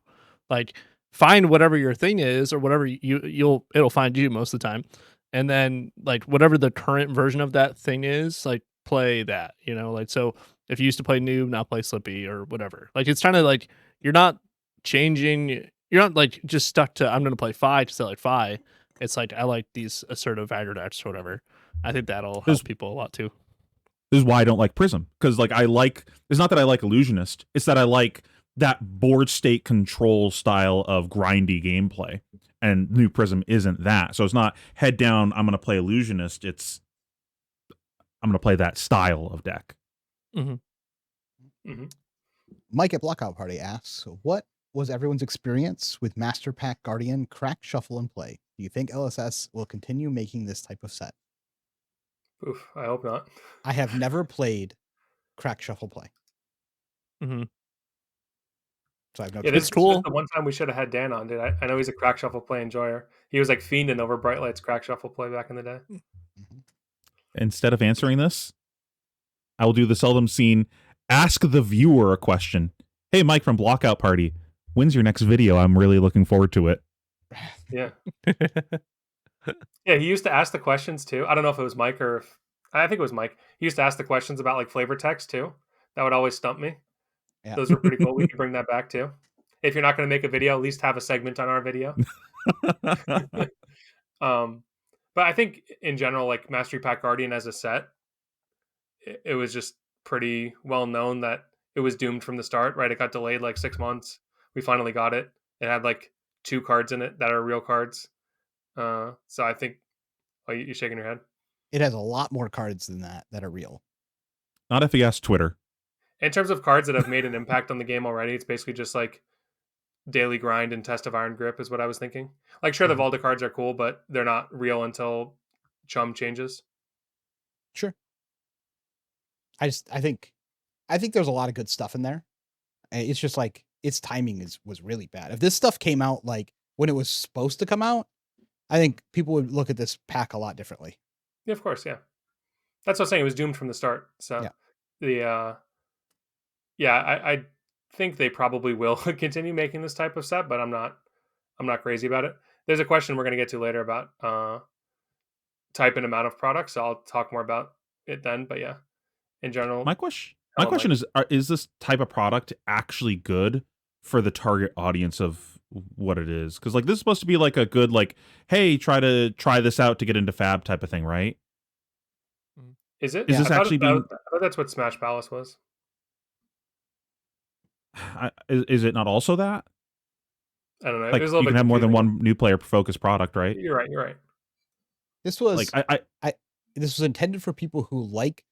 Like find whatever your thing is or whatever it'll find you most of the time. And then like whatever the current version of that thing is, like play that, you know, like so if you used to play Noob, now play Slippy or whatever. Like it's kind of like you're not changing, you're not like just stuck to I'm gonna play Fi to say like Fi. It's like I like these assertive aggro decks or whatever. I think that'll help people a lot too. This is why I don't like Prism, because like it's not that I like Illusionist, it's that I like that board state control style of grindy gameplay, and New Prism isn't that. So it's not head down, I'm going to play Illusionist, it's I'm going to play that style of deck. Mike at Blockout Party asks, what was everyone's experience with Master Pack Guardian Crack Shuffle and Play? Do you think LSS will continue making this type of set? Oof, I hope not. I have never played Crack Shuffle Play. So I have no this is cool. the one time we should have had Dan on, dude. I know he's a Crack Shuffle Play enjoyer. He was like fiending over Bright Light's Crack Shuffle Play back in the day. Instead of answering this, I will do the seldom seen ask the viewer a question. Hey, Mike from Blockout Party, when's your next video? I'm really looking forward to it. Yeah. Yeah, he used to ask the questions too. I don't know if it was Mike or if I think it was Mike. He used to ask the questions about like flavor text too. That would always stump me. Yeah. Those were pretty cool. We can bring that back too. If you're not going to make a video, at least have a segment on our video. But I think in general, like Mastery Pack Guardian as a set, it was just pretty well known that it was doomed from the start, right? It got delayed like 6 months. We finally got it. It had like 2 cards in it that are real cards. So I think, you shaking your head? It has a lot more cards than that are real. Not if you ask Twitter. In terms of cards that have made an impact on the game already, it's basically just like Daily Grind and Test of Iron Grip is what I was thinking. Like, sure, the Volta cards are cool, but they're not real until Chum changes. Sure. I think there's a lot of good stuff in there. It's just like its timing was really bad. If this stuff came out like when it was supposed to come out, I think people would look at this pack a lot differently. Yeah, of course, yeah. That's what I'm saying. It was doomed from the start. So I think they probably will continue making this type of set, but I'm not crazy about it. There's a question we're going to get to later about type and amount of products, so I'll talk more about it then. But yeah, in general, my question is this type of product actually good for the target audience of what it is? Because like this is supposed to be like a good like, hey, try this out to get into Fab type of thing, right? Is it? Is this actually being? I thought that's what Smash Palace was. Is it not also that? I don't know. Like, you can have more than one new player focused product, right? You're right. This was like this was intended for people who like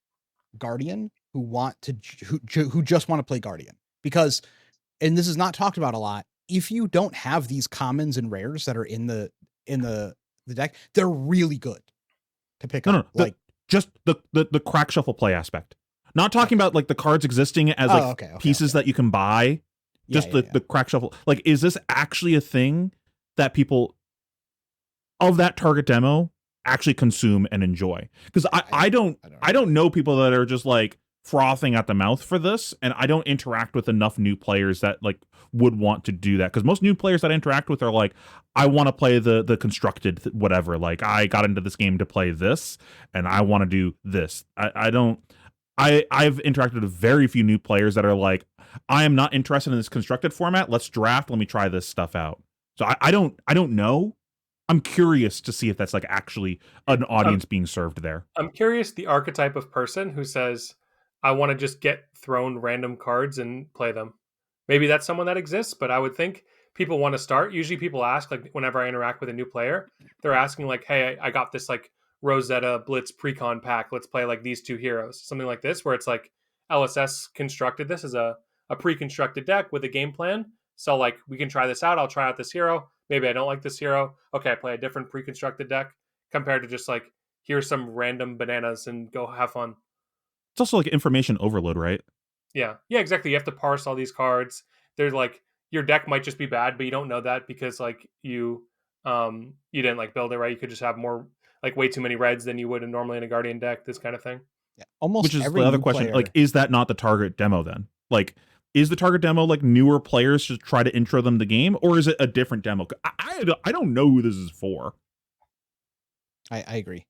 Guardian, who want to who just want to play Guardian, because, and this is not talked about a lot, if you don't have these commons and rares that are in the deck, they're really good to pick up. Like just the Crack Shuffle play aspect. Not talking about like the cards existing as like pieces that you can buy. Just the Crack Shuffle. Like, is this actually a thing that people of that target demo actually consume and enjoy? Because I don't know people that are just like frothing at the mouth for this, and I don't interact with enough new players that like would want to do that. Because most new players that I interact with are like, I want to play the constructed whatever. Like, I got into this game to play this, and I want to do this. I don't. I've interacted with very few new players that are like, I am not interested in this constructed format. Let's draft. Let me try this stuff out. So I don't know. I'm curious to see if that's like actually an audience being served there. I'm curious the archetype of person who says, I want to just get thrown random cards and play them. Maybe that's someone that exists, but I would think people want to start. Usually people ask, like whenever I interact with a new player, they're asking like, hey, I got this like Rosetta Blitz Precon pack. Let's play like these two heroes. Something like this, where it's like LSS constructed this as a pre-constructed deck with a game plan. So like we can try this out. I'll try out this hero. Maybe I don't like this hero. Okay, I play a different pre-constructed deck compared to just like here's some random bananas and go have fun. It's also like information overload, right? Yeah, exactly. You have to parse all these cards. They're like your deck might just be bad, but you don't know that because like you didn't like build it right. You could just have more like way too many reds than you would normally in a Guardian deck. This kind of thing. Yeah, almost. Which is every the other new question. player- Like, is that not the target demo then? Like, is the target demo like newer players to try to intro them to the game, or is it a different demo? I don't know who this is for. I agree.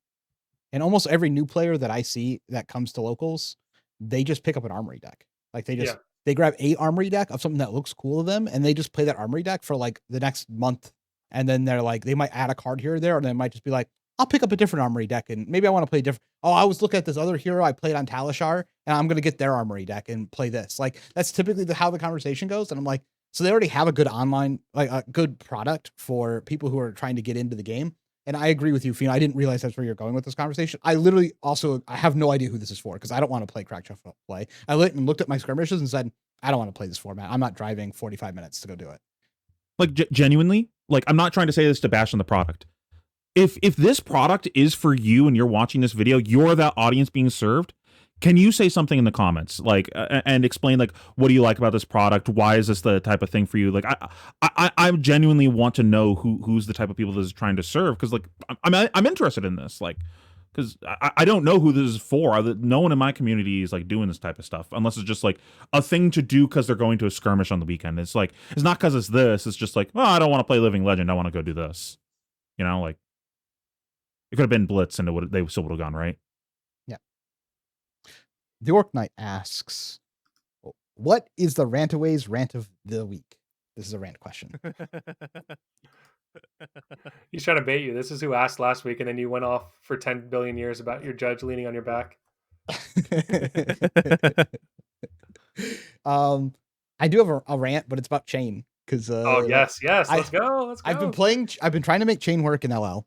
And almost every new player that I see that comes to locals, they just pick up an armory deck. Like they grab a armory deck of something that looks cool to them, and they just play that armory deck for like the next month. And then they're like, they might add a card here or there, or they might just be like, I'll pick up a different armory deck, and maybe I want to play different. Oh, I was looking at this other hero I played on Talishar, and I'm gonna get their armory deck and play this. Like that's typically how the conversation goes. And I'm like, so they already have a good online, like a good product for people who are trying to get into the game. And I agree with you, Fino. I didn't realize that's where you're going with this conversation. I literally also, I have no idea who this is for because I don't want to play Crack Shuffle play. I looked at my skirmishes and said, I don't want to play this format. I'm not driving 45 minutes to go do it. Like genuinely, like I'm not trying to say this to bash on the product. If this product is for you and you're watching this video, you're that audience being served. Can you say something in the comments, like, and explain, like, what do you like about this product? Why is this the type of thing for you? Like, I genuinely want to know who's the type of people this is trying to serve, because, like, I'm interested in this, like, because I don't know who this is for. No one in my community is like doing this type of stuff, unless it's just like a thing to do because they're going to a skirmish on the weekend. It's like it's not because it's this. It's just like, oh, I don't want to play Living Legend. I want to go do this. You know, like it could have been Blitz, and they still would have gone right. The Orc Knight asks, what is the Rantaways rant of the week? This is a rant question. He's trying to bait you. This is who asked last week, and then you went off for 10 billion years about your judge leaning on your back. I do have a rant, but it's about chain. Because yes, let's go. I've been trying to make chain work in LL,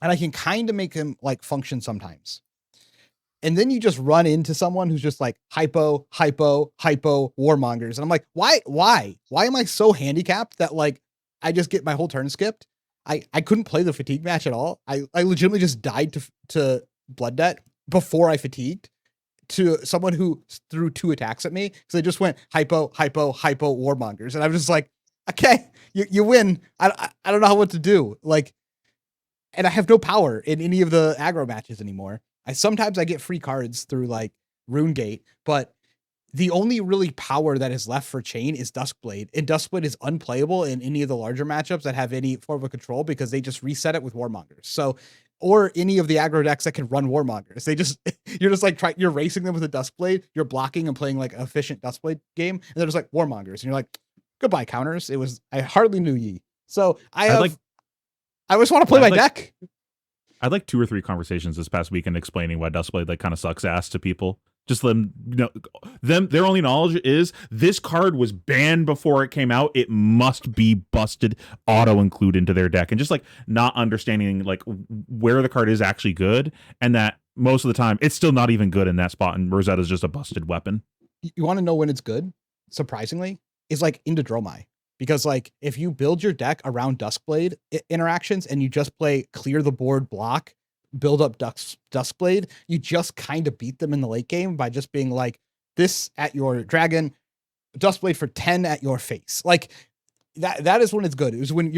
and I can kind of make him like function sometimes. And then you just run into someone who's just like hypo, warmongers. And I'm like, why am I so handicapped that like I just get my whole turn skipped? I couldn't play the fatigue match at all. I legitimately just died to blood debt before I fatigued to someone who threw 2 attacks at me because they just went hypo, warmongers. And I'm just like, okay, you win. I don't know what to do. Like, and I have no power in any of the aggro matches anymore. Sometimes I get free cards through like RuneGate, but the only really power that is left for chain is Duskblade, and Duskblade is unplayable in any of the larger matchups that have any form of control because they just reset it with Warmongers. So, or any of the aggro decks that can run Warmongers, you're just like you're racing them with a Duskblade, you're blocking and playing like an efficient Duskblade game, and they're just like Warmongers, and you're like, goodbye counters. I hardly knew ye. So I just want to play my deck. I had like 2 or 3 conversations this past weekend explaining why Duskblade like kind of sucks ass to people. Just let them, their only knowledge is this card was banned before it came out. It must be busted, auto include into their deck, and just like not understanding like where the card is actually good, and that most of the time it's still not even good in that spot, and Rosetta's just a busted weapon. You want to know when it's good? Surprisingly, is like into Dromai. Because like if you build your deck around Duskblade interactions and you just play clear the board block, build up Duskblade, you just kind of beat them in the late game by just being like this at your dragon, Duskblade for 10 at your face. Like that is when it's good. It was when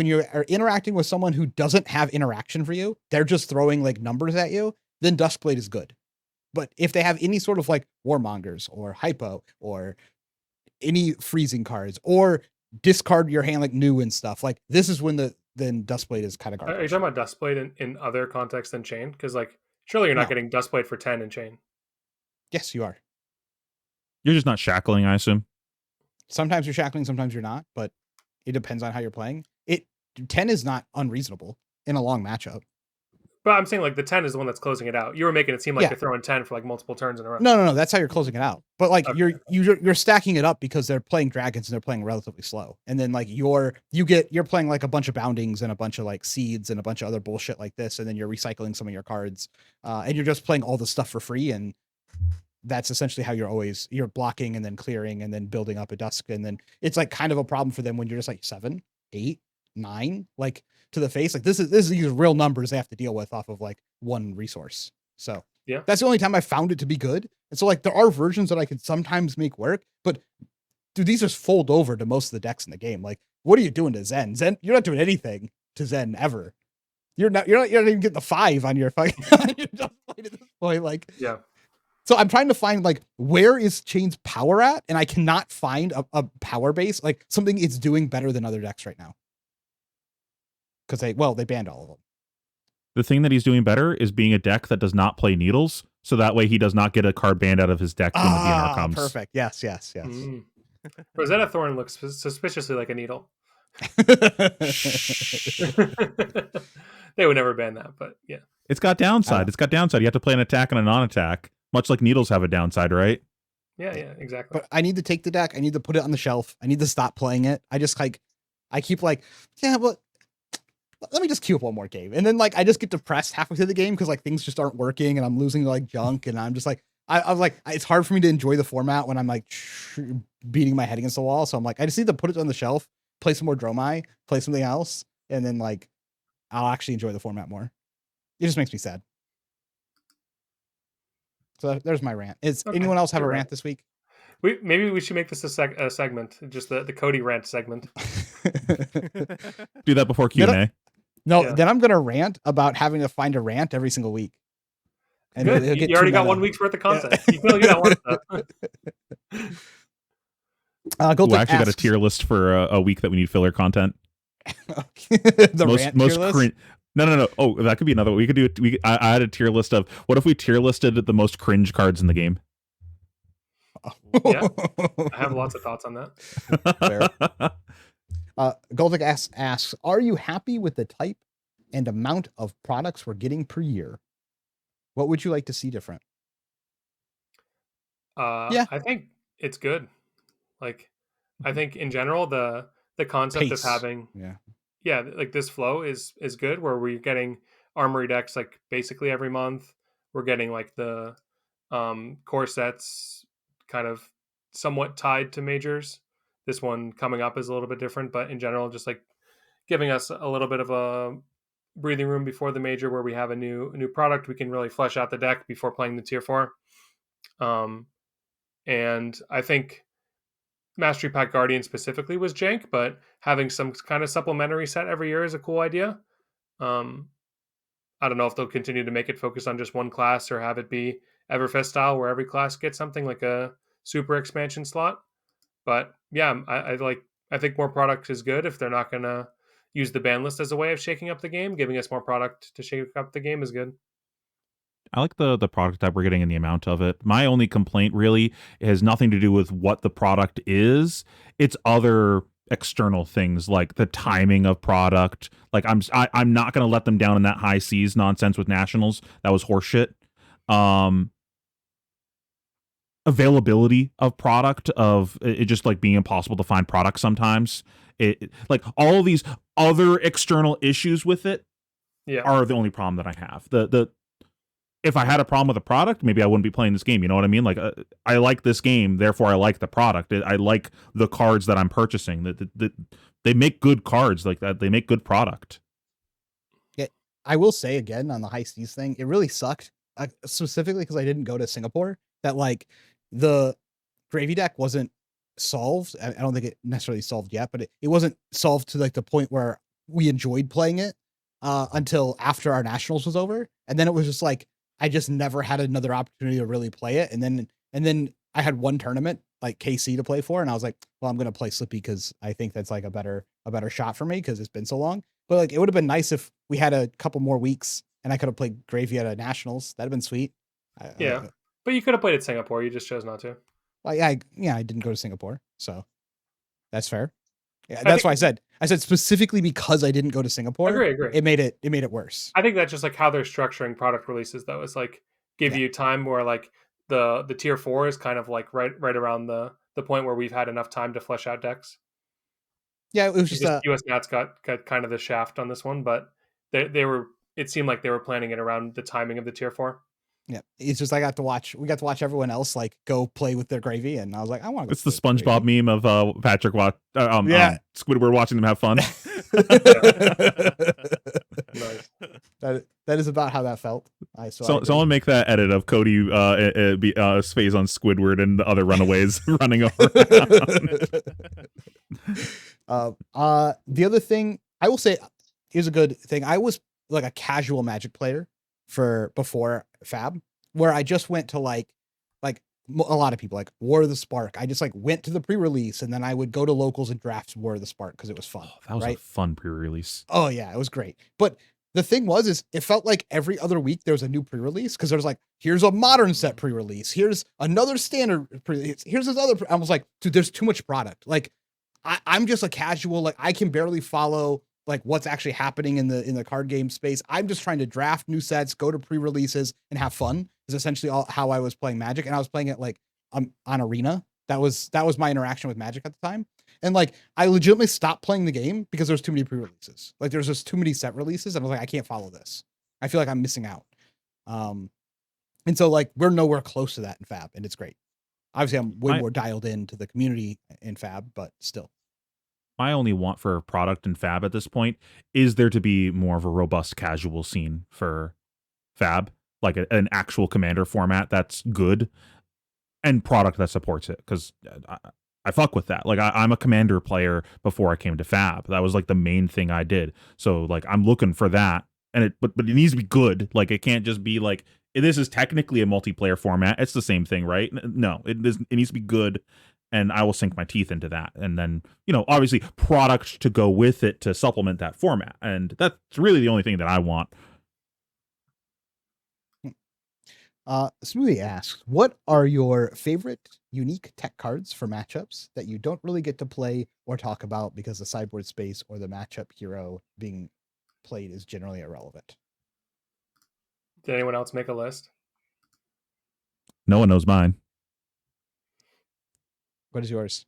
you're interacting with someone who doesn't have interaction for you, they're just throwing like numbers at you, then Duskblade is good. But if they have any sort of like Warmongers or Hypo or any freezing cards or discard your hand like new and stuff, like this is when then Duskblade is kind of garbage. Are you talking about Duskblade in other contexts than chain? Because like surely you're not getting Duskblade for 10 in chain. Yes, you are. You're just not shackling, I assume. Sometimes you're shackling, sometimes you're not, but it depends on how you're playing. 10 is not unreasonable in a long matchup. But I'm saying like the 10 is the one that's closing it out. You were making it seem like Yeah. you're throwing 10 for like multiple turns in a row. No. That's how you're closing it out. But like Okay. you're stacking it up because they're playing dragons and they're playing relatively slow. And then like you're playing like a bunch of boundings and a bunch of like seeds and a bunch of other bullshit like this. And then you're recycling some of your cards. And you're just playing all the stuff for free. And that's essentially how you're blocking and then clearing and then building up a dusk. And then it's like kind of a problem for them when you're just like 7, 8, 9, like to the face. Like this is these real numbers they have to deal with off of like one resource. So yeah, that's the only time I found it to be good. And so like there are versions that I could sometimes make work, but dude, these just fold over to most of the decks in the game. Like, what are you doing to Zen? Zen, you're not doing anything to Zen ever. You're not even getting the 5 on your fucking on your dust plate at this point. Like, yeah. So I'm trying to find like where is Chain's power at, and I cannot find a power base, like something it's doing better than other decks right now. Because they banned all of them. The thing that he's doing better is being a deck that does not play needles, so that way he does not get a card banned out of his deck when the DNR comes. Perfect. Yes. Rosetta Thorn looks suspiciously like a needle. They would never ban that, but yeah. It's got downside. You have to play an attack and a non-attack, much like needles have a downside, right? Yeah, exactly. But I need to take the deck. I need to put it on the shelf. I need to stop playing it. I keep like, yeah, but let me just queue up one more game. And then like, I just get depressed halfway through the game because like things just aren't working and I'm losing like junk. And I'm just like, I was like, it's hard for me to enjoy the format when I'm like beating my head against the wall. So I'm like, I just need to put it on the shelf, play some more Dromai, play something else. And then like, I'll actually enjoy the format more. It just makes me sad. So there's my rant. Anyone else have a rant this week? Maybe we should make this a segment, just the Cody rant segment. Do that before Q&A. No, yeah. Then I'm going to rant about having to find a rant every single week. And good. You already got 1 week's worth of content. Yeah. You feel like that one stuff. I actually got a tier list for a week that we need filler content. The most cringe. No. Oh, that could be another one. We could do it. I had a tier list of what if we tier listed the most cringe cards in the game. Yeah, I have lots of thoughts on that. Fair. Goldic asks, are you happy with the type and amount of products we're getting per year? What would you like to see different? Yeah, I think it's good. Like, I think in general the concept Pace. of having like this flow is good, where we're getting armory decks like basically every month. We're getting like the core sets kind of somewhat tied to majors. This one coming up is a little bit different, but in general, just like giving us a little bit of a breathing room before the major, where we have a new product, we can really flesh out the deck before playing the tier 4. And I think Mastery Pack Guardian specifically was jank, but having some kind of supplementary set every year is a cool idea. I don't know if they'll continue to make it focus on just one class or have it be Everfest style where every class gets something like a super expansion slot. But yeah, I think more product is good. If they're not going to use the ban list as a way of shaking up the game, giving us more product to shake up the game is good. I like the product that we're getting and the amount of it. My only complaint really has nothing to do with what the product is. It's other external things like the timing of product. Like I'm not going to let them down in that high seas nonsense with nationals. That was horseshit. Availability of product, of it just like being impossible to find product sometimes. It like all these other external issues with it are the only problem that I have. If I had a problem with a product, maybe I wouldn't be playing this game. You know what I mean? Like I like this game, therefore I like the product. I like the cards that I'm purchasing. That they make good cards like that. They make good product. Yeah, I will say again on the high seas thing, it really sucked. Specifically because I didn't go to Singapore. That like the gravy deck wasn't solved. I don't think it necessarily solved yet, but it wasn't solved to like the point where we enjoyed playing it until after our nationals was over, and then it was just like I just never had another opportunity to really play it. And then I had one tournament like KC to play for, and I was like, well, I'm gonna play Slippy because I think that's like a better shot for me because it's been so long. But like it would have been nice if we had a couple more weeks and I could have played Gravy at a nationals. That'd have been sweet. Yeah. But you could have played at Singapore. You just chose not to. I didn't go to Singapore, so that's fair. Yeah, I that's think- why I said specifically because I didn't go to Singapore. Agree. It made it worse. I think that's just like how they're structuring product releases, though. It's like give Yeah. you time where like the tier 4 is kind of like right around the point where we've had enough time to flesh out decks. Yeah, it was just US Nats got kind of the shaft on this one, but they were. It seemed like they were planning it around the timing of the tier 4. yeah. It's just we got to watch everyone else like go play with their gravy, and I was like, I want to. It's the SpongeBob meme of Patrick Squidward watching them have fun. Nice. That is about how that felt. Someone make that edit of Cody phase on Squidward and the other Runaways running around. The other thing I will say is a good thing. I was like a casual Magic player before Fab, where I just went to like a lot of people like War of the Spark. I just like went to the pre-release and then I would go to locals and draft War of the Spark because it was fun. That was right? a fun pre-release. Oh yeah, it was great. But the thing is it felt like every other week there was a new pre-release because there was like, here's a modern set pre-release, here's another standard pre-release, here's this other. I was like, dude, there's too much product. Like I'm just a casual, like I can barely follow like what's actually happening in the card game space. I'm just trying to draft new sets, go to pre-releases, and have fun. Is essentially how I was playing Magic, and I was playing it like on Arena. That was my interaction with Magic at the time. And like I legitimately stopped playing the game because there's too many pre-releases. Like there's just too many set releases, and I was like, I can't follow this. I feel like I'm missing out. And so like we're nowhere close to that in Fab, and it's great. Obviously, I'm way more dialed into the community in Fab, but still. My only want for a product in Fab at this point is there to be more of a robust casual scene for Fab, like an actual Commander format that's good and product that supports it. Because I fuck with that. Like I'm a Commander player before I came to Fab. That was like the main thing I did. So like I'm looking for that, and but it needs to be good. Like it can't just be like this is technically a multiplayer format. It's the same thing, right? No, it needs to be good. And I will sink my teeth into that. And then, obviously product to go with it to supplement that format. And that's really the only thing that I want. Smoothie asks, what are your favorite unique tech cards for matchups that you don't really get to play or talk about because the sideboard space or the matchup hero being played is generally irrelevant? Did anyone else make a list? No one knows mine. What is yours?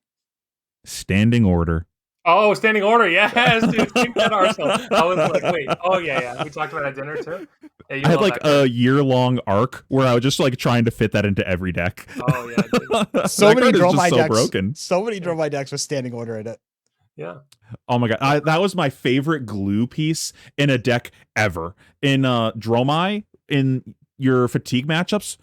Standing Order. Oh, Standing Order, yes, dude. Keep that Arsenal. I was like, wait, oh yeah. We talked about it at dinner too. Yeah, I had like a year-long arc where I was just like trying to fit that into every deck. Oh yeah, dude. So many Dromai decks. Broken. So many Dromai decks with Standing Order in it. Yeah. Oh my god, that was my favorite glue piece in a deck ever. In Dromai, in your fatigue matchups,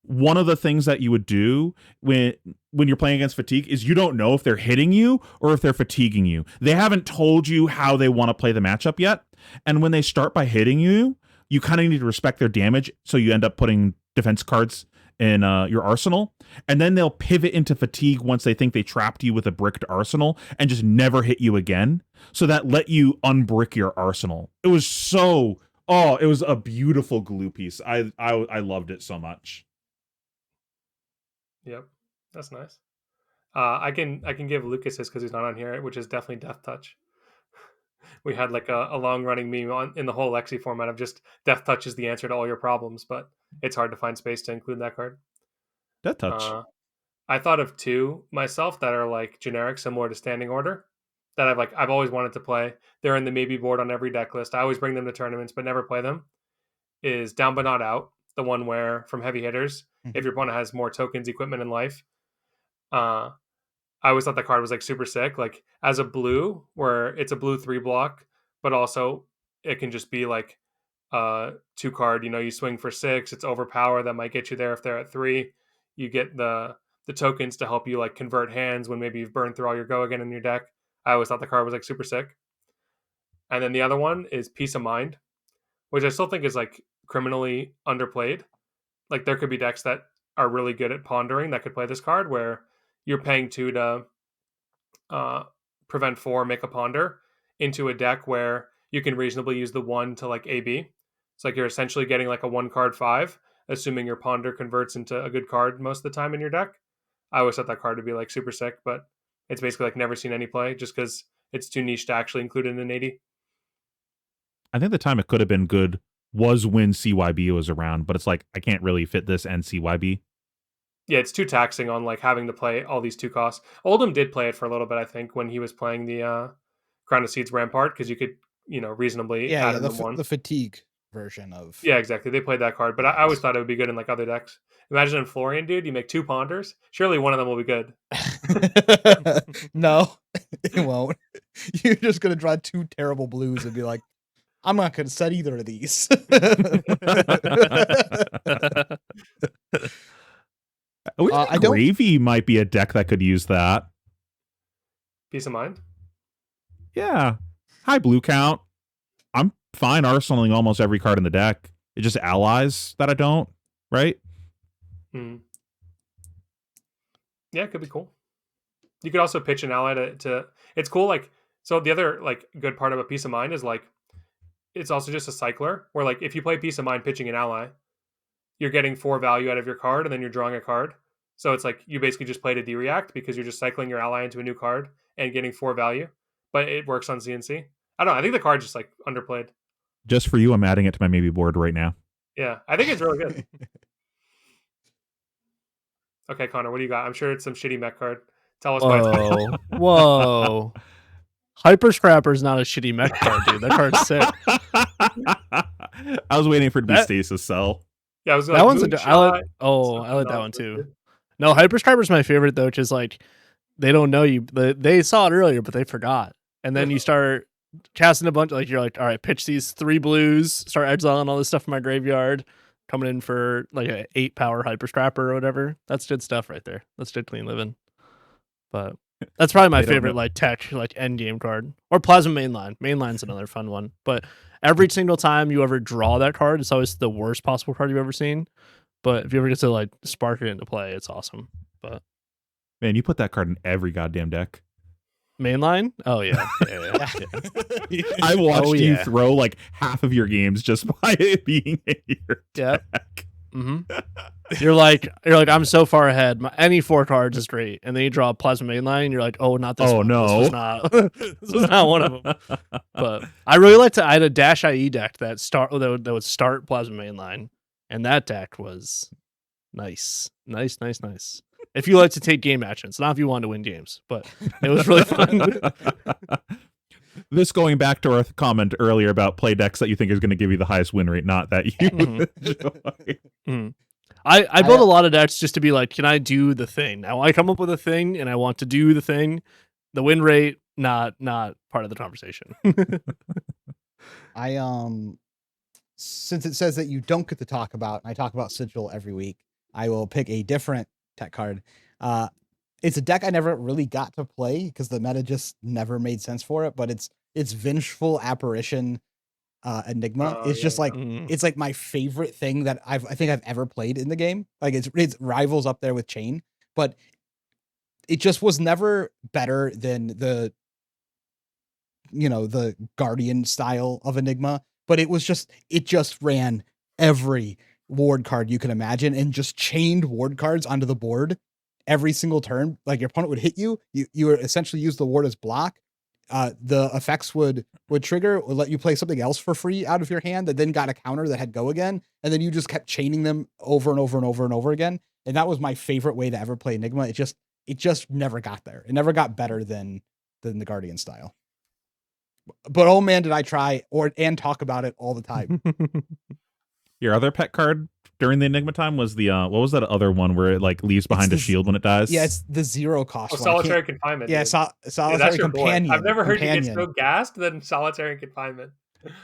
one of the things that you would do when you're playing against fatigue is you don't know if they're hitting you or if they're fatiguing you. They haven't told you how they want to play the matchup yet. And when they start by hitting you, you kind of need to respect their damage. So you end up putting defense cards in your arsenal. And then they'll pivot into fatigue once they think they trapped you with a bricked arsenal and just never hit you again. So that let you unbrick your arsenal. It was it was a beautiful glue piece. I loved it so much. Yep, that's nice. I can give Lucas his because he's not on here, which is definitely Death Touch. We had like a long running meme in the whole Lexi format of just Death Touch is the answer to all your problems, but it's hard to find space to include that card. Death Touch. I thought of two myself that are like generic, similar to Standing Order, that I've always wanted to play. They're in the maybe board on every deck list. I always bring them to tournaments, but never play them. Is Down But Not Out, the one where from heavy hitters, if your opponent has more tokens, equipment, and life. I always thought that card was like super sick. Like as a blue, where it's a blue 3-block, but also it can just be like 2 card. You swing for 6. It's overpower that might get you there if they're at 3. You get the tokens to help you like convert hands when maybe you've burned through all your go again in your deck. I always thought the card was like super sick. And then the other one is Peace of Mind, which I still think is like criminally underplayed. Like there could be decks that are really good at pondering that could play this card where you're paying 2 to prevent 4, make a ponder into a deck where you can reasonably use the 1 to like AB. It's like you're essentially getting like a 1 card 5, assuming your Ponder converts into a good card most of the time in your deck. I always thought that card would be like super sick, but it's basically like never seen any play just because it's too niche to actually include in an 80. I think the time it could have been good was when CYB was around, but it's like I can't really fit this and CYB. Yeah, it's too taxing on like having to play all these 2 costs. Oldham did play it for a little bit, I think, when he was playing the Crown of Seeds Rampart, because you could, reasonably add in the one. The fatigue version of. Yeah, exactly. They played that card, but I always thought it would be good in like other decks. Imagine in Florian, dude, you make 2 Ponders. Surely one of them will be good. No, it won't. You're just gonna draw 2 terrible blues and be like, I'm not gonna set either of these. Gravy might be a deck that could use that. Peace of mind. Yeah. High blue count. I'm fine arsenaling almost every card in the deck. It just allies that I don't, right? Yeah, it could be cool. You could also pitch an ally to it's cool. Like, so the other like good part about Peace of Mind is like it's also just a cycler where like if you play Peace of Mind pitching an ally, you're getting 4 value out of your card and then you're drawing a card. So it's like you basically just played a D-React because you're just cycling your ally into a new card and getting 4 value. But it works on CNC. I don't know. I think the card's just like underplayed. Just for you, I'm adding it to my maybe board right now. Yeah, I think it's really good. Okay, Connor, what do you got? I'm sure it's some shitty mech card. Tell us why it's good. Whoa. Hyper Scrapper's not a shitty mech card, dude. That card's sick. I was waiting for it to be Stasis Cell. Yeah, I was that one's I like that one too. No, Hyper Scrapper's my favorite though, which is like they don't know you. They saw it earlier, but they forgot. And then you start casting a bunch. Like you're like, all right, pitch these 3 blues. Start exiling all this stuff in my graveyard. Coming in for like a 8 power Hyper Scrapper or whatever. That's good stuff right there. That's good clean living. But that's probably my favorite like tech like end game card. Or Plasma Mainline. Mainline's another fun one. But every single time you ever draw that card, it's always the worst possible card you've ever seen. But if you ever get to like spark it into play, it's awesome. But man, you put that card in every goddamn deck. Mainline? Oh yeah. I watched you throw like half of your games just by it being in your deck. Mm-hmm. You're like I'm so far ahead. Any 4 cards is great, and then you draw a Plasma Mainline, and you're like, oh, not this. Oh one. no, this was not one of them. But I really like to. I had a Dash IE deck that would start Plasma Mainline, and that deck was nice. If you like to take game actions, not if you want to win games, but it was really fun. This going back to our comment earlier about play decks that you think is going to give you the highest win rate, not that you enjoy. I build a lot of decks just to be like, can I do the thing? Now I come up with a thing and I want to do the thing. The win rate, not part of the conversation. Since it says that you don't get to talk about, I talk about Sigil every week, I will pick a different tech card. It's a deck I never really got to play because the meta just never made sense for it, but it's Vengeful Apparition Enigma. It's just like it's like my favorite thing that I think I've ever played in the game. Like it's rivals up there with Chain, but it just was never better than the Guardian style of Enigma. But it just ran every ward card you can imagine and just chained ward cards onto the board every single turn. Like your opponent would hit you would essentially use the ward as block. The effects would trigger, would let you play something else for free out of your hand that then got a counter that had go again, and then you just kept chaining them over and over and over and over again. And that was my favorite way to ever play Enigma. It just never got there. It never got better than the Guardian style. But oh man, did I try and talk about it all the time. Your other pet card during the Enigma time was the what was that other one where it like leaves behind a shield when it dies? Yeah, it's the 0 cost. Solitary Confinement. Yeah, Solitary Companion. I've never heard you get so gassed than Solitary Confinement.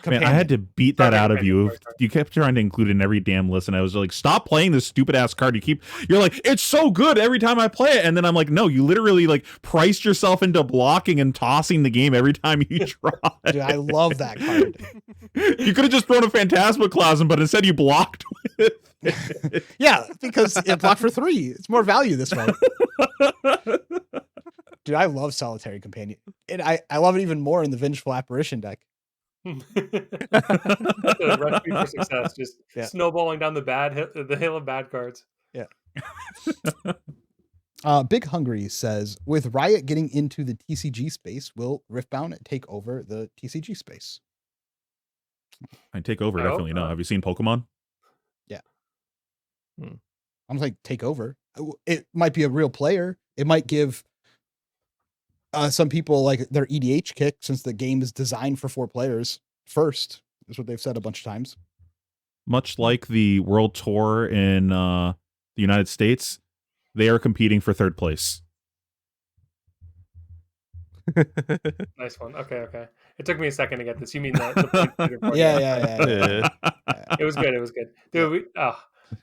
Man, I had to beat that out of you. You kept trying to include it in every damn list, and I was like, stop playing this stupid ass card. You're like, it's so good every time I play it. And then I'm like, no, you literally like priced yourself into blocking and tossing the game every time you try. Dude, I love that card. You could have just thrown a Phantasmaclasm, but instead you blocked with it. Yeah, because it blocked for 3. It's more value this way. Dude, I love Solitary Companion. And I love it even more in the Vengeful Apparition deck. The recipe for success, just Yeah. snowballing down the hill of bad cards. Big Hungry says, with Riot getting into the TCG space, will Riftbound take over the TCG space? I take over, I hope definitely no. not. Have you seen Pokemon? I'm like, take over. It might be a real player. It might give some people like their EDH kick, since the game is designed for 4 players first, is what they've said a bunch of times. Much like the World Tour in the United States, they are competing for 3rd place. Nice one. Okay. It took me a second to get this. You mean the point shooter part? Yeah. It was good. Dude,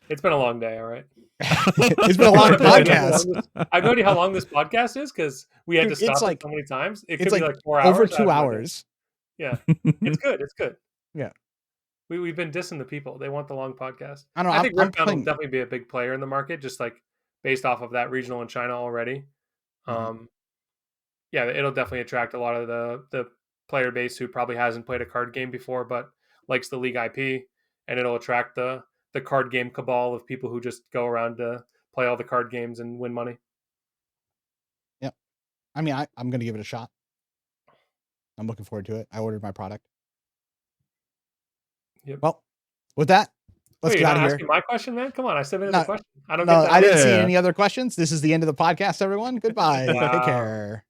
it's been a long day, all right? It's been a long podcast. I have no idea how long this podcast is because we had Dude, to stop it's like- it so many times. It it's could be like like 4 hours. Over I have 2 no idea. hours. Yeah. It's good. Yeah. We've been dissing the people. They want the long podcast. I don't know. I think I'm Riftbound will playing- definitely be a big player in the market, just like based off of that regional in China already. Yeah, it'll definitely attract a lot of the player base who probably hasn't played a card game before, but likes the league IP, and it'll attract the card game cabal of people who just go around to play all the card games and win money. Yep. I mean, I'm going to give it a shot. I'm looking forward to it. I ordered my product. Yep. Well, with that, let's Wait, get you're out not of here. asking my question, man? Come on, I submitted No, the question. I don't No, get that. I didn't see Yeah. any other questions. This is the end of the podcast, everyone. Goodbye. Wow. Take care.